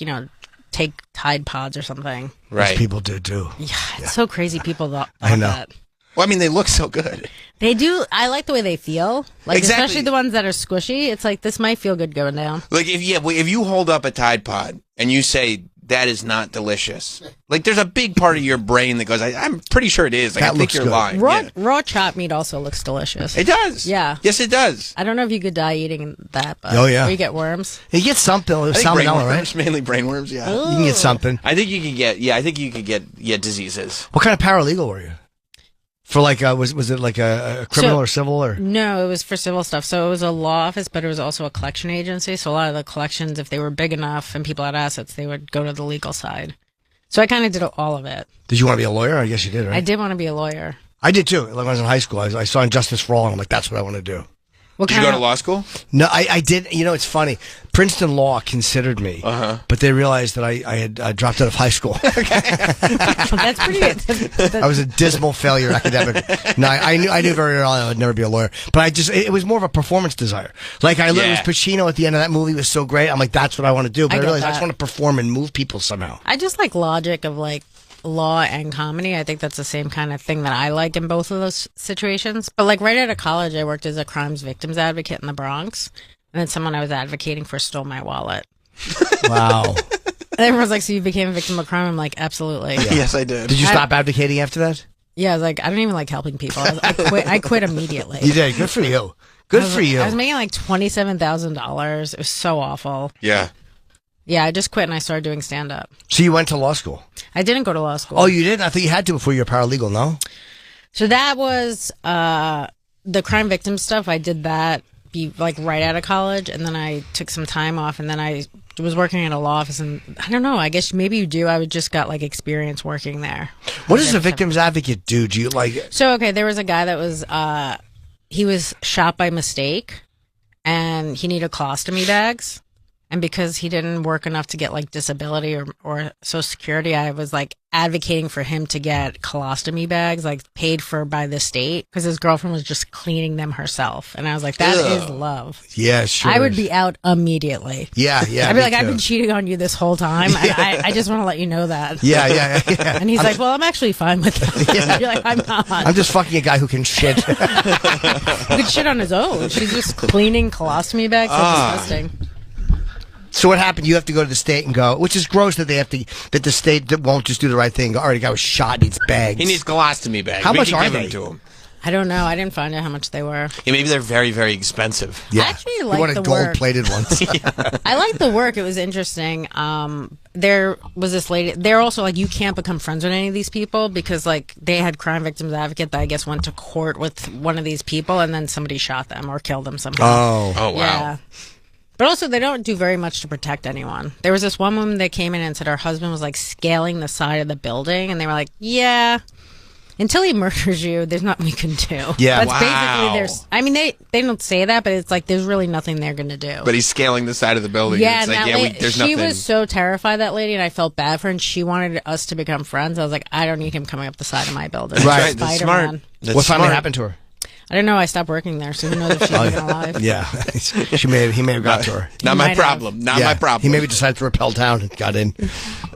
take Tide Pods or something. Right. Most people do, too. Yeah, it's so crazy people thought I know. that. Well, I mean, they look so good. They do. I like the way they feel. Like, Exactly. especially the ones that are squishy. It's like, this might feel good going down. Like, if you hold up a Tide Pod and you say, that is not delicious. Like, there's a big part of your brain that goes, I'm pretty sure it is. Like, That I think looks you're good. lying. Raw chopped meat also looks delicious. It does. Yeah. Yes, it does. I don't know if you could die eating that, but Oh, yeah. or you get worms. You get something. I think Salmonella, right? brainworms, mainly brainworms, yeah. Ooh. You can get something. I think you could get diseases. What kind of paralegal were you? For like, was it like a criminal or civil or? No, it was for civil stuff. So it was a law office, but it was also a collection agency. So a lot of the collections, if they were big enough and people had assets, they would go to the legal side. So I kind of did all of it. Did you want to be a lawyer? I guess you did, right? I did want to be a lawyer. I did too. Like when I was in high school, I saw Injustice for All, and I'm like, that's what I want to do. Did you go to law school? No, I did. You know, it's funny. Princeton Law considered me, but they realized that I had dropped out of high school. That's pretty good. I was a dismal failure academic. No, I knew very early I would never be a lawyer. But it was more of a performance desire. Like it was Pacino at the end of that movie was so great. I'm like, that's what I want to do. But I realized I just want to perform and move people somehow. I just like logic of like law and comedy. I think that's the same kind of thing that I like in both of those situations. But like right out of college, I worked as a crimes victims advocate in the Bronx. And then someone I was advocating for stole my wallet. Wow. And everyone's like, so you became a victim of crime? I'm like, absolutely. Yeah. Yes, I did. Did you stop advocating after that? Yeah, I was like, I don't even like helping people. I quit immediately. You did. Good for you. Good for you. I was making like $27,000. It was so awful. Yeah. Yeah, I just quit and I started doing stand-up. So you went to law school? I didn't go to law school. Oh, you didn't? I thought you had to before you were paralegal, no? So that was the crime victim stuff. I did that like right out of college, and then I took some time off, and then I was working in a law office, and I don't know, I guess maybe you do. I just got like experience working there. What does a victim's advocate do? Do you like it? So, okay, there was a guy that was, he was shot by mistake, and he needed colostomy bags. And because he didn't work enough to get like disability or Social Security, I was like advocating for him to get colostomy bags like paid for by the state because his girlfriend was just cleaning them herself. And I was like, that is love. Yeah, sure. I would be out immediately. Yeah. I'd be like, I've been cheating on you this whole time. I just want to let you know that. Yeah. And he's like, well, I'm actually fine with that. Yeah. You're like, I'm not. I'm just fucking a guy who can shit. He could shit on his own. She's just cleaning colostomy bags. That's disgusting. So what happened? You have to go to the state and go, which is gross that that the state won't just do the right thing. All right, the guy was shot, needs bags. He needs colostomy bags. How We much can are give they? them to him. I don't know. I didn't find out how much they were. Yeah, maybe they're very, very expensive. Yeah. I actually You like wanted the work. gold-plated ones. I like the work. It was interesting. There was this lady. They're also like, you can't become friends with any of these people because like they had crime victims advocate that I guess went to court with one of these people and then somebody shot them or killed them somehow. Oh, wow. Yeah. But also, they don't do very much to protect anyone. There was this one woman that came in and said her husband was like scaling the side of the building, and they were like, "Yeah, until he murders you, there's nothing we can do." Yeah, that's basically there's. I mean, they don't say that, but it's like there's really nothing they're going to do. But he's scaling the side of the building. Yeah, It's and like, there's she nothing. was so terrified, that lady, and I felt bad for her, and she wanted us to become friends. I was like, I don't need him coming up the side of my building. Right, that's Spider-Man. smart. That's What finally smart. happened to her? I don't know. I stopped working there, so who knows if she's even alive. Yeah, he may have got to her. Not my might problem. Not my problem. He maybe decided to rappel down and got in.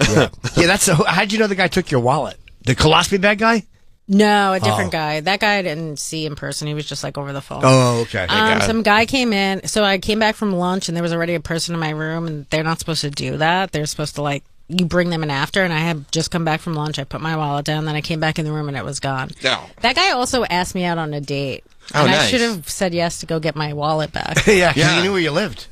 Yeah, that's. How'd you know the guy took your wallet? The colostomy bag guy? No, a different guy. That guy I didn't see in person. He was just like over the phone. Oh, okay. Some guy came in. So I came back from lunch, and there was already a person in my room, and they're not supposed to do that. They're supposed to like, you bring them in after, and I had just come back from lunch. I put my wallet down, then I came back in the room, and it was gone. No. That guy also asked me out on a date. Oh, and I nice. should have said yes to go get my wallet back. Yeah, 'cause Yeah. you knew where you lived.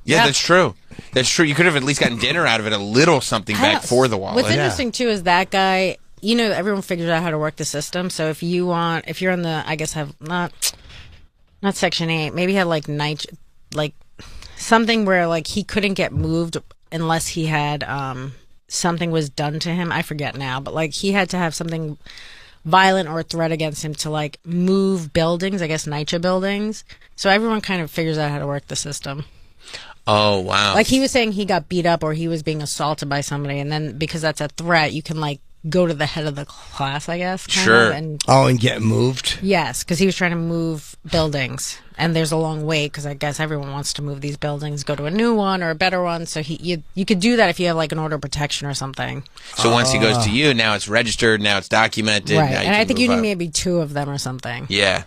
Yeah, Yeah. that's true. That's true. You could have at least gotten dinner out of it, a little something back for the wallet. What's interesting too is that guy, you know, everyone figures out how to work the system. So if you're on the, I guess have not Section 8, maybe have like like something where like he couldn't get moved unless he had something was done to him. I forget now, but like he had to have something violent or a threat against him to like move buildings, I guess NYCHA buildings. So everyone kind of figures out how to work the system. Oh, wow. Like he was saying he got beat up or he was being assaulted by somebody, and then because that's a threat, you can like go to the head of the class, I guess. Kind Sure. of, and and get moved. yes, because he was trying to move buildings, and there's a long wait because I guess everyone wants to move these buildings, go to a new one or a better one. So you could do that if you have like an order of protection or something. So once he goes to you, now it's registered, now it's documented. Right, now you and I can think you move need up. maybe 2 of them or something. Yeah.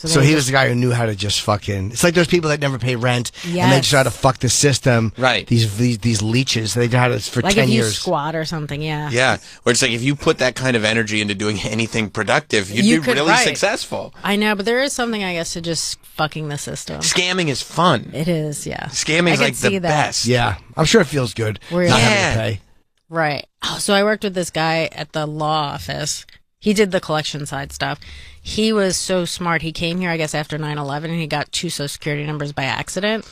So he was the guy who knew how to just fucking. It's like those people that never pay rent and they just try to fuck the system. Right. These leeches. They had it for like 10 if you years. squat or something. Yeah. Yeah. Where it's like if you put that kind of energy into doing anything productive, you'd be really successful. I know, but there is something, I guess, to just fucking the system. Scamming is fun. It is, yeah. Scamming is like the best. Yeah. I'm sure it feels good. Not having to pay. Right. Oh, so I worked with this guy at the law office. He did the collection side stuff. He was so smart. He came here, I guess, after 9/11, and he got 2 Social Security numbers by accident.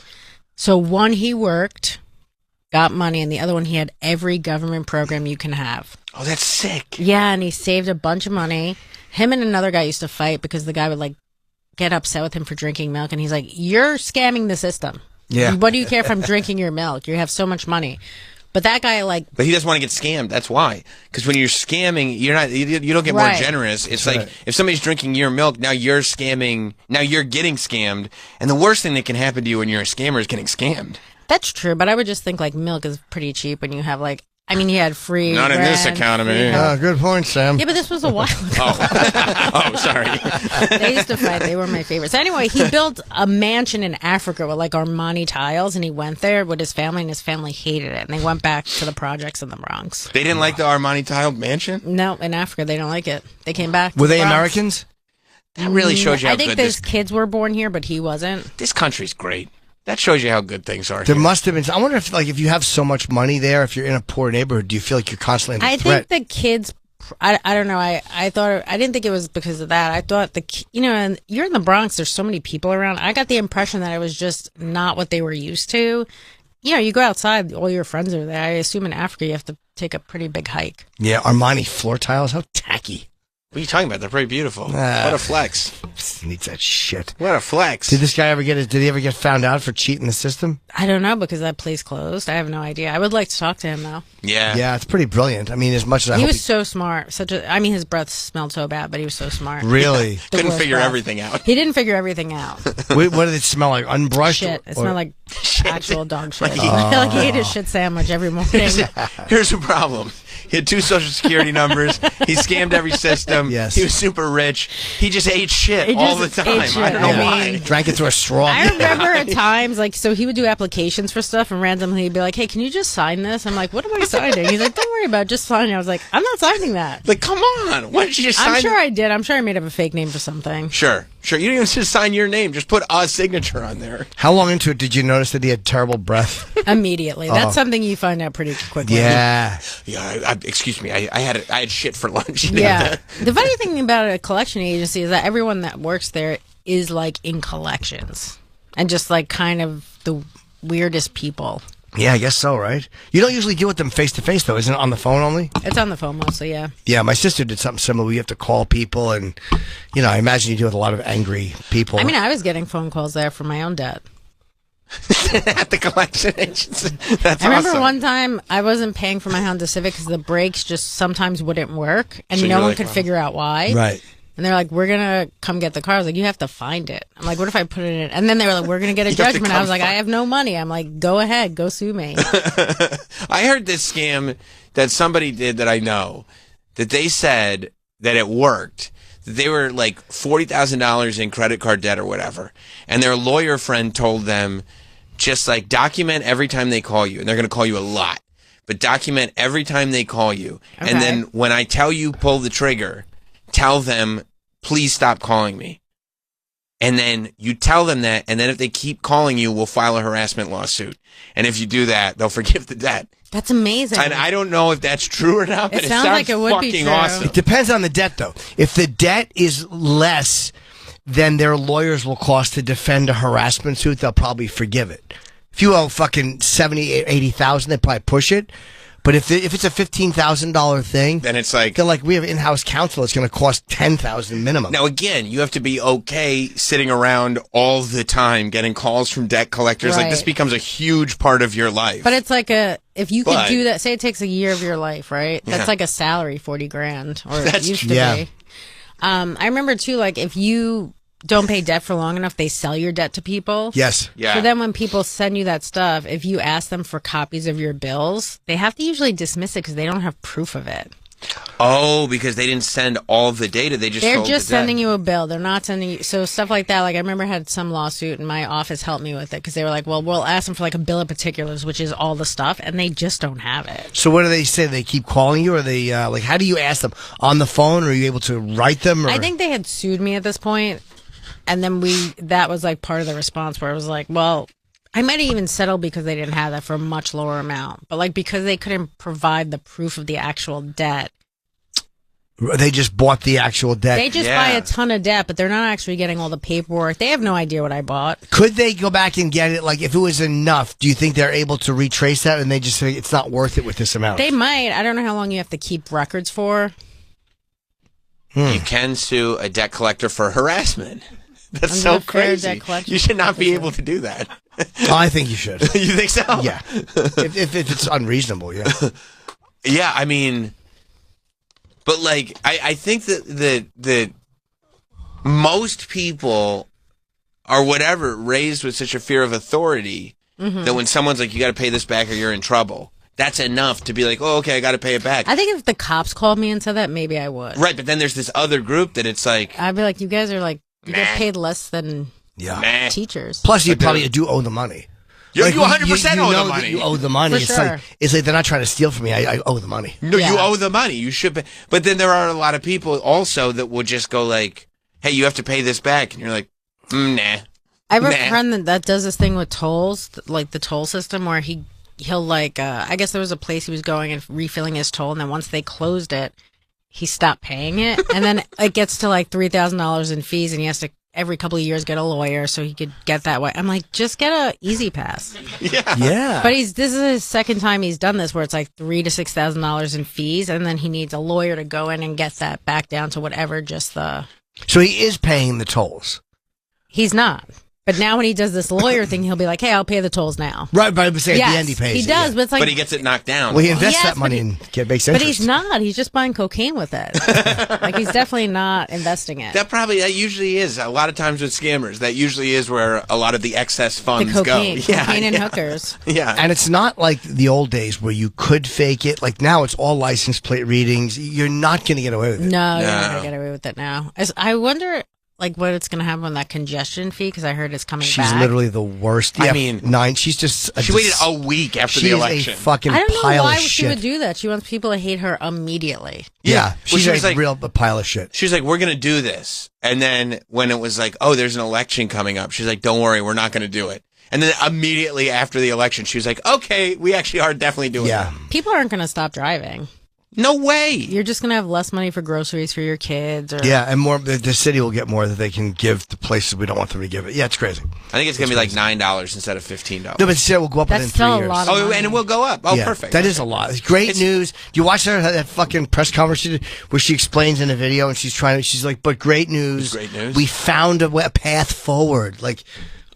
So one he worked, got money, and the other one he had every government program you can have. Oh, that's sick. Yeah, and he saved a bunch of money. Him and another guy used to fight because the guy would, like, get upset with him for drinking milk, and he's like, you're scamming the system. Yeah. What do you care if I'm drinking your milk? You have so much money. But that guy, like... But he doesn't want to get scammed. That's why. Because when you're scamming, you don't get more generous. It's like, if somebody's drinking your milk, now you're scamming, now you're getting scammed. And the worst thing that can happen to you when you're a scammer is getting scammed. That's true, but I would just think, like, milk is pretty cheap when you have, like... I mean, he had free... Not in this economy. Good point, Sam. Yeah, but this was a while ago. Oh, sorry. They used to fight. They were my favorites. Anyway, he built a mansion in Africa with, like, Armani tiles, and he went there with his family, and his family hated it. And they went back to the projects in the Bronx. They didn't like the Armani tiled mansion? No, in Africa, they don't like it. They came back to Were the they Bronx. Americans? That really shows you how I think good those kids were born here, but he wasn't. This country's great. That shows you how good things are. There must have been. I wonder if, like, if you have so much money there, if you're in a poor neighborhood, do you feel like you're constantly under threat? I think the kids. I don't know. I thought I didn't think it was because of that. I thought and you're in the Bronx. There's so many people around. I got the impression that it was just not what they were used to. You know, you go outside, all your friends are there. I assume in Africa you have to take a pretty big hike. Yeah, Armani floor tiles. How tacky. What are you talking about? They're pretty beautiful. What a flex. Needs that shit. What a flex. Did this guy ever did he ever get found out for cheating the system? I don't know because that place closed. I have no idea. I would like to talk to him though. Yeah. Yeah, it's pretty brilliant. I mean, as much as he was so smart. His breath smelled so bad, but he was so smart. Really? Couldn't figure everything out. He didn't figure everything out. What did it smell like? Unbrushed? Shit. It smelled like actual dog shit. Like he ate a shit sandwich every morning. Here's the problem. He had 2 Social Security numbers. He scammed every system. Yes. He was super rich. He just ate shit all the time. I don't know why. Drank it through a straw. I remember at times, like, so he would do applications for stuff, and randomly he'd be like, hey, can you just sign this? I'm like, what am I signing? He's like, don't worry about it, just sign it. I was like, I'm not signing that. Like, come on. Why did you just sign I'm sure I did. I'm sure I made up a fake name for something. Sure. You didn't even just sign your name. Just put a signature on there. How long into it did you notice that he had terrible breath? Immediately. That's something you find out pretty quickly. Yeah. Yeah. Excuse me. I had shit for lunch. Yeah. The funny thing about a collection agency is that everyone that works there is like in collections and just like kind of the weirdest people. Yeah, I guess so, right? You don't usually deal with them face to face, though, isn't it? On the phone only? It's on the phone mostly, yeah. Yeah, my sister did something similar. We have to call people, and I imagine you deal with a lot of angry people. I mean, I was getting phone calls there for my own debt. At the collection agency. That's I remember awesome. one time I wasn't paying for my Honda Civic because the brakes just sometimes wouldn't work, and So no you're one like, could wow. figure out why. Right. And they're like, we're going to come get the car. I was like, you have to find it. I'm like, what if I put it in? And then they were like, we're going to get a You have to judgment. I come was like, I find- have no money. I'm like, go ahead. Go sue me. I heard this scam that somebody did that I know, that they said that it worked. That they were like $40,000 in credit card debt or whatever. And their lawyer friend told them, just like document every time they call you. And they're going to call you a lot. But document every time they call you. Okay. And then when I tell you pull the trigger, tell them, please stop calling me. And then you tell them that, and then if they keep calling you, we'll file a harassment lawsuit. And if you do that, they'll forgive the debt. That's amazing. And I don't know if that's true or not, but It it sounds sounds like it would be fucking true. awesome. It depends on the debt, though. If the debt is less than their lawyers will cost to defend a harassment suit, they'll probably forgive it. If you owe fucking $70,000, $80,000, they probably push it. But if it's a $15,000 thing, Then it's like, they're like, we have in-house counsel. It's going to cost $10,000 minimum. now again, you have to be okay sitting around all the time getting calls from debt collectors. Like this Right. becomes a huge part of your life. But it's like if you could But- do that, say it takes a year of your life, right? That's Yeah. like a salary, 40 grand, or That's it used to yeah. be. I remember too, like if you don't pay debt for long enough, they sell your debt to people. Yes. Yeah. So then when people send you that stuff, if you ask them for copies of your bills, they have to usually dismiss it because they don't have proof of it. Oh, because they didn't send all the data. They're just sending you a bill. They're not sending you. So stuff like that. Like I remember I had some lawsuit and my office helped me with it because they were like, well, we'll ask them for like a bill of particulars, which is all the stuff. And they just don't have it. So what do they say? They keep calling you or they, like, how do you ask them? On the phone or are you able to write them? Or? I think they had sued me at this point. And then that was like part of the response where it was like, well, I might have even settled because they didn't have that for a much lower amount. But like because they couldn't provide the proof of the actual debt. They just bought the actual debt. They just buy a ton of debt, but they're not actually getting all the paperwork. They have no idea what I bought. Could they go back and get it? Like, if it was enough, do you think they're able to retrace that and they just say it's not worth it with this amount? They might. I don't know how long you have to keep records for. You can sue a debt collector for harassment. That's so crazy. You should not be able to do that. I think you should. You think so? Yeah. If it's unreasonable, yeah. Yeah, I mean... But like, I think that most people are whatever raised with such a fear of authority that when someone's like, you got to pay this back or you're in trouble, that's enough to be like, oh, okay, I got to pay it back. I think if the cops called me and said that, maybe I would. Right, but then there's this other group that it's like, I'd be like, you guys are like, you get paid less than teachers. Plus, you probably do owe the money. You 100% you owe know the money. That you owe the money. For sure. It's like they're not trying to steal from me. I owe the money. No, you owe the money. You should pay. But then there are a lot of people also that will just go like, hey, you have to pay this back. And you're like, nah. I have a friend that does this thing with tolls, like the toll system, where he'll like, I guess there was a place he was going and refilling his toll, and then once they closed it, he stopped paying it. And then it gets to like $3,000 in fees, and he has to every couple of years get a lawyer so he could get that way. I'm like, just get a Easy Pass. Yeah. But this is his second time he's done this, where it's like $3,000 to $6,000 in fees, and then he needs a lawyer to go in and get that back down to whatever. So he is paying the tolls. He's not. But now when he does this lawyer thing, he'll be like, hey, I'll pay the tolls now. Right, but I would say at the end he pays. He does, but it's like, but he gets it knocked down. Well, he invests that money and makes interest. But he's not. He's just buying cocaine with it. Like, he's definitely not investing it. That usually is. A lot of times with scammers, that usually is where a lot of the excess funds cocaine, go. Cocaine and hookers. Yeah. And it's not like the old days where you could fake it. Like now it's all license plate readings. You're not going to get away with it. No, you're not going to get away with it now. I wonder... like what it's going to have on that congestion fee, because I heard it's coming back. She's literally the worst. Yeah, I mean, she's just... She waited a week after the election. She's a fucking I don't know pile why of she shit. would do that. She wants people to hate her immediately. Yeah, she's she was like, real pile of shit. She was like, we're going to do this. And then when it was like, oh, there's an election coming up, she's like, don't worry, we're not going to do it. And then immediately after the election, she was like, okay, we actually are definitely doing it. People aren't going to stop driving. No way. You're just going to have less money for groceries for your kids. Yeah, and more. The city will get more that they can give to places we don't want them to give it. Yeah, it's crazy. I think it's going to be like $9 instead of $15. No, but it will go up within 3 years. A lot of money. And it will go up. Oh, yeah, perfect. That is a lot. It's great news. Do you watch that fucking press conference where she explains in a video and she's like, but great news. Great news. We found a path forward. Like,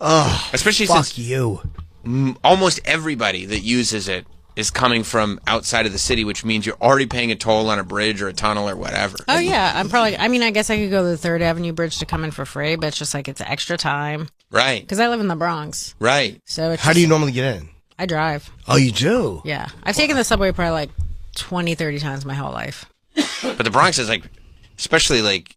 especially fuck since you. Almost everybody that uses it is coming from outside of the city, which means you're already paying a toll on a bridge or a tunnel or whatever. Oh, yeah. I guess I could go to the 3rd Avenue Bridge to come in for free, but it's just like it's extra time. Right. Because I live in the Bronx. Right. So how do you normally get in? I drive. Oh, you do? Yeah. I've taken the subway probably like 20, 30 times my whole life. But the Bronx is like, especially like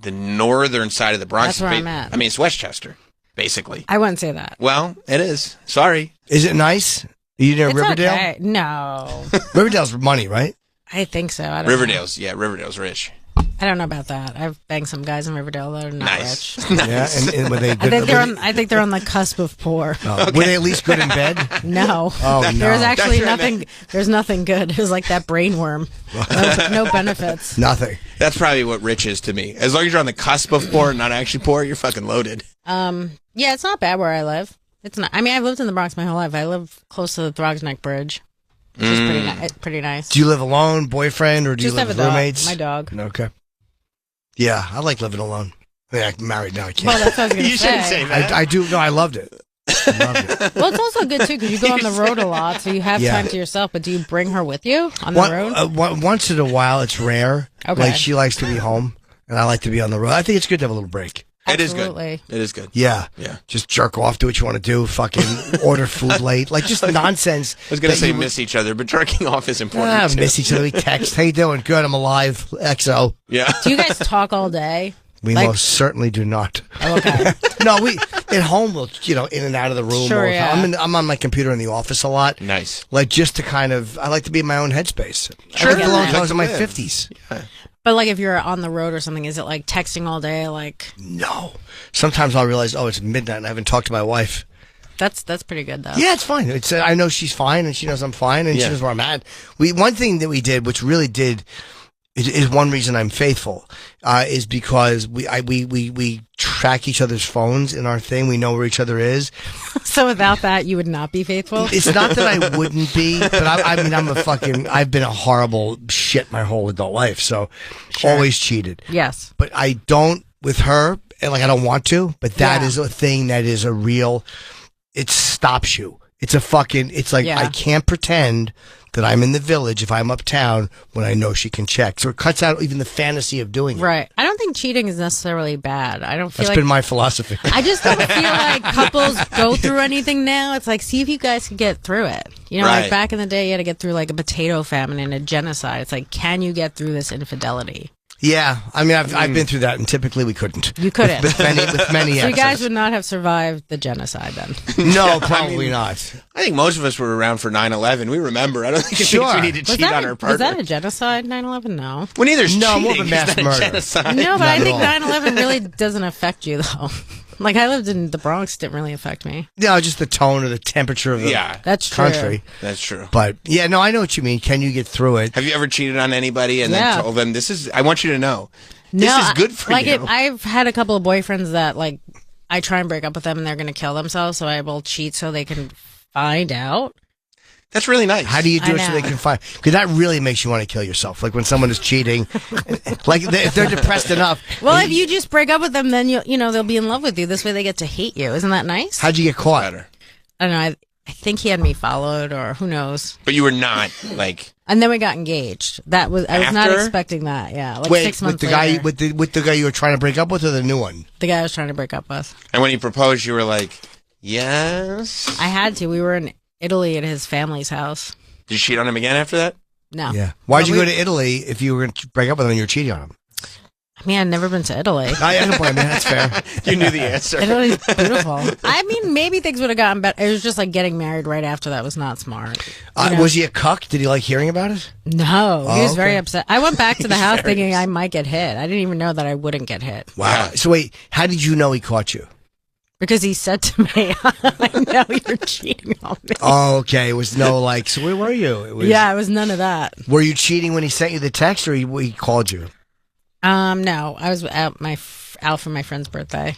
the northern side of the Bronx. That's where I'm at. I mean, it's Westchester, basically. I wouldn't say that. Well, it is. Sorry. Is it nice? Are you near It's Riverdale? Okay. No. Riverdale's money, right? I think so. I don't Riverdale's rich. I don't know about that. I've banged some guys in Riverdale that are not rich. Nice. Yeah, and were they good? I think they're on the cusp of poor. Oh, okay. Were they at least good in bed? No. Oh, no. There's actually nothing. There's nothing good. It was like that brain worm. No benefits. Nothing. That's probably what rich is to me. As long as you're on the cusp of poor and not actually poor, you're fucking loaded. Yeah, it's not bad where I live. It's not. I mean, I've lived in the Bronx my whole life. I live close to the Throgs Neck Bridge, which is pretty nice. Do you live alone, boyfriend, or do Just you live have with a dog. roommates? My dog. Okay. Yeah, I like living alone. I mean, I'm married now. I can't. Well, that's what I was going to You shouldn't say that. I do. No, I loved it. I loved it. Well, it's also good too because you go on the road a lot, so you have time to yourself. But do you bring her with you on the road? Once in a while, it's rare. Okay. Like she likes to be home, and I like to be on the road. I think it's good to have a little break. Absolutely. It is good. Yeah. Yeah. Just jerk off, do what you want to do, fucking order food late. Like, just nonsense. I was going to say miss each other, but jerking off is important. Miss each other. We text. How you doing? Good, I'm alive. XO. Yeah. Do you guys talk all day? We most certainly do not. Okay. No, we at home we'll in and out of the room. Sure, yeah. I'm on my computer in the office a lot. Nice. Like just to kind of, I like to be in my own headspace. Sure. I lived alone until I was in my Live. 50s. Yeah. But like if you're on the road or something, is it like texting all day? Like No. Sometimes I'll realize, it's midnight and I haven't talked to my wife. that's pretty good though. Yeah, it's fine. It's I know she's fine and she knows I'm fine and she knows where I'm at. One thing that we did, which really did. Is one reason I'm faithful, is because we track each other's phones in our thing. We know where each other is. So without that, you would not be faithful? It's not that I wouldn't be, but I mean, I've been a horrible shit my whole adult life, so always cheated. Yes. But I don't with her, and I don't want to, but that is a thing that is a real, it stops you. It's like I can't pretend that I'm in the village if I'm uptown when I know she can check. So it cuts out even the fantasy of doing it. Right. I don't think cheating is necessarily bad. I don't feel That's been my philosophy. I just don't feel like couples go through anything now. It's like, see if you guys can get through it. You know, like back in the day, you had to get through like a potato famine and a genocide. It's like, can you get through this infidelity? Yeah, I mean, I've been through that, and typically we couldn't. You couldn't. With many So you guys exes. would not have survived the genocide then? No, probably not. I think most of us were around for 9/11. We remember. I don't think we need to cheat on our partner. Was that a genocide, 9/11? No. Well, neither's No, cheating. more of a mass It's not murder. genocide. No, but Not I at think all. 9/11 really doesn't affect you, though. Like, I lived in the Bronx, didn't really affect me. Yeah, just the tone or the temperature of the That's true. country. That's true. But yeah, no, I know what you mean. Can you get through it? Have you ever cheated on anybody and then told them, I want you to know, No, this is good for you? I've had a couple of boyfriends that, like, I try and break up with them and they're going to kill themselves, so I will cheat so they can find out. That's really nice. How do you do it so they can find? Because that really makes you want to kill yourself. Like when someone is cheating, like if they're depressed enough. Well, if you just break up with them, then they'll be in love with you. This way, they get to hate you. Isn't that nice? How'd you get caught? I don't know. I think he had me followed, or who knows. But you were not like. And then we got engaged. I was not After? expecting that. Yeah, like Wait, 6 months with the later. guy with the guy you were trying to break up with, or the new one? The guy I was trying to break up with. And when he proposed, you were like, yes. I had to. We were in Italy at his family's house. Did you cheat on him again after that? No. Yeah. Why'd But you we- go to Italy if you were going to break up with him and you were cheating on him? I mean, I'd never been to Italy. I don't blame you. That's fair. You knew the answer. Italy's beautiful. I mean, maybe things would have gotten better. It was just like getting married right after that was not smart. You know? Was he a cuck? Did he like hearing about it? No, he Oh, was very okay. upset. I went back to the house thinking I might get hit. I didn't even know that I wouldn't get hit. Wow. So wait, how did you know he caught you? Because he said to me, I know you're cheating on me. Oh, okay. It was no like. So where were you? It was, Yeah, it was none of that. Were you cheating when he sent you the text, or he called you? No, I was out for my friend's birthday.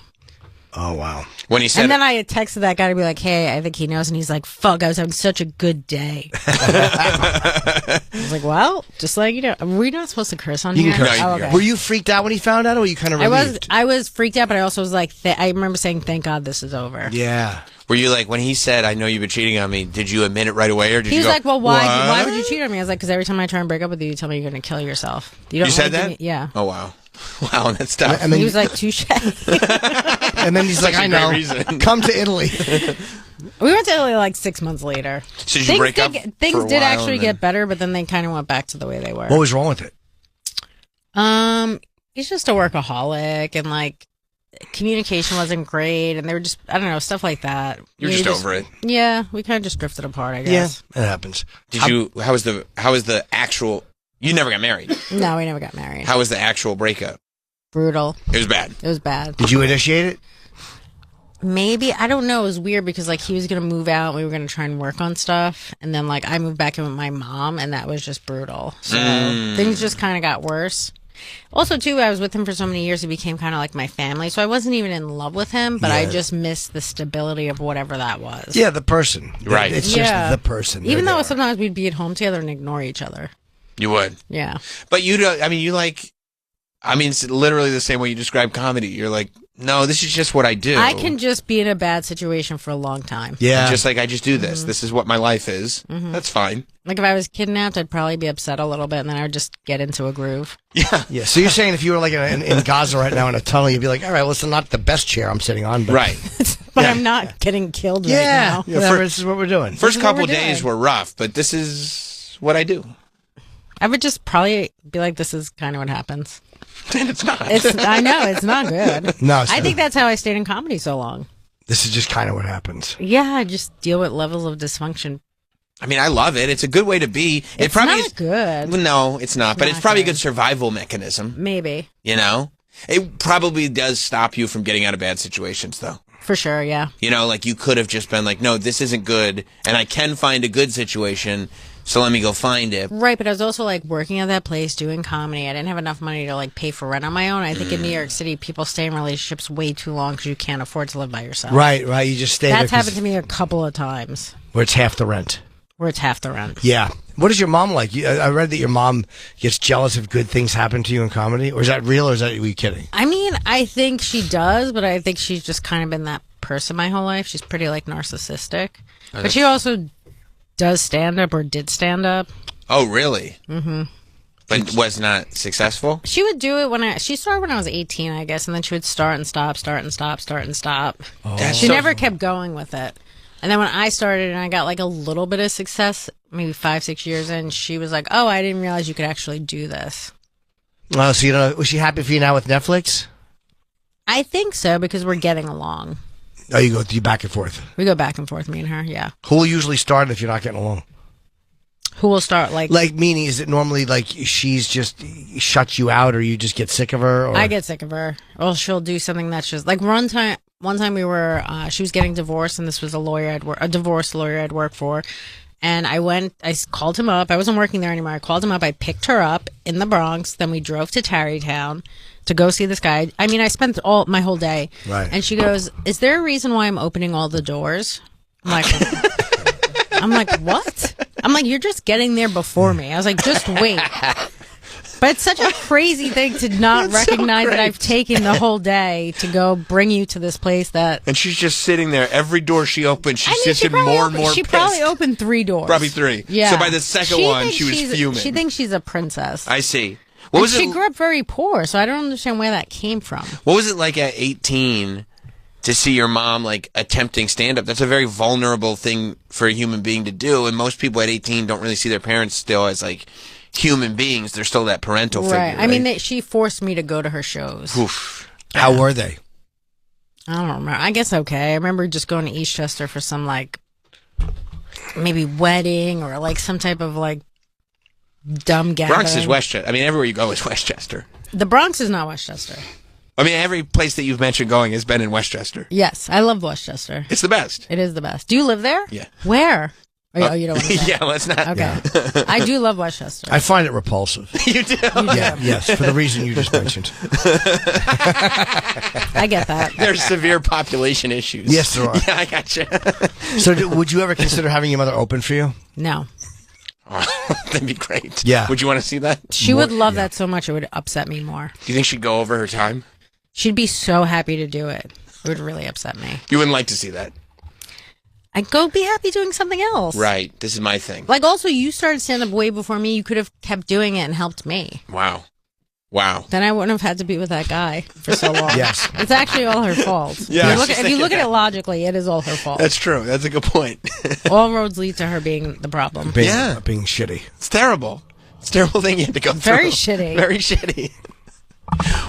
Oh wow. When he said, And then I had texted that guy to be like, hey, I think he knows. And he's like, fuck, I was having such a good day. I was like, well, just like, are we not supposed to curse on You here? can curse. Oh, okay. Were you freaked out when he found out, or were you kind of relieved? I was freaked out, but I also was like, I remember saying, thank God this is over. Yeah. were you like, when he said, I know you've been cheating on me, did you admit it right away, or did He you was go, like, well, why "What?" would you cheat on me? I was like, because every time I try and break up with you, you tell me you're going to kill yourself. You said that? Yeah. Oh, wow. Wow, that's tough. And then He was like, touche. And then he's That's like, I actually a know. great reason. Come to Italy. We went to Italy like 6 months later. So did you break up for a Things did while actually and then- get better, but then they kind of went back to the way they were. What was wrong with it? He's just a workaholic, and like communication wasn't great, and they were just, I don't know, stuff like that. You're We just over it. Yeah, we kind of just drifted apart, I guess. Yeah, it happens. How was the actual, you never got married. No, we never got married. How was the actual breakup? Brutal. It was bad. It was bad. Did you initiate it? Maybe, I don't know. It was weird because like he was gonna move out, and we were gonna try and work on stuff, and then like I moved back in with my mom, and that was just brutal. So things just kind of got worse. Also, too, I was with him for so many years; he became kind of like my family. So I wasn't even in love with him, but I Yeah. just missed the stability of whatever that was. Yeah, the person. Right. It's just the person. Even They're though there. sometimes we'd be at home together and ignore each other. You would. Yeah. But you don't, I mean, it's literally the same way you describe comedy. You're like, No, this is just what I do. I can just be in a bad situation for a long time. Yeah. Just like I just do this. This is what my life is. That's fine. Like if I was kidnapped, I'd probably be upset a little bit, and then I would just get into a groove. Yeah. Yeah. So you're saying if you were like in Gaza right now in a tunnel, you'd be like, all right, well, it's not the best chair I'm sitting on, but But I'm not getting killed right now. Yeah, this is what we're doing. First couple days were rough, but this is what I do. I would just probably be like, this is kind of what happens. And it's not. I know, it's not good. No, it's I not. think that's how I stayed in comedy so long. This is just kind of what happens. Yeah, I just deal with levels of dysfunction. I mean, I love it. It's a good way to be. It's probably not good. Well, no, it's not. But it's probably a good survival mechanism. Maybe. You know? It probably does stop you from getting out of bad situations, though. For sure, yeah. You know, like you could have just been like, no, this isn't good, and I can find a good situation, so let me go find it. Right, but I was also like working at that place doing comedy. I didn't have enough money to like pay for rent on my own. I think in New York City, people stay in relationships way too long because you can't afford to live by yourself. Right. You just stay there. That's happened to me a couple of times. Where it's half the rent. Where it's half the rent. Yeah. What is your mom like? I read that your mom gets jealous if good things happen to you in comedy. Or is that real, or are you kidding? I mean, I think she does, but I think she's just kind of been that person my whole life. She's pretty like narcissistic. Okay. But she also does stand up or did stand up. Oh, really? Mm-hmm. But was not successful? She would do it she started when I was 18, I guess, and then she would start and stop. Oh. She never kept going with it. And then when I started and I got like a little bit of success, maybe 5-6 years in, she was like, oh, I didn't realize you could actually do this. Oh, so you know, was she happy for you now with Netflix? I think so, because we're getting along. Oh, you back and forth. We go back and forth, me and her, yeah. Who will usually start if you're not getting along? Who will start, like meaning, is it normally like she's just shuts you out, or you just get sick of her? Or? I get sick of her. Or she'll do something that's just like one time we were she was getting divorced, and this was a divorce lawyer I'd worked for, and I called him up. I wasn't working there anymore. I called him up. I picked her up in the Bronx. Then we drove to Tarrytown to go see this guy. I mean, I spent my whole day. Right. And she goes, "Is there a reason why I'm opening all the doors?" I'm like, what? I'm like, you're just getting there before me. I was like, just wait. But it's such a crazy thing to not recognize that I've taken the whole day to go bring you to this place that... And she's just sitting there. Every door she opens, she's just more and more She pissed. probably opened 3 doors. Probably 3. Yeah. So by the second one, she was fuming. She thinks she's a princess. I see. She grew up very poor, so I don't understand where that came from. What was it like at 18 to see your mom like attempting stand-up? That's a very vulnerable thing for a human being to do, and most people at 18 don't really see their parents still as like human beings. They're still that parental figure. Right. I mean, she forced me to go to her shows. Oof. How were they? I don't remember. I guess okay. I remember just going to Eastchester for some like maybe wedding or like some type of like dumb gathering. Bronx is Westchester. I mean, everywhere you go is Westchester. The Bronx is not Westchester. I mean, every place that you've mentioned going has been in Westchester. Yes, I love Westchester. It's the best. It is the best. Do you live there? Yeah. Where? Oh, you don't want to say. Yeah, let's not. Okay. I do love Westchester. I find it repulsive. You do? Yeah, yes, for the reason you just mentioned. I get that. There's severe population issues. Yes, there are. Yeah, I gotcha. So would you ever consider having your mother open for you? No. Oh, that'd be great. Yeah. Would you want to see that? She would love that so much it would upset me more. Do you think she'd go over her time? She'd be so happy to do it. It would really upset me. You wouldn't like to see that? I'd go be happy doing something else. Right. This is my thing. Like, also, you started stand-up way before me. You could have kept doing it and helped me. Wow. Wow. Then I wouldn't have had to be with that guy for so long. Yes. It's actually all her fault. Yeah, If you look at it logically, it is all her fault. That's true. That's a good point. All roads lead to her being the problem. Being shitty. It's terrible. It's a terrible thing you had to go through. Very shitty. Very shitty.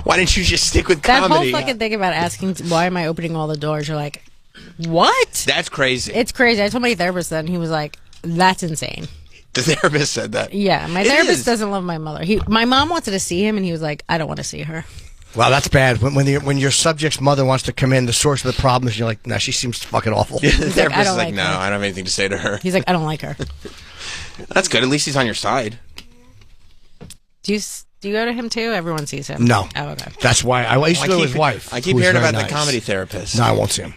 Why didn't you just stick with that comedy? whole fucking thing about asking, why am I opening all the doors? You're like, what? That's crazy. It's crazy. I told my therapist that, and he was like, that's insane. The therapist said that. Yeah, my therapist doesn't love my mother. My mom wanted to see him, and he was like, I don't want to see her. Wow, that's bad. When your subject's mother wants to come in, the source of the problem is you're like, no, she seems fucking awful. Yeah, the therapist I don't is like, like no, her. I don't have anything to say to her. He's like, I don't like her. That's good. At least he's on your side. Do you go to him too? Everyone sees him. No. Oh, okay. That's why I used to go with his wife. I keep who's hearing very about nice. the comedy therapist. No, I won't see him.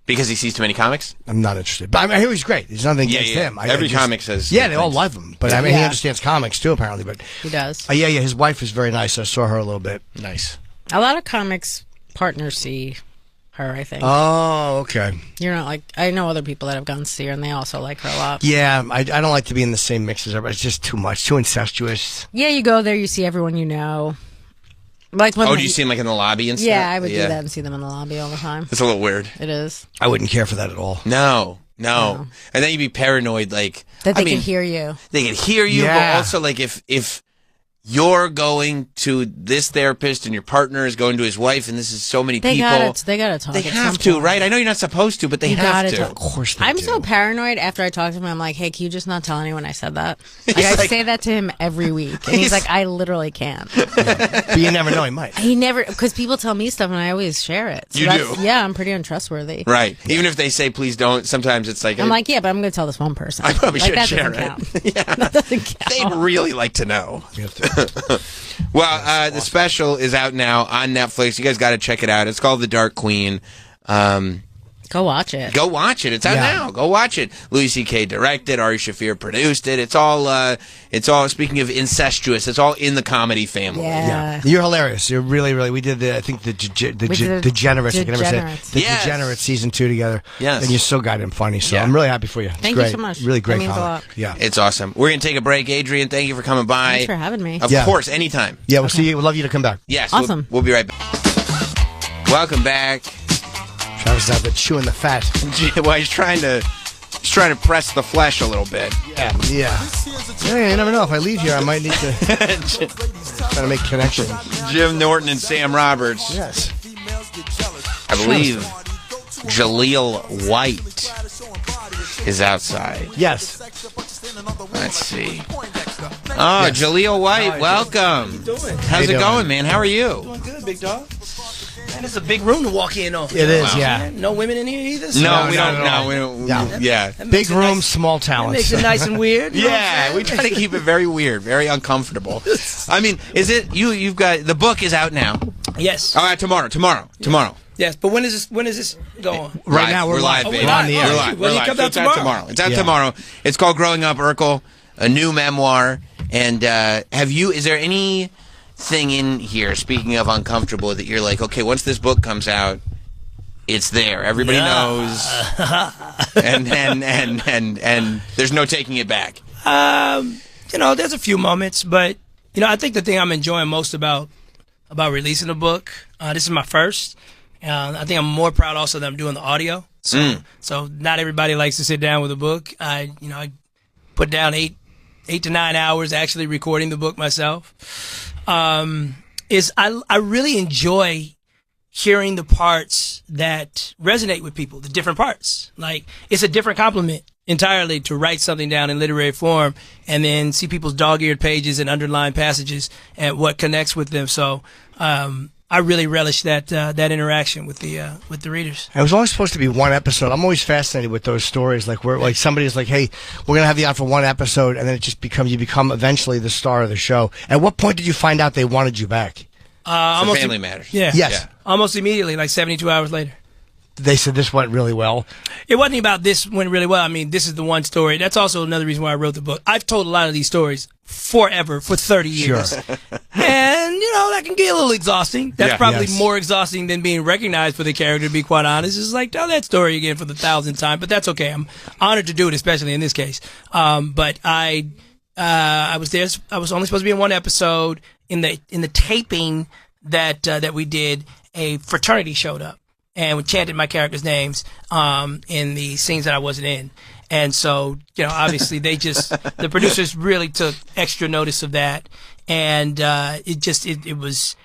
Because he sees too many comics? I'm not interested. But I hear he's great. There's nothing against Yeah. him. Every comic says Yeah, good they all things. love him. But I mean, he understands comics too, apparently. But He does. yeah. His wife is very nice. I saw her a little bit. Nice. A lot of comics partners see her, I think. Oh, okay. You're not like, I know other people that have gone to see her, and they also like her a lot. Yeah, I don't like to be in the same mix as her, but it's just too much, too incestuous. Yeah, you go there, you see everyone you know. Like when do you see them like in the lobby and stuff? Yeah, I would do that and see them in the lobby all the time. It's a little weird. It is. I wouldn't care for that at all. No. And then you'd be paranoid, like that they can hear you. They can hear you, but also like if you're going to this therapist and your partner is going to his wife, and this is so many people. They gotta talk. They have to, right? I know you're not supposed to, but they have to. Of course they I'm do. so paranoid after I talk to him. I'm like, hey, can you just not tell anyone I said that? Like, I say that to him every week. And he's like, I literally can't. But you never know, he might. He never, because people tell me stuff and I always share it. So you do? Yeah, I'm pretty untrustworthy. Right. Even if they say, please don't, sometimes it's like. I'm like, yeah, but I'm going to tell this one person. I probably like, should share it. Yeah. That doesn't count. They'd really like to know. Well, the special is out now on Netflix. You guys got to check it out. It's called The Dark Queen. Go watch it. Go watch it. It's out now. Go watch it. Louis C.K. directed. Ari Shaffir produced it. It's all. Speaking of incestuous, it's all in the comedy family. Yeah. You're hilarious. You're really. We did the Degenerates. I can never say it. The Degenerates season 2 together. Yes. And you're so goddamn funny. So I'm really happy for you. It's Thank great. you so much. Really great That means a comic. lot. Yeah. It's awesome. We're gonna take a break. Adrian, thank you for coming by. Thanks for having me. Of course, anytime. Yeah, we'll see you. We'd love you to come back. Yes. Awesome. We'll be right back. Welcome back. Travis is out there chewing the fat. Well, he's trying to press the flesh a little bit. Yeah. You never know. If I leave here, I might need to try to make connections. Jim Norton and Sam Roberts. Yes. I believe Jaleel White is outside. Yes. Let's see. Oh, yes. Jaleel White, welcome. How's it going, man? How are you? Doing good, big dog. Man, it's a big room to walk in on. It is, yeah. No women in here either? So No, we don't. Yeah. Big room, small talents. Makes it nice and weird. Yeah, we try to keep it very weird, very uncomfortable. I mean, is it you've got the book is out now? Yes. All right, tomorrow. Yes, but when is this going? Right now we're live. Baby. We're on the air. We're live. Well, it comes out tomorrow. It's out tomorrow. It's called Growing Up Urkel, a new memoir. And is there anything in here, speaking of uncomfortable, that you're like, okay, once this book comes out, it's there. Everybody knows. and there's no taking it back. There's a few moments, but I think the thing I'm enjoying most about releasing the book, this is my first. I think I'm more proud also that I'm doing the audio. So not everybody likes to sit down with a book. I put down 8 to 9 hours actually recording the book myself. I really enjoy hearing the parts that resonate with people, the different parts. Like, it's a different compliment entirely to write something down in literary form and then see people's dog-eared pages and underlined passages and what connects with them. So, I really relish that interaction with the readers. It was only supposed to be one episode. I'm always fascinated with those stories, like where somebody's like, "Hey, we're gonna have you on for one episode," and then it just you become eventually the star of the show. At what point did you find out they wanted you back? So Family Matters. Yeah. Yes. Yeah. Almost immediately, like 72 hours later. They said this went really well. It wasn't about this went really well. I mean, this is the one story. That's also another reason why I wrote the book. I've told a lot of these stories forever, for 30 years. Sure. And, that can get a little exhausting. That's probably more exhausting than being recognized for the character, to be quite honest. It's like, tell that story again for the 1,000th time. But that's okay. I'm honored to do it, especially in this case. But I was there. I was only supposed to be in one episode. In the taping that we did, a fraternity showed up and chanted my characters' names in the scenes that I wasn't in. And so, obviously the producers really took extra notice of that. And it was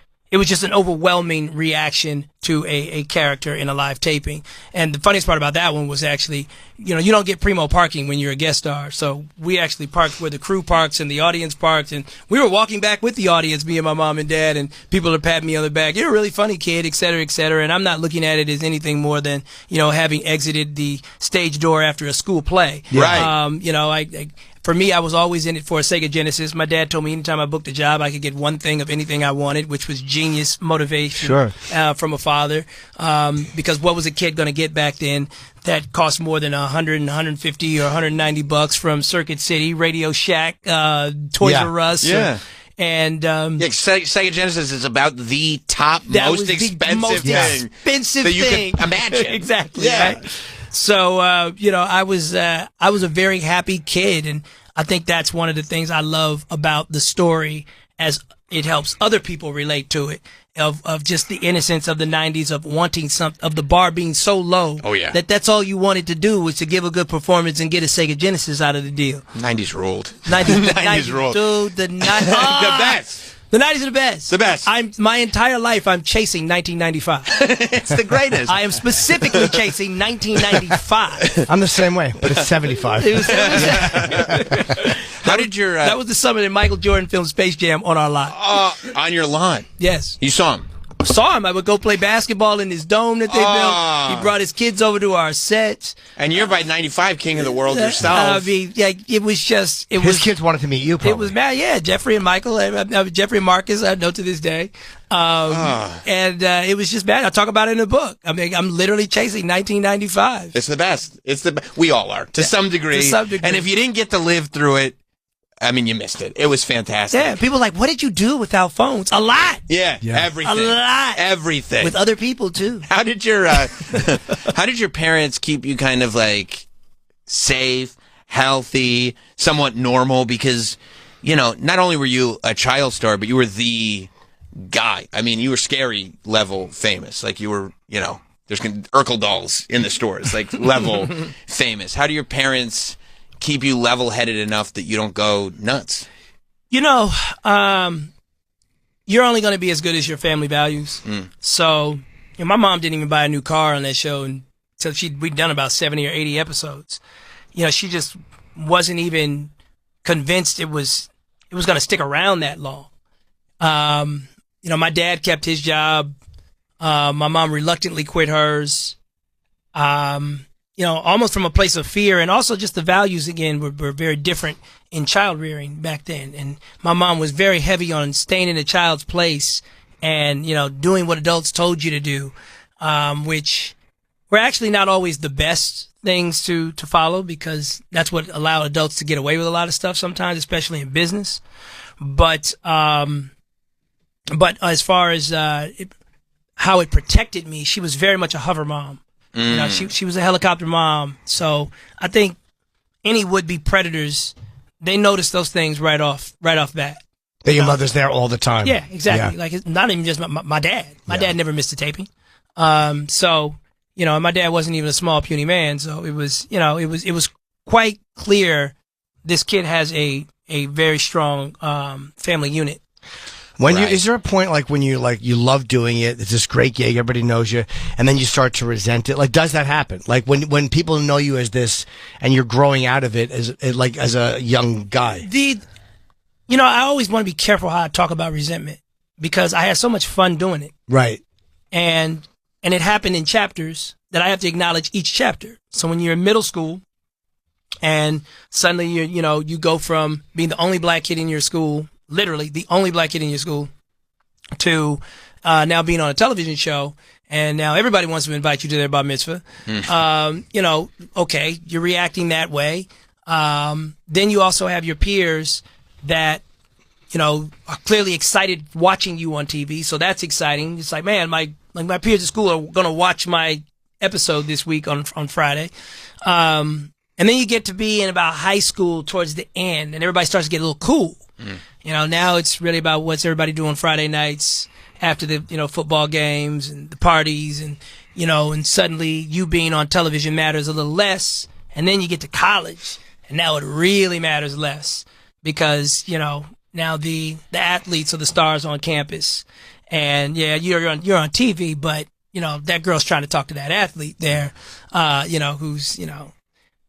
just an overwhelming reaction to a character in a live taping. And the funniest part about that one was actually, you don't get primo parking when you're a guest star. So we actually parked where the crew parks and the audience parked. And we were walking back with the audience, me and my mom and dad, and people are patting me on the back. You're a really funny kid, et cetera, et cetera. And I'm not looking at it as anything more than, having exited the stage door after a school play. Right. For me, I was always in it for a Sega Genesis. My dad told me anytime I booked a job, I could get one thing of anything I wanted, which was genius motivation from a father. Because what was a kid going to get back then that cost more than $100, $150, or $190 from Circuit City, Radio Shack, Toys R Us? Yeah. And Sega Genesis is about the top, most expensive thing that you can imagine. Exactly. Yeah. Right? So I was a very happy kid, and I think that's one of the things I love about the story, as it helps other people relate to it. Of just the innocence of the 90s, of wanting of the bar being so low that's all you wanted to do was to give a good performance and get a Sega Genesis out of the deal. 90s ruled. 90s ruled. Dude, the 90s. The best. The 90s are the best. The best. My entire life, I'm chasing 1995. It's the greatest. I am specifically chasing 1995. I'm the same way, but it's 75. How did your... that was the summer that Michael Jordan filmed Space Jam on our lot. On your lawn? Yes. You saw him? Saw him. I would go play basketball in his dome that they built. He brought his kids over to our sets. And you're by 95 king of the world yourself. I mean, it was just... His kids wanted to meet you, probably. It was mad, yeah. Jeffrey and Michael, Jeffrey and Marcus, I know to this day. And it was just bad. I talk about it in the book. I mean, I'm literally chasing 1995. It's the best. We all are, to some degree. To some degree. And if you didn't get to live through it, I mean, you missed it. It was fantastic. Yeah, people are like, what did you do without phones? A lot. Yeah. Everything. A lot. Everything. With other people, too. How did your parents keep you kind of like safe, healthy, somewhat normal? Because, not only were you a child star, but you were the guy. I mean, you were scary level famous. Like you were, there's Urkel dolls in the stores, like level famous. How do your parents keep you level-headed enough that you don't go nuts? You're only going to be as good as your family values. So, my mom didn't even buy a new car on that show until we'd done about 70 or 80 episodes. She just wasn't even convinced it was going to stick around that long. My dad kept his job. My mom reluctantly quit hers. Almost from a place of fear, and also just the values again were very different in child rearing back then. And my mom was very heavy on staying in a child's place and, doing what adults told you to do, which were actually not always the best things to follow, because that's what allowed adults to get away with a lot of stuff sometimes, especially in business. But as far as how it protected me, she was very much a hover mom. She was a helicopter mom. So I think any would-be predators, they notice those things right off bat. That your mother's there all the time. Yeah, exactly. Yeah. Like, it's not even just my dad. My dad never missed a taping. So, my dad wasn't even a small, puny man. So it was, it was quite clear this kid has a very strong family unit. Is there a point like when you love doing it, it's this great gig, everybody knows you, and then you start to resent it? Like, does that happen? Like when people know you as this and you're growing out of it as a young guy? I always want to be careful how I talk about resentment, because I had so much fun doing it. Right. And it happened in chapters that I have to acknowledge each chapter. So when you're in middle school and suddenly you go from being the only black kid in your school, literally the only black kid in your school, to now being on a television show, and now everybody wants to invite you to their bar mitzvah. Okay, you're reacting that way. Then you also have your peers that, are clearly excited watching you on TV, so that's exciting. It's like, man, my peers at school are going to watch my episode this week on Friday. And then you get to be in about high school towards the end, and everybody starts to get a little cool. Now it's really about what's everybody doing Friday nights after the, football games and the parties, and, and suddenly you being on television matters a little less. And then you get to college, and now it really matters less, because, now the athletes are the stars on campus, and you're on TV, but, that girl's trying to talk to that athlete there, who's,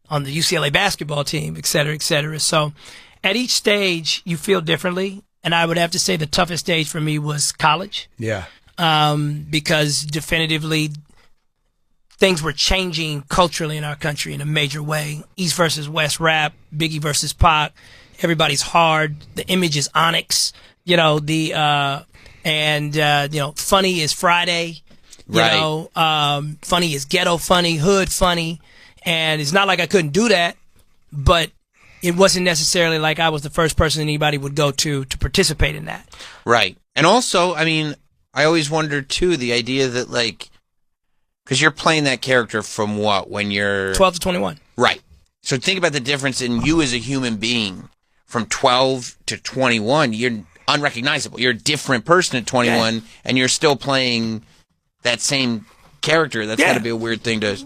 on the UCLA basketball team, et cetera, et cetera. So, at each stage, you feel differently, and I would have to say the toughest stage for me was college. Yeah. Because definitively, things were changing culturally in our country in a major way. East versus West rap, Biggie versus Pac, everybody's hard. The image is Onyx, funny is Friday, funny is ghetto funny, hood funny, and it's not like I couldn't do that, but it wasn't necessarily like I was the first person anybody would go to participate in that. Right. And also, I mean, I always wondered too, the idea that like, because you're playing that character from what, when you're 12 to 21. Right. So think about the difference in you as a human being from 12 to 21. You're unrecognizable. You're a different person at 21, and you're still playing that same character. That's got to be a weird thing to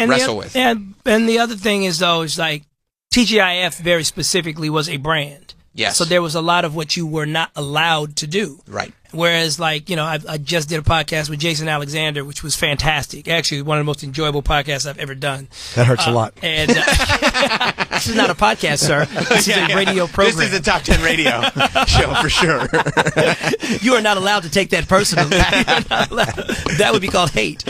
wrestle with. And the other thing is, though, is like TGIF very specifically was a brand. Yes. So there was a lot of what you were not allowed to do. Right. Whereas, like, you know, I just did a podcast with Jason Alexander, which was fantastic. Actually, one of the most enjoyable podcasts I've ever done. That hurts a lot. And this is not a podcast, sir. This is a radio program. This is a top 10 radio show for sure. You are not allowed to take that personally. That would be called hate.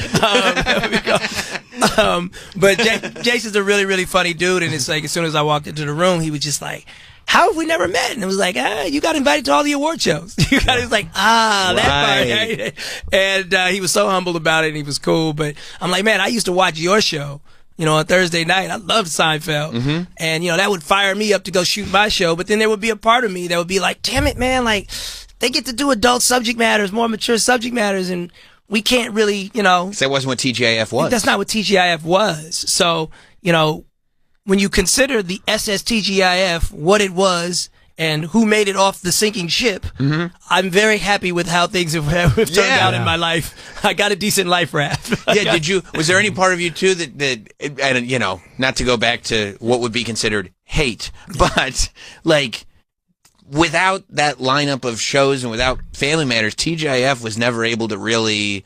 But Jason's a really, really funny dude, and it's like as soon as I walked into the room, he was just like, how have we never met? And it was like, you got invited to all the award shows. He was like, that part. And he was so humble about it, and he was cool. But I'm like, man, I used to watch your show, you know, on Thursday night. I loved Seinfeld. Mm-hmm. And, you know, that would fire me up to go shoot my show. But then there would be a part of me that would be like, damn it, man, like, they get to do adult subject matters, more mature subject matters, and we can't really, you know. That wasn't what TGIF was. That's not what TGIF was. So, you know, when you consider the SSTGIF, what it was, and who made it off the sinking ship, I'm very happy with how things have turned out in my life. I got a decent life raft. Yeah, was there any part of you too that, and you know, not to go back to what would be considered hate, but like, without that lineup of shows and without Family Matters, TGIF was never able to really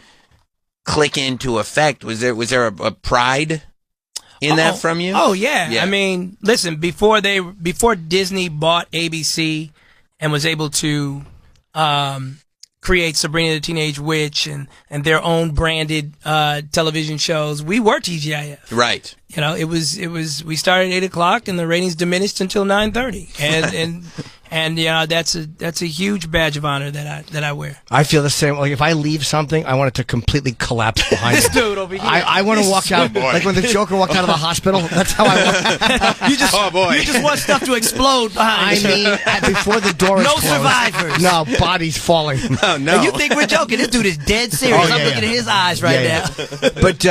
click into effect. Was there a pride in that from you? Oh yeah. I mean, listen, before Disney bought ABC and was able to create Sabrina the Teenage Witch and their own branded television shows, we were TGIF. Right. You know, it was we started at 8:00 and the ratings diminished until 9:30. And you know, that's a huge badge of honor that I wear. I feel the same. Like if I leave something, I want it to completely collapse behind This it. dude over here. I want to walk out like when the Joker walked out of the hospital. That's how I walk. You just want stuff to explode behind. I mean, before the door is no closed. survivors. No, bodies falling. No. And you think we're joking? This dude is dead serious. I'm looking at his eyes right now. But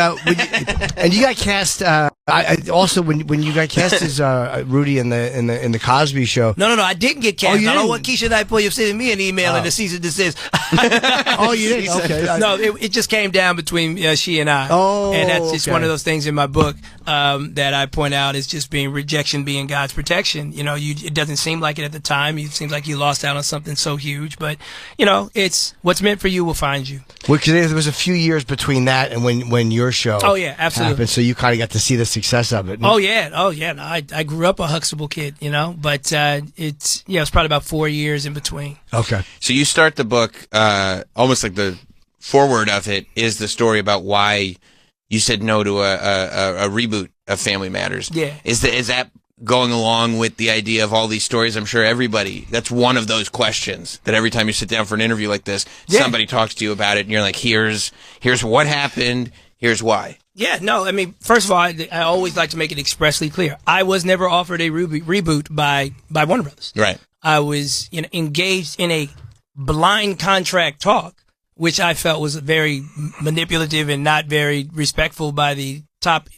and you got cast. I also when you got cast as Rudy in the Cosby Show. No, I didn't get cast. You I don't didn't? want Keisha Knight-Pulliam sending me an email and a cease and desist. Oh, you didn't? Okay. No, it just came down between she and I. Oh, and that's just okay. one of those things in my book that I point out is just rejection being God's protection. You know, it doesn't seem like it at the time. It seems like you lost out on something so huge, but you know, it's what's meant for you will find you. Well, because there was a few years between that and when your show. Oh yeah, absolutely. happened, so you kind of got to see the success of it. Oh yeah. No, I grew up a Huxtable kid, you know, but it's probably about 4 years in between. Okay. So you start the book, almost like the foreword of it is the story about why you said no to a reboot of Family Matters. Yeah. Is that going along with the idea of all these stories? I'm sure that's one of those questions that every time you sit down for an interview like this, somebody talks to you about it and you're like, here's what happened, here's why. Yeah, no, I mean, first of all, I always like to make it expressly clear. I was never offered a reboot by Warner Brothers. Right. I was engaged in a blind contract talk, which I felt was very manipulative and not very respectful by the top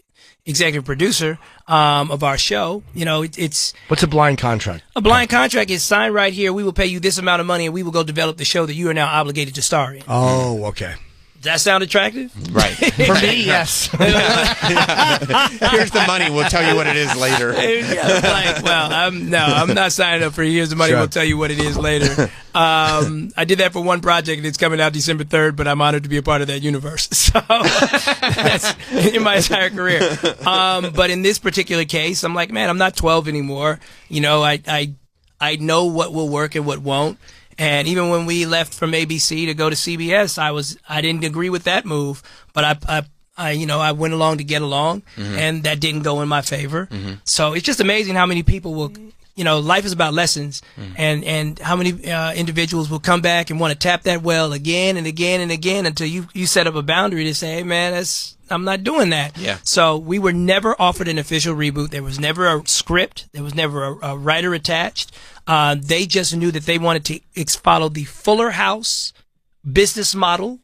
executive producer of our show. You know, it's... What's a blind contract? A blind contract is signed right here. We will pay you this amount of money and we will go develop the show that you are now obligated to star in. Oh, okay. Does that sound attractive? Right. For me, yes. Here's the money. We'll tell you what it is later. I'm not signing up for here's the money. Sure. We'll tell you what it is later. I did that for one project, and it's coming out December 3rd, but I'm honored to be a part of that universe. So that's in my entire career. But in this particular case, I'm like, man, I'm not 12 anymore. You know, I know what will work and what won't. And even when we left from ABC to go to CBS, I didn't agree with that move, but I went along to get along, and that didn't go in my favor. So it's just amazing how many people will life is about lessons, and how many individuals will come back and want to tap that well again and again and again until you set up a boundary to say, hey man, I'm not doing that. Yeah. So we were never offered an official reboot. There was never a script. There was never a writer attached. They just knew that they wanted to follow the Fuller House business model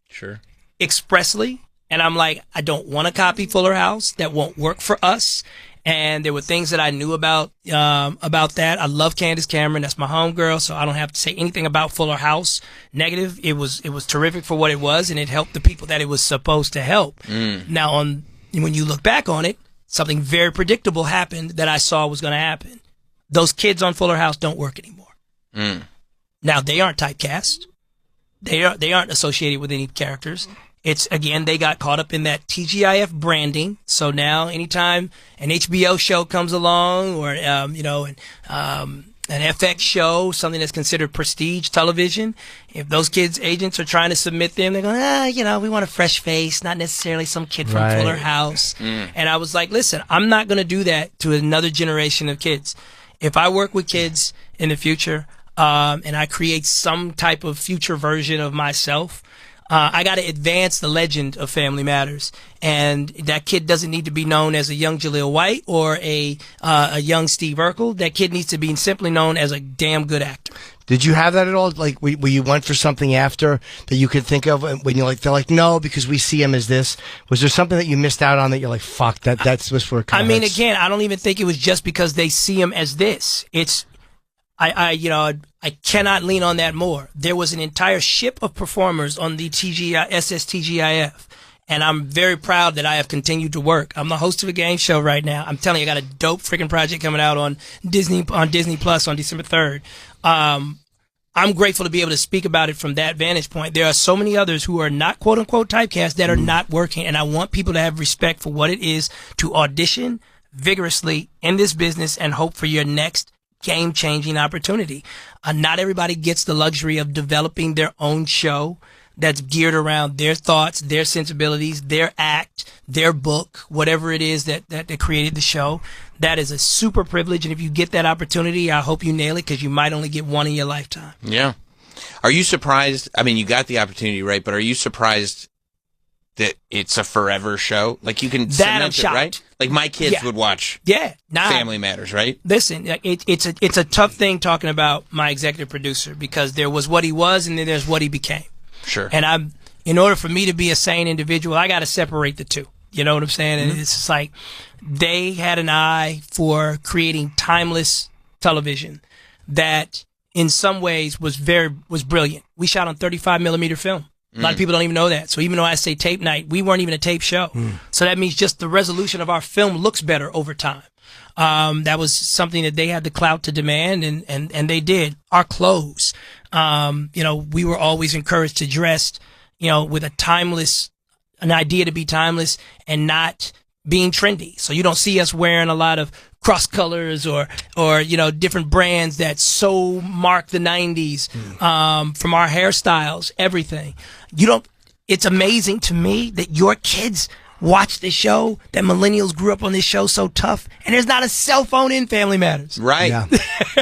expressly. And I'm like, I don't want to copy Fuller House. That won't work for us. And there were things that I knew about that. I love Candace Cameron. That's my homegirl, so I don't have to say anything about Fuller House negative. It was terrific for what it was, and it helped the people that it was supposed to help. Now, when you look back on it, something very predictable happened that I saw was going to happen. Those kids on Fuller House don't work anymore. Now, they aren't typecast. They aren't associated with any characters. It's, again, they got caught up in that TGIF branding. So now anytime an HBO show comes along or, an FX show, something that's considered prestige television, if those kids' agents are trying to submit them, they're going, we want a fresh face, not necessarily some kid from Fuller House. And I was like, listen, I'm not going to do that to another generation of kids. If I work with kids in the future, and I create some type of future version of myself, I got to advance the legend of Family Matters, and that kid doesn't need to be known as a young Jaleel White or a young Steve Urkel. That kid needs to be simply known as a damn good actor. Did you have that at all? Like, where you went for something after that you could think of when you're like, they're like, no, because we see him as this. Was there something that you missed out on that you're like, fuck, that's where it kind of hurts? Again, I don't even think it was just because they see him as this. It's, I cannot lean on that more. There was an entire ship of performers on the SSTGIF, and I'm very proud that I have continued to work. I'm the host of a game show right now. I'm telling you, I got a dope freaking project coming out on Disney Plus on December 3rd. I'm grateful to be able to speak about it from that vantage point. There are so many others who are not quote unquote typecast that are not working, and I want people to have respect for what it is to audition vigorously in this business and hope for your next game-changing opportunity. Not everybody gets the luxury of developing their own show that's geared around their thoughts, their sensibilities, their act, their book, whatever it is that created the show. That is a super privilege, and if you get that opportunity, I hope you nail it, because you might only get one in your lifetime. Yeah. Are you surprised? I mean, you got the opportunity, right? But are you surprised that it's a forever show? Like, you can cement it, right? Like, my kids would watch Family Matters, right? Listen, it's a tough thing talking about my executive producer, because there was what he was and then there's what he became. Sure. And in order for me to be a sane individual, I got to separate the two. You know what I'm saying? And it's just like, they had an eye for creating timeless television that in some ways was brilliant. We shot on 35 millimeter film. A lot of people don't even know that. So even though I say tape night, we weren't even a tape show. So that means just the resolution of our film looks better over time. That was something that they had the clout to demand, and they did. Our clothes, we were always encouraged to dress, with an idea to be timeless and not being trendy. So you don't see us wearing a lot of cross colors or different brands that so mark the 90s, from our hairstyles, everything. It's amazing to me that your kids watch this show, that millennials grew up on this show so tough, and there's not a cell phone in Family Matters. Right. Yeah.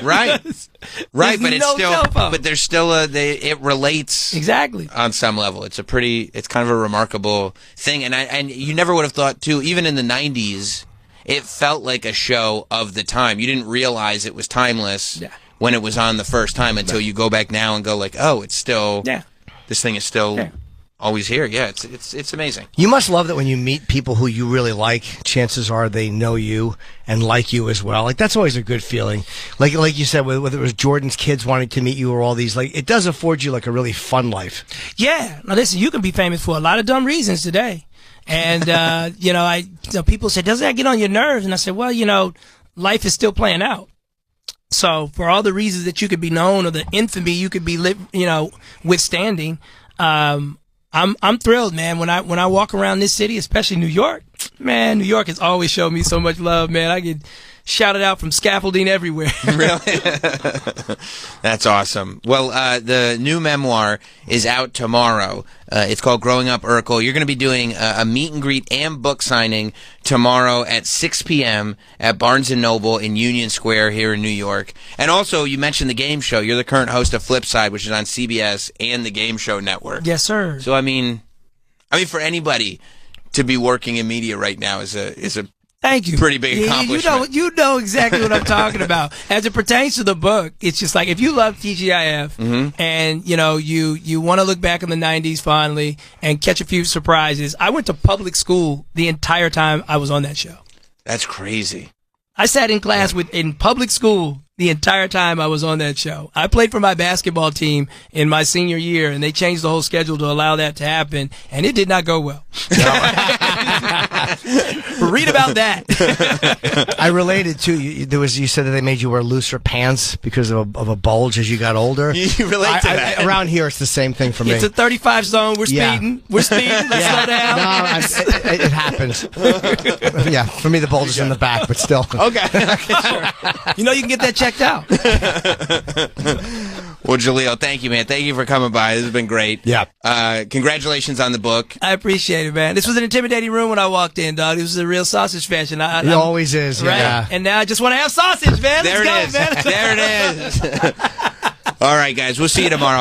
Right. Right, but there's still it relates exactly on some level. It's kind of a remarkable thing, and you never would have thought too, even in the 90s, it felt like a show of the time. You didn't realize it was timeless when it was on the first time until you go back now and go like, oh, it's still this thing is still always here. Yeah, it's amazing. You must love that when you meet people who you really like, chances are they know you and like you as well. Like, that's always a good feeling. Like you said, whether it was Jordan's kids wanting to meet you or all these, like, it does afford you like a really fun life. Yeah. Now listen, you can be famous for a lot of dumb reasons today. And, people say, doesn't that get on your nerves? And I said, well, life is still playing out. So for all the reasons that you could be known or the infamy you could be, withstanding, I'm thrilled, man. When I walk around this city, especially New York, Man, New York has always shown me so much love, man. I get shouted out from scaffolding everywhere. Really? That's awesome. Well, the new memoir is out tomorrow. It's called Growing Up Urkel. You're going to be doing a meet and greet and book signing tomorrow at 6 p.m. at Barnes & Noble in Union Square here in New York. And also, you mentioned the game show. You're the current host of Flipside, which is on CBS and the Game Show Network. Yes, sir. So, I mean, for anybody to be working in media right now is a Thank you. Pretty big accomplishment. You know exactly what I'm talking about. As it pertains to the book, it's just like if you love TGIF and you want to look back in the 90s fondly and catch a few surprises. I went to public school the entire time I was on that show. That's crazy. I sat in class in public school the entire time I was on that show. I played for my basketball team in my senior year, and they changed the whole schedule to allow that to happen, and it did not go well. Read about that. I related too. You said that they made you wear looser pants because of a bulge as you got older. You relate to that. Around here, it's the same thing for me. It's a 35 zone. We're speeding. Yeah. We're speeding. Let's slow down. No, it happens. Yeah, for me the bulge is in the back, but still. Okay. Sure. You can get that checked out. Well, Jaleel, thank you, man. Thank you for coming by. This has been great. Yeah. Congratulations on the book. I appreciate it, man. This was an intimidating room when I walked in, dog. It was a real sausage fashion. It always is. Right? Yeah. And now I just want to have sausage, man. There Let's it go, is. man. There it is. All right, guys. We'll see you tomorrow.